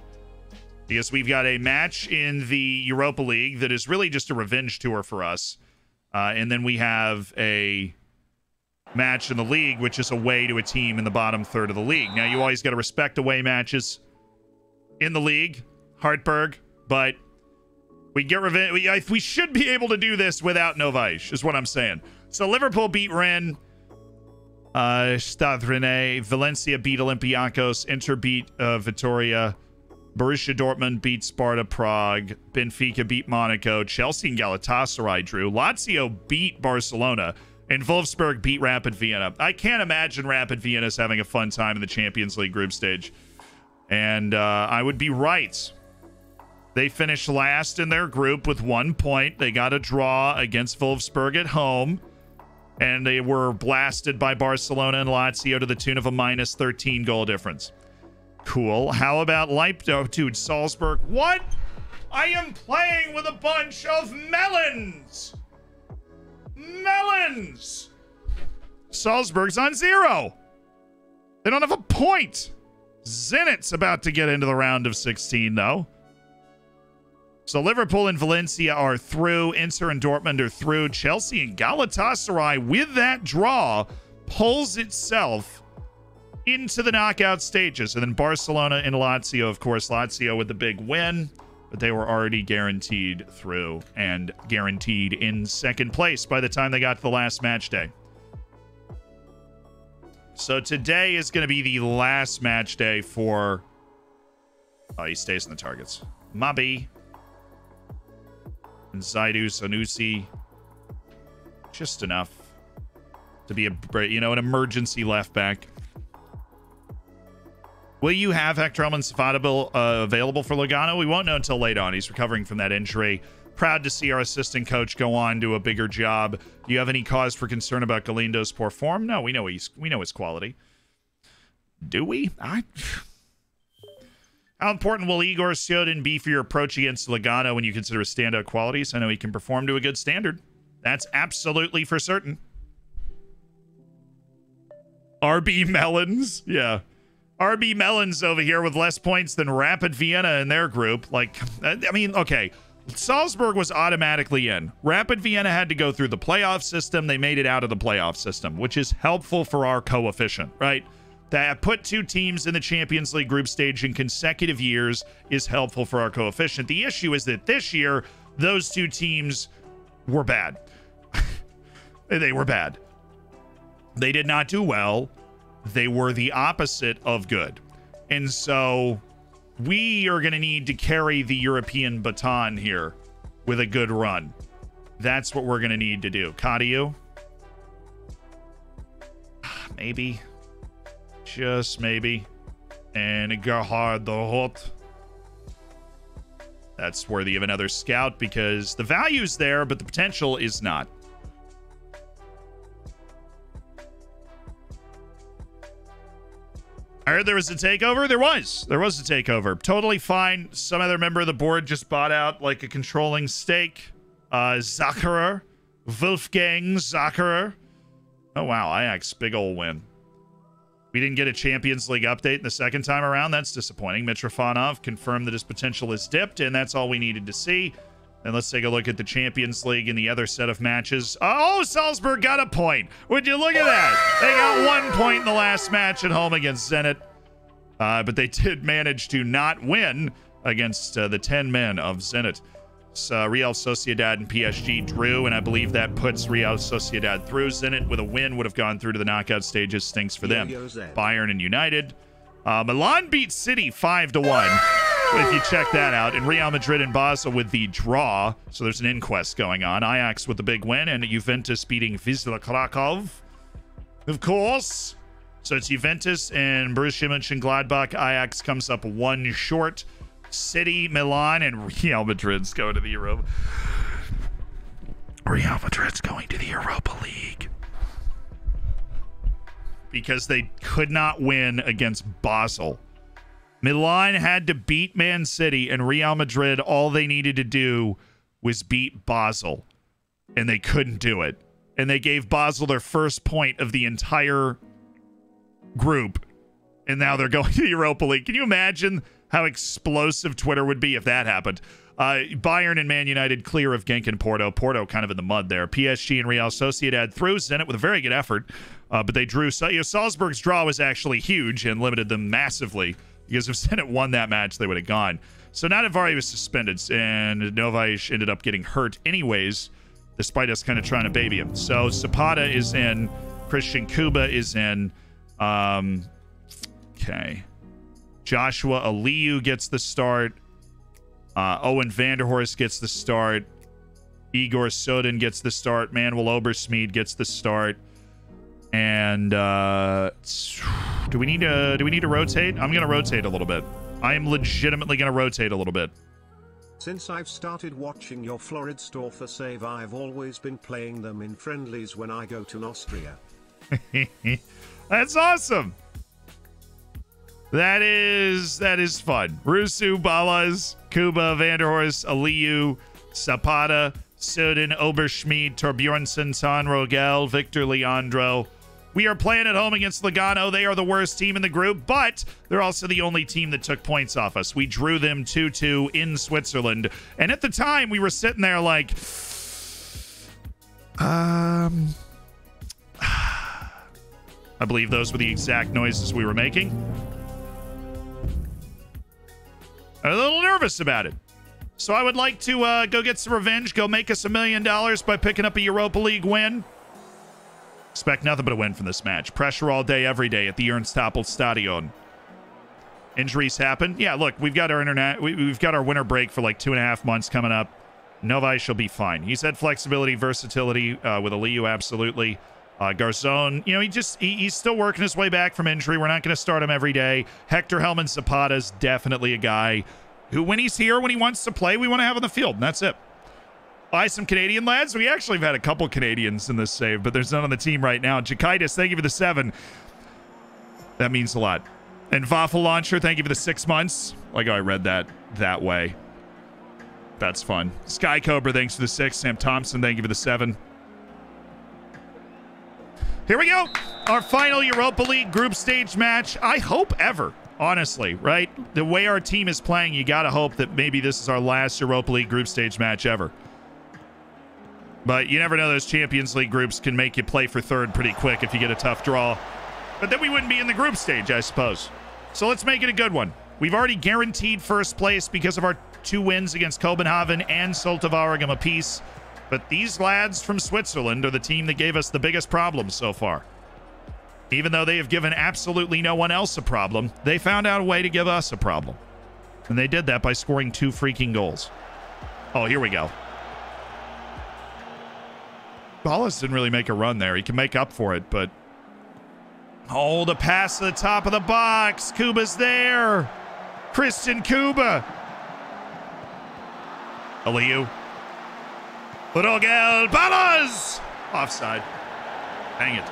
[SPEAKER 1] Because we've got a match in the Europa League that is really just a revenge tour for us. And then we have a match in the league, which is away to a team in the bottom third of the league. Now, you always got to respect away matches in the league, Hartberg, but we get revenge. We should be able to do this without Novash, is what I'm saying. So Liverpool beat Rennes, Stade Rennais, Valencia beat Olympiacos, Inter beat Vitoria, Borussia Dortmund beat Sparta Prague, Benfica beat Monaco, Chelsea and Galatasaray drew, Lazio beat Barcelona, and Wolfsburg beat Rapid Vienna. I can't imagine Rapid Vienna's having a fun time in the Champions League group stage. And I would be right. They finished last in their group with 1 point. They got a draw against Wolfsburg at home. And they were blasted by Barcelona and Lazio to the tune of a minus 13 goal difference. Cool. How about Leipzig? Oh, dude, Salzburg. What? I am playing with a bunch of melons. Melons. Salzburg's on 0. They don't have a point. Zenit's about to get into the round of 16, though. So Liverpool and Valencia are through. Inter and Dortmund are through. Chelsea and Galatasaray, with that draw, pulls itself into the knockout stages. And then Barcelona and Lazio, of course. Lazio with the big win. but they were already guaranteed through and guaranteed in second place by the time they got to the last match day. So today is going to be the last match day for... Oh, he stays in the targets. Mabi. And Zaidu Sanusi. Just enough to be an emergency left back. Will you have Hector Elman-Safadable available for Lugano? We won't know until late on. He's recovering from that injury. Proud to see our assistant coach go on to a bigger job. Do you have any cause for concern about Galindo's poor form? No, we know his quality. Do we? How important will Igor Syodin be for your approach against Lugano when you consider his standout qualities? I know he can perform to a good standard. That's absolutely for certain. RB Melons. Yeah. RB Melons over here with less points than Rapid Vienna in their group. Like, I mean, okay. Salzburg was automatically in. Rapid Vienna had to go through the playoff system. They made it out of the playoff system, which is helpful for our coefficient, right? That put two teams in the Champions League group stage in consecutive years is helpful for our coefficient. The issue is that this year, those two teams were bad. They were bad. They did not do well. They were the opposite of good. And so we are going to need to carry the European baton here with a good run. That's what we're going to need to do. Kadiu? Maybe. Just maybe. And Gerhard the Hot. That's worthy of another scout because the value's there, but the potential is not. I heard there was a takeover. There was a takeover. Totally fine. Some other member of the board just bought out like a controlling stake. Zuckerer. Wolfgang Zuckerer. Oh, wow. Ajax, big ol' win. We didn't get a Champions League update the second time around. That's disappointing. Mitrofanov confirmed that his potential is dipped, and that's all we needed to see. And let's take a look at the Champions League and the other set of matches. Oh, Salzburg got a point. Would you look at that? They got 1 point in the last match at home against Zenit. But they did manage to not win against the 10 men of Zenit. Real Sociedad and PSG drew, and I believe that puts Real Sociedad through. Zenit with a win would have gone through to the knockout stages. Stinks for them. Bayern and United. Milan beat City 5-1. If you check that out. And Real Madrid and Basel with the draw. So there's an inquest going on. Ajax with the big win. And Juventus beating Wisla Krakow. Of course. So it's Juventus and Borussia Mönchengladbach. Ajax comes up one short. City, Milan, and Real Madrid's going to the Europa. Real Madrid's going to the Europa League. Because they could not win against Basel. Milan had to beat Man City, and Real Madrid, all they needed to do was beat Basel. And they couldn't do it. And they gave Basel their first point of the entire group. And now they're going to the Europa League. Can you imagine how explosive Twitter would be if that happened? Bayern and Man United clear of Genk and Porto. Porto kind of in the mud there. PSG and Real Sociedad through Zenit with a very good effort. But they drew. Salzburg's draw was actually huge and limited them massively. Because if Zenit won that match, they would have gone. So Nadavari was suspended, and Novaes ended up getting hurt anyways, despite us kind of trying to baby him. So Zapata is in. Christian Kuba is in. Okay. Joshua Aliyu gets the start. Owen Vanderhorst gets the start. Igor Sodin gets the start. Manuel Obersmeed gets the start. And do we need to rotate? I'm gonna rotate a little bit. I am legitimately gonna rotate a little bit.
[SPEAKER 2] Since I've started watching your Floridsdorfer save, I've always been playing them in friendlies when I go to Austria.
[SPEAKER 1] That's awesome. That is fun. Rusu, Balaz, Kuba, Vanderhorst, Aliyu, Zapata, Sudin, Oberschmied, Torbjornsson, Tan Rogel, Victor Leandro. We are playing at home against Lugano. They are the worst team in the group, but they're also the only team that took points off us. We drew them 2-2 in Switzerland. And at the time, we were sitting there like, I believe those were the exact noises we were making. I'm a little nervous about it. So I would like to go get some revenge, go make us $1 million by picking up a Europa League win. Expect nothing but a win from this match. Pressure all day, every day at the Ernst-Happel Stadion. Injuries happen. Yeah, look, we've got our we've got our winter break for like 2.5 months coming up. Novi shall be fine. He said flexibility, versatility with Aliyu, absolutely. Garzon, you know, he's still working his way back from injury. We're not going to start him every day. Hector Helman Zapata's definitely a guy who, when he's here, when he wants to play, we want to have on the field, and that's it. Buy some Canadian lads. We actually have had a couple Canadians in this save, but there's none on the team right now. Jakaitis, thank you for the 7. That means a lot. And Waffle Launcher, thank you for the 6 months. Like, oh, I read that way. That's fun. Sky Cobra, thanks for the 6. Sam Thompson, thank you for the 7. Here we go. Our final Europa League group stage match. I hope ever, honestly, right? The way our team is playing, you got to hope that maybe this is our last Europa League group stage match ever. But you never know. Those Champions League groups can make you play for third pretty quick if you get a tough draw. But then we wouldn't be in the group stage, I suppose. So let's make it a good one. We've already guaranteed first place because of our 2 wins against Copenhagen and Soltavaregem apiece. But these lads from Switzerland are the team that gave us the biggest problems so far. Even though they have given absolutely no one else a problem, they found out a way to give us a problem. And they did that by scoring 2 freaking goals. Oh, here we go. Ballas didn't really make a run there. He can make up for it, but... Oh, the pass to the top of the box. Kuba's there. Christian Kuba. Aliyu. Rogel Ballas. Offside. Dang it.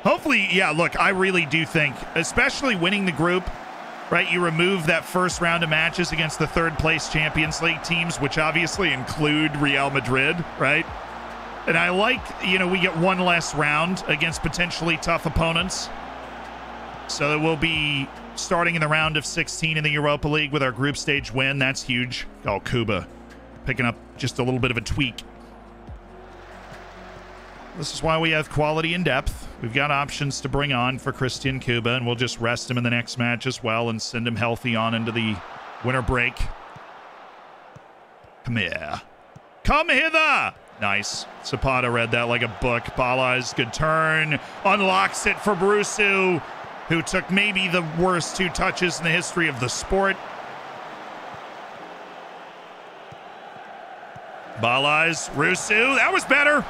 [SPEAKER 1] Hopefully, yeah, look, I really do think, especially winning the group, right? You remove that first round of matches against the third place Champions League teams, which obviously include Real Madrid, right? And I like, you know, we get one less round against potentially tough opponents. So that we'll be starting in the round of 16 in the Europa League with our group stage win. That's huge. Oh, Kuba picking up just a little bit of a tweak. This is why we have quality and depth. We've got options to bring on for Christian Kuba, and we'll just rest him in the next match as well and send him healthy on into the winter break. Come here. Come hither! Nice. Zapata read that like a book. Ballas, good turn. Unlocks it for Brusu, who took maybe the worst 2 touches in the history of the sport. Ballas, Rusu, that was better.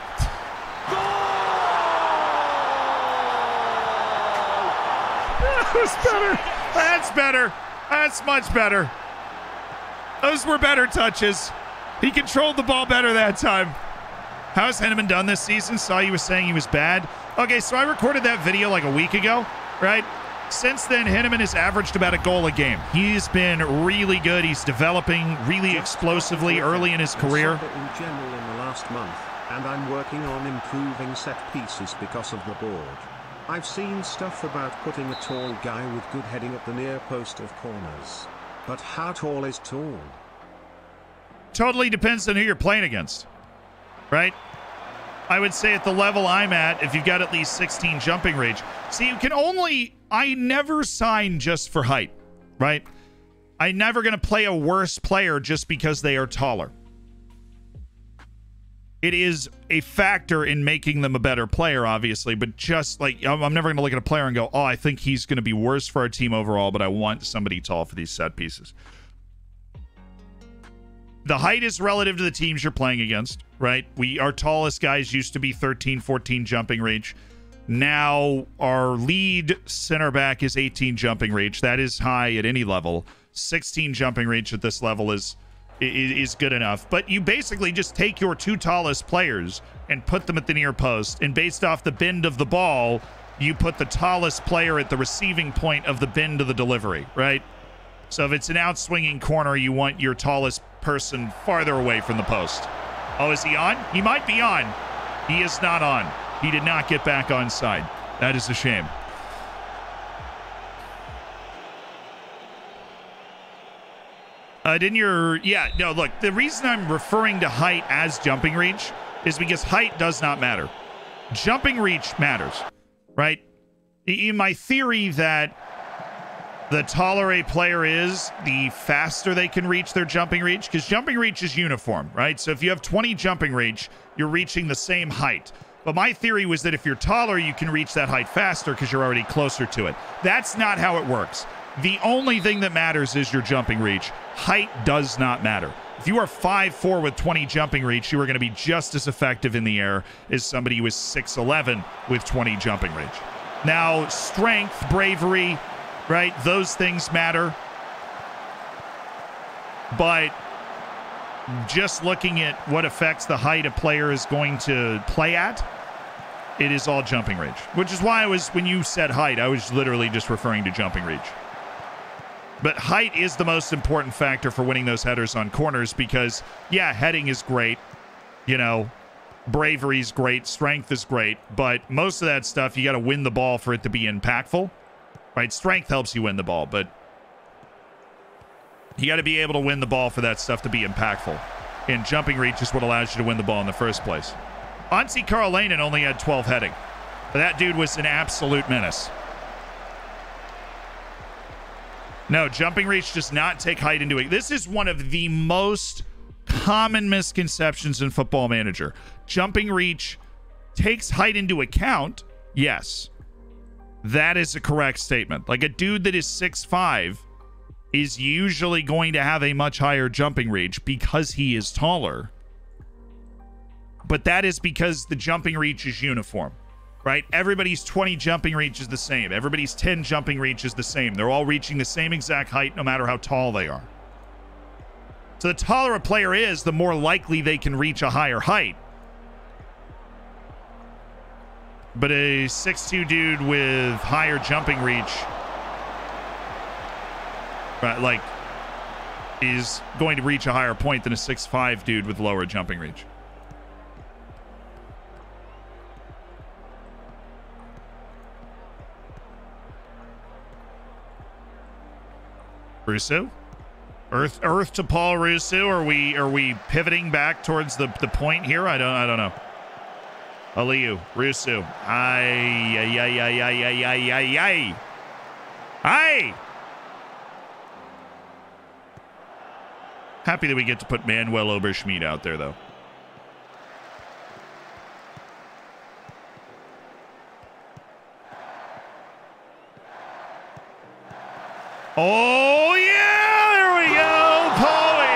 [SPEAKER 1] That was better. That's better. That's much better. Those were better touches. He controlled the ball better that time. How has Henneman done this season? Saw you was saying he was bad. Okay, so I recorded that video like a week ago, right? Since then, Henneman has averaged about a goal a game. He's been really good. He's developing really explosively early in his career.
[SPEAKER 2] In general in the last month, and I'm working on improving set pieces because of the board. I've seen stuff about putting a tall guy with good heading at the near post of corners. But how tall is tall?
[SPEAKER 1] Totally depends on who you're playing against, right? I would say at the level I'm at, if you've got at least 16 jumping range. See, you can only... I never sign just for height, right? I'm never going to play a worse player just because they are taller. It is a factor in making them a better player, obviously, but just like, I'm never going to look at a player and go, oh, I think he's going to be worse for our team overall, but I want somebody tall for these set pieces. The height is relative to the teams you're playing against, right? Our tallest guys used to be 13, 14 jumping range. Now our lead center back is 18 jumping range. That is high at any level. 16 jumping range at this level is good enough. But you basically just take your 2 tallest players and put them at the near post. And based off the bend of the ball, you put the tallest player at the receiving point of the bend of the delivery, right? So if it's an outswinging corner, you want your tallest person farther away from the post. Oh, is he on? He might be on. He is not on. He did not get back on side. That is a shame. Yeah, no, look, the reason I'm referring to height as jumping reach is because height does not matter. Jumping reach matters, right? In my theory that the taller a player is, the faster they can reach their jumping reach, because jumping reach is uniform, right? So if you have 20 jumping reach, you're reaching the same height. But my theory was that if you're taller, you can reach that height faster because you're already closer to it. That's not how it works. The only thing that matters is your jumping reach. Height does not matter. If you are 5'4" with 20 jumping reach, you are going to be just as effective in the air as somebody who is 6'11" with 20 jumping reach. Now, strength, bravery, right? Those things matter. But just looking at what affects the height a player is going to play at, it is all jumping reach. Which is why when you said height, I was literally just referring to jumping reach. But height is the most important factor for winning those headers on corners because, yeah, heading is great. You know, bravery is great. Strength is great. But most of that stuff, you got to win the ball for it to be impactful. Right? Strength helps you win the ball, but you got to be able to win the ball for that stuff to be impactful. And jumping reach is what allows you to win the ball in the first place. Antti Karolainen only had 12 heading. But that dude was an absolute menace. No, jumping reach does not take height into it. This is one of the most common misconceptions in Football Manager. Jumping reach takes height into account. Yes. That is a correct statement. Like a dude that is 6'5" is usually going to have a much higher jumping reach because he is taller. But that is because the jumping reach is uniform. Right? Everybody's 20 jumping reach is the same. Everybody's 10 jumping reach is the same. They're all reaching the same exact height no matter how tall they are. So the taller a player is, the more likely they can reach a higher height. But a 6'2" dude with higher jumping reach, right, like, is going to reach a higher point than a 6'5" dude with lower jumping reach. Russo? Earth to Paul Russo? Are we pivoting back towards the point here? I don't know. Aliyu, Russo. Ay. Happy that we get to put Manuel Oberschmidt out there, though. Oh, yeah! There we go! Paulie!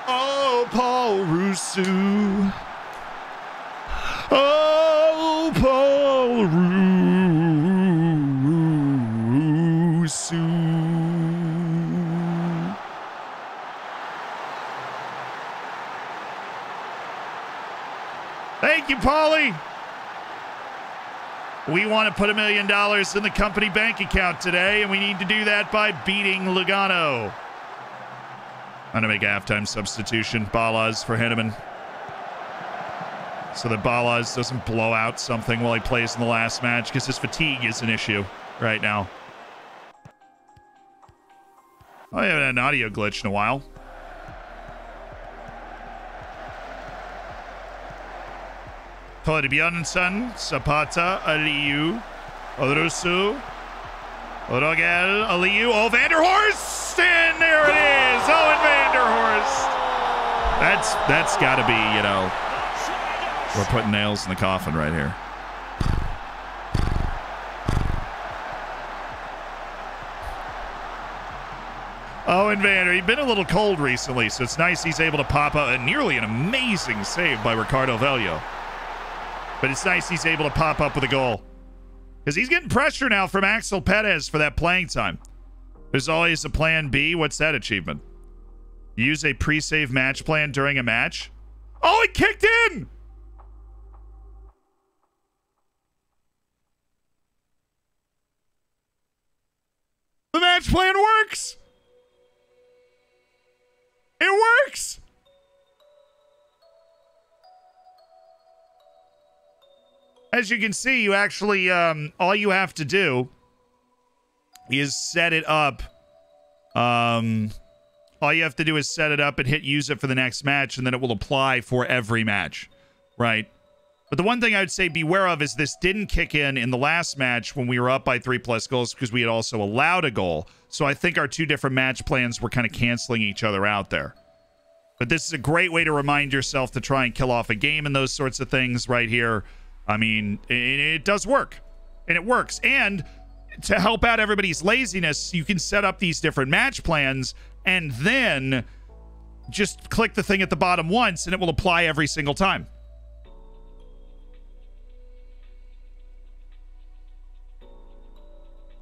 [SPEAKER 1] Oh, Paul Russo. Oh, Paul Russo. Thank you, Paulie. We want to put $1 million in the company bank account today, and we need to do that by beating Lugano. I'm going to make a halftime substitution. Balaz for Henneman. So that Balaz doesn't blow out something while he plays in the last match, because his fatigue is an issue right now. I haven't had an audio glitch in a while. Torbjörnsson, Zapata, Aliyu, Russo, Rogel, Aliyu, oh, Vanderhorst, and there it is, Owen Vanderhorst. That's got to be, you know, we're putting nails in the coffin right here. Owen Vander, he's been a little cold recently, so it's nice he's able to pop up. Nearly an amazing save by Ricardo Velho. But it's nice he's able to pop up with a goal. Because he's getting pressure now from Axel Perez for that playing time. There's always a plan B. What's that achievement? Use a pre-save match plan during a match. Oh, it kicked in! The match plan works! It works! As you can see, you actually, all you have to do is set it up. All you have to do is set it up and hit use it for the next match, and then it will apply for every match, right? But the one thing I would say beware of is this didn't kick in the last match when we were up by 3+ goals because we had also allowed a goal. So I think our two different match plans were kind of canceling each other out there. But this is a great way to remind yourself to try and kill off a game and those sorts of things right here. I mean, it does work. And it works. And to help out everybody's laziness, you can set up these different match plans and then just click the thing at the bottom once and it will apply every single time.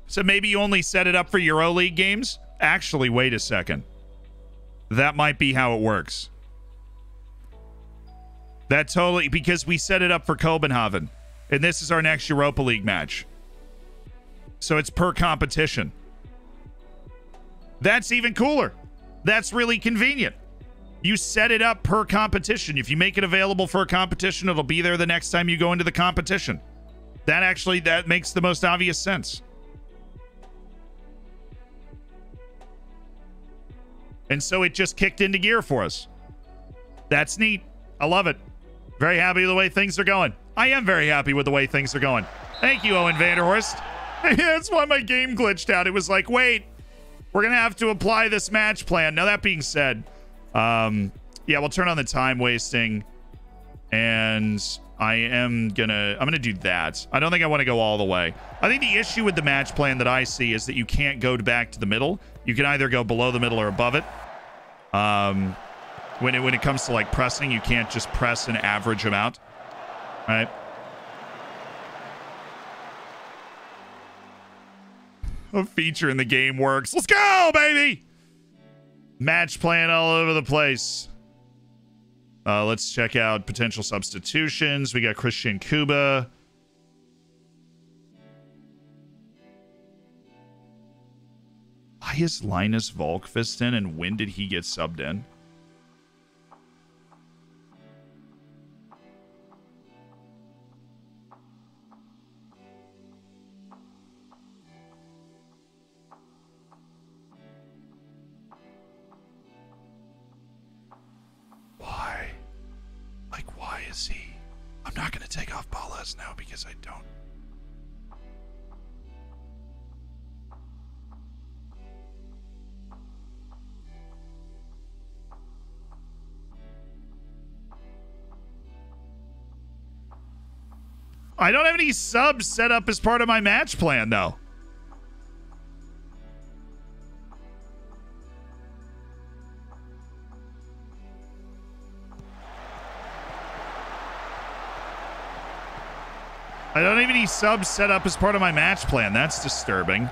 [SPEAKER 1] So maybe you only set it up for Euro League games? Actually, wait a second. That might be how it works. That totally, because we set it up for Copenhagen. And this is our next Europa League match. So it's per competition. That's even cooler. That's really convenient. You set it up per competition. If you make it available for a competition, it'll be there the next time you go into the competition. That makes the most obvious sense. And so it just kicked into gear for us. That's neat. I love it. Very happy with the way things are going. I am very happy with the way things are going. Thank you, Owen Vanderhorst. That's why my game glitched out. It was like, wait, we're going to have to apply this match plan. Now, that being said, yeah, we'll turn on the time wasting. And I'm going to do that. I don't think I want to go all the way. I think the issue with the match plan that I see is that you can't go back to the middle. You can either go below the middle or above it. When it comes to like pressing, you can't just press an average amount, right? A feature in the game works. Let's go, baby! Match plan all over the place. Let's check out potential substitutions. We got Christian Kuba. Why is Linus Volkvist in, and when did he get subbed in? Why? Like, why is he? I'm not going to take off Paulez now because I don't. I don't have any subs set up as part of my match plan, though. I don't have any subs set up as part of my match plan. That's disturbing.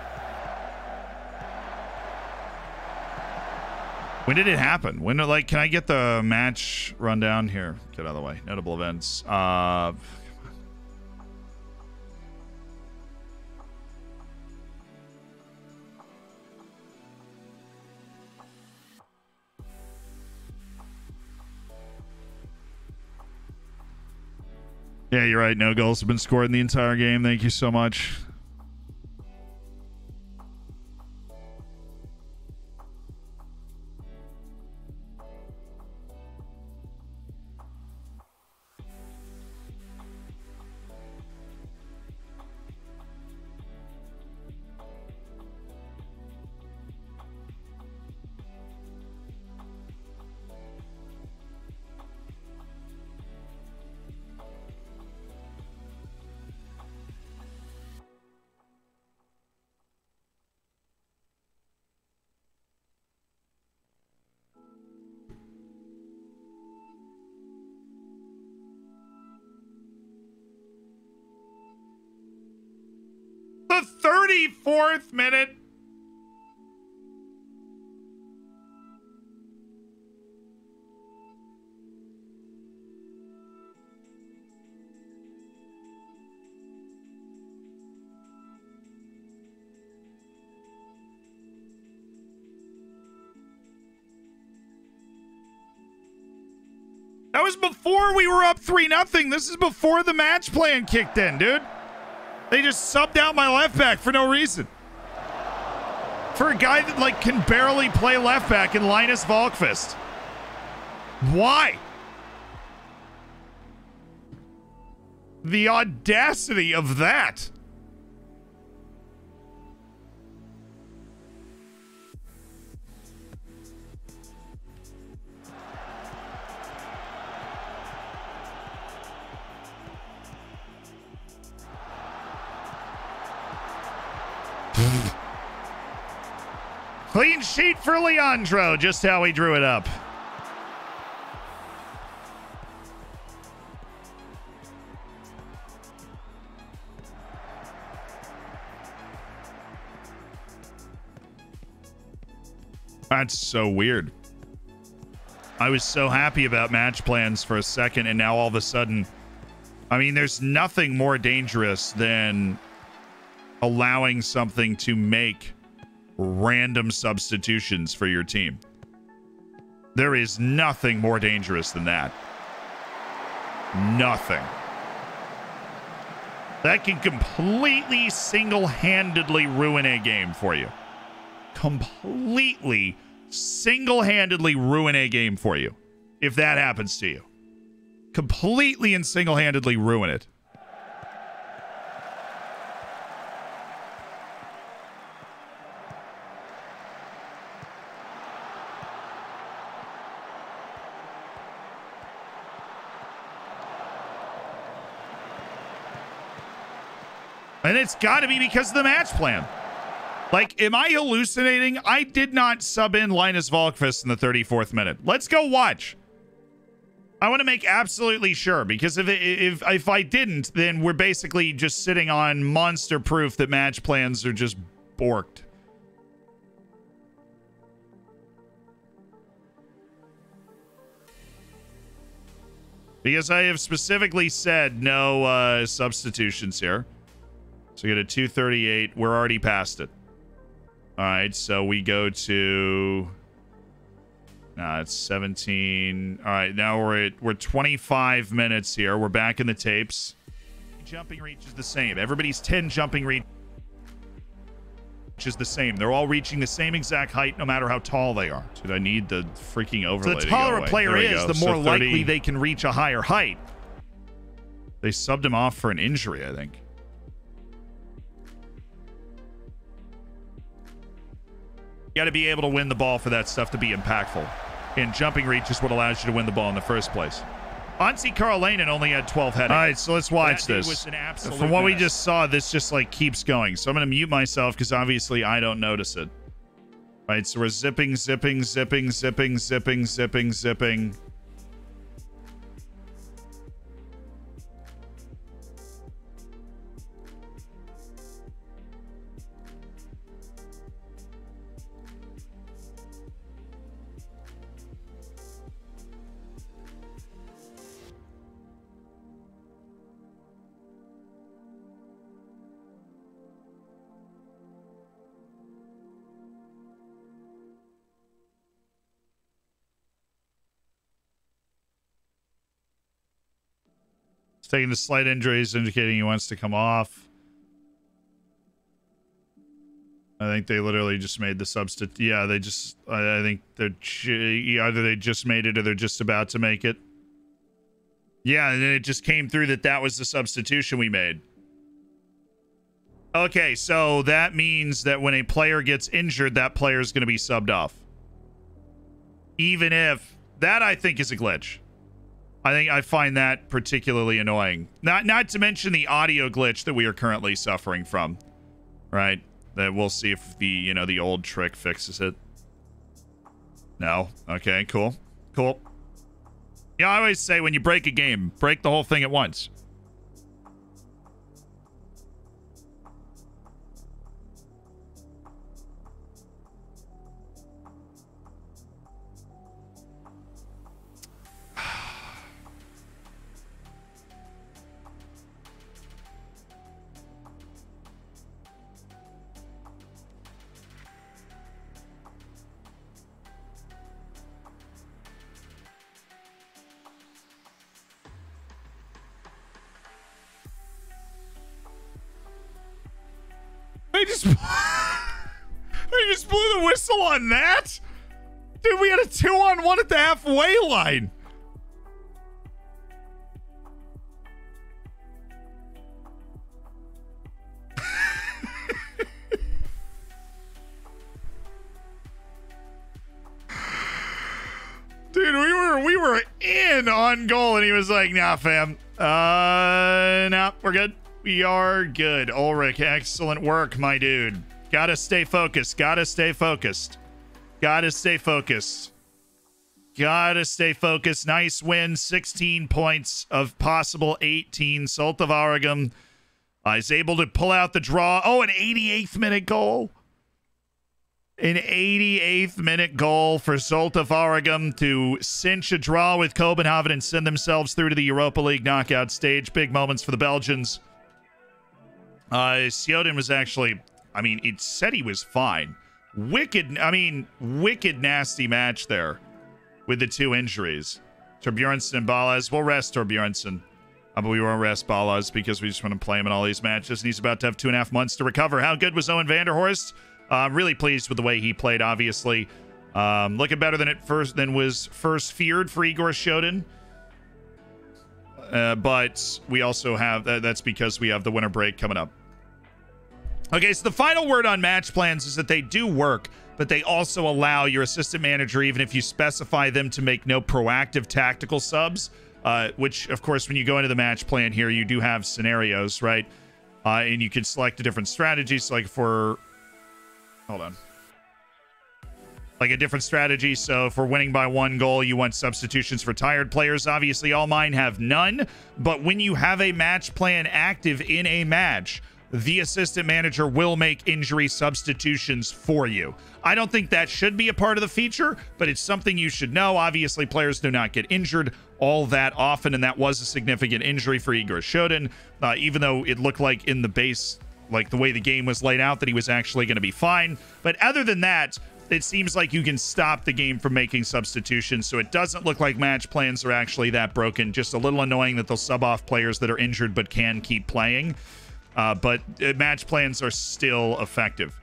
[SPEAKER 1] When did it happen? When, like, can I get the match rundown here? Get out of the way. Notable events. Yeah, you're right. No goals have been scored in the entire game. Thank you so much. The 34th minute. That was before we were up 3-0. This is before the match plan kicked in, dude. They just subbed out my left back for no reason. For a guy that, like, can barely play left back in Linus Volkvist. Why? The audacity of that. Clean sheet for Leandro, just how he drew it up. That's so weird. I was so happy about match plans for a second, and now all of a sudden, I mean, there's nothing more dangerous than allowing something to make random substitutions for your team. There is nothing more dangerous than that. Nothing. That can completely single-handedly ruin a game for you. Completely single-handedly ruin a game for you if that happens to you. Completely and single-handedly ruin it. And it's got to be because of the match plan. Like, am I hallucinating? I did not sub in Linus Volkvist in the 34th minute. Let's go watch. I want to make absolutely sure, because if I didn't, then we're basically just sitting on monster proof that match plans are just borked. Because I have specifically said no substitutions here. So we get a 238. We're already past it. All right, so we go to... it's 17. All right, now we're 25 minutes here. We're back in the tapes. Jumping reach is the same. Everybody's 10 jumping reach is the same. They're all reaching the same exact height, no matter how tall they are. Dude, I need the freaking overlay. So the taller a player is, the more likely they can reach a higher height. They subbed him off for an injury, I think. You got to be able to win the ball for that stuff to be impactful. And jumping reach is what allows you to win the ball in the first place. Ansi Karolainen only had 12 heading. All right, so let's watch this. From what we just saw, this just like keeps going. So I'm going to mute myself because obviously I don't notice it. All right, so we're zipping, zipping, zipping, zipping, zipping, zipping, zipping. Taking the slight injuries, indicating he wants to come off. I think they literally just made the substitute. Yeah, they just... I think they're... Either they just made it or they're just about to make it. Yeah, and then it just came through that was the substitution we made. Okay, so that means that when a player gets injured, that player is going to be subbed off. Even if... That, I think, is a glitch. I find that particularly annoying. Not to mention the audio glitch that we are currently suffering from. Right? That we'll see if the, the old trick fixes it. No. Okay, cool. Cool. Yeah, I always say when you break a game, break the whole thing at once. They just blew the whistle on that? Dude, we had a 2-on-1 at the halfway line. were in on goal, and he was like, nah, fam. Nah, we're good. We are good. Ulrich, excellent work, my dude. Gotta stay focused. Gotta stay focused. Gotta stay focused. Gotta stay focused. Nice win. 16 points of possible 18. Salt of Oregon is able to pull out the draw. Oh, an 88th minute goal. An 88th minute goal for Salt of Oregon to cinch a draw with Copenhagen and send themselves through to the Europa League knockout stage. Big moments for the Belgians. Sjoden was actually, I mean, it said he was fine. Wicked nasty match there with the two injuries. Torbjornsen and Ballas. We'll rest Torbjornsen. But we won't rest Ballas because we just want to play him in all these matches. And he's about to have 2.5 months to recover. How good was Owen van der Horst? I'm really pleased with the way he played, obviously. Looking better than was first feared for Igor Sjoden. But we also have, that's because we have the winter break coming up. Okay, so the final word on match plans is that they do work, but they also allow your assistant manager, even if you specify them, to make no proactive tactical subs, which, of course, when you go into the match plan here, you do have scenarios, right? And you can select a different strategy. So, like for... Hold on. Like a different strategy. So if we're winning by 1 goal, you want substitutions for tired players. Obviously, all mine have none. But when you have a match plan active in a match, the assistant manager will make injury substitutions for you. I don't think that should be a part of the feature, but it's something you should know. Obviously, players do not get injured all that often, and that was a significant injury for Igor Sjoden, even though it looked like in the base, like the way the game was laid out, that he was actually going to be fine. But other than that, it seems like you can stop the game from making substitutions, so it doesn't look like match plans are actually that broken. Just a little annoying that they'll sub off players that are injured but can keep playing. But match plans are still effective.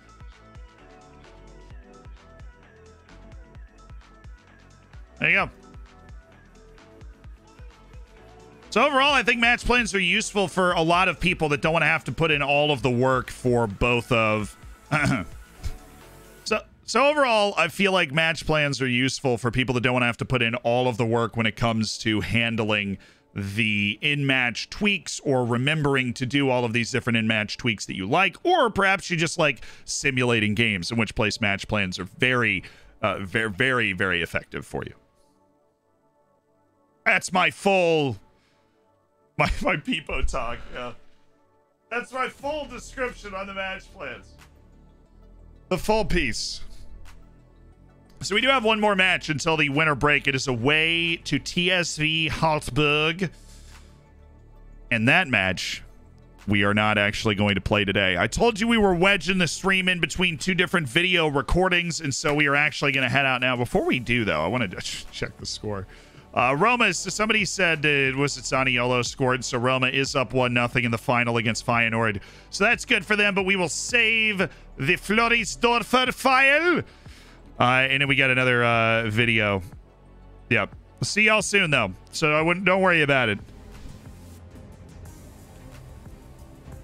[SPEAKER 1] There you go. So overall, I think match plans are useful for a lot of people that don't want to have to put in all of the work for both of... So overall, I feel like match plans are useful for people that don't want to have to put in all of the work when it comes to handling the in-match tweaks or remembering to do all of these different in-match tweaks that you like, or perhaps you just like simulating games, in which place match plans are very, very, very effective for you. That's my full... My Peepo talk, yeah. That's my full description on the match plans. The full piece. So we do have one more match until the winter break. It is away to TSV Haltberg. And that match, we are not actually going to play today. I told you we were wedging the stream in between 2 different video recordings, and so we are actually going to head out now. Before we do, though, I want to check the score. Roma, somebody said was it Zaniolo scored, so Roma is up 1-0 in the final against Feyenoord. So that's good for them, but we will save the Florisdorfer file. And then we got another video. Yep. We'll see y'all soon, though. So don't worry about it.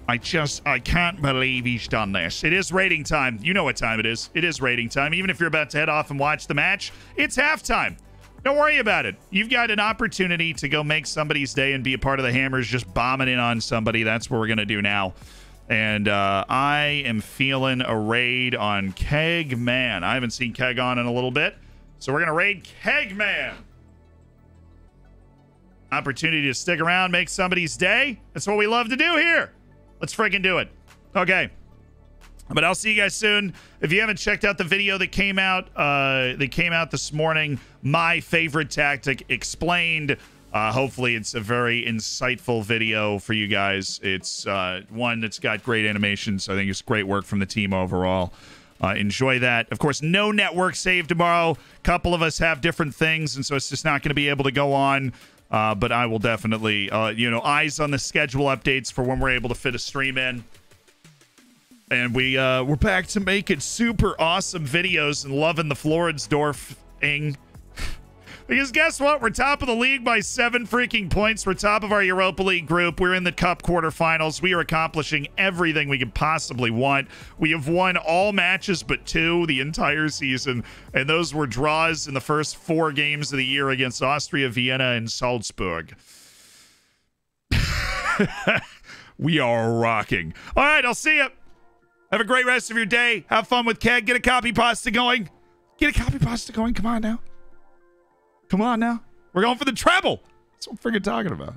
[SPEAKER 1] I can't believe he's done this. It is rating time. You know what time it is. It is rating time. Even if you're about to head off and watch the match, it's halftime. Don't worry about it. You've got an opportunity to go make somebody's day and be a part of the Hammers just bombing in on somebody. That's what we're going to do now. And I am feeling a raid on Kegman. I haven't seen Keg on in a little bit. So we're going to raid Kegman. Opportunity to stick around, make somebody's day. That's what we love to do here. Let's freaking do it. Okay. But I'll see you guys soon. If you haven't checked out the video that came out this morning, my favorite tactic explained. Hopefully it's a very insightful video for you guys. It's one that's got great animations. I think it's great work from the team overall. Enjoy that. Of course, no network save tomorrow. A couple of us have different things, and so it's just not going to be able to go on. But I will definitely, eyes on the schedule updates for when we're able to fit a stream in. And we're back to making super awesome videos and loving the Floridsdorf-ing. Because guess what? We're top of the league by 7 freaking points. We're top of our Europa League group. We're in the Cup quarterfinals. We are accomplishing everything we could possibly want. We have won all matches but 2 the entire season, and those were draws in the first 4 games of the year against Austria, Vienna, and Salzburg. We are rocking. All right, I'll see you. Have a great rest of your day. Have fun with Keg. Get a copy pasta going. Get a copy pasta going. Come on now. Come on now. We're going for the treble. That's what I'm freaking talking about.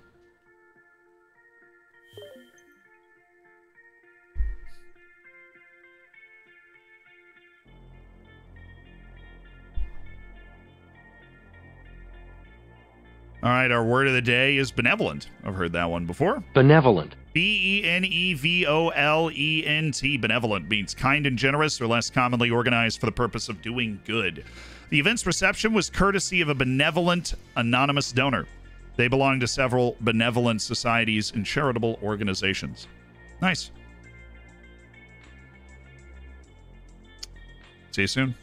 [SPEAKER 1] All right, our word of the day is benevolent. I've heard that one before.
[SPEAKER 4] Benevolent.
[SPEAKER 1] Benevolent. Benevolent means kind and generous, or less commonly organized for the purpose of doing good. The event's reception was courtesy of a benevolent anonymous donor. They belong to several benevolent societies and charitable organizations. Nice. See you soon.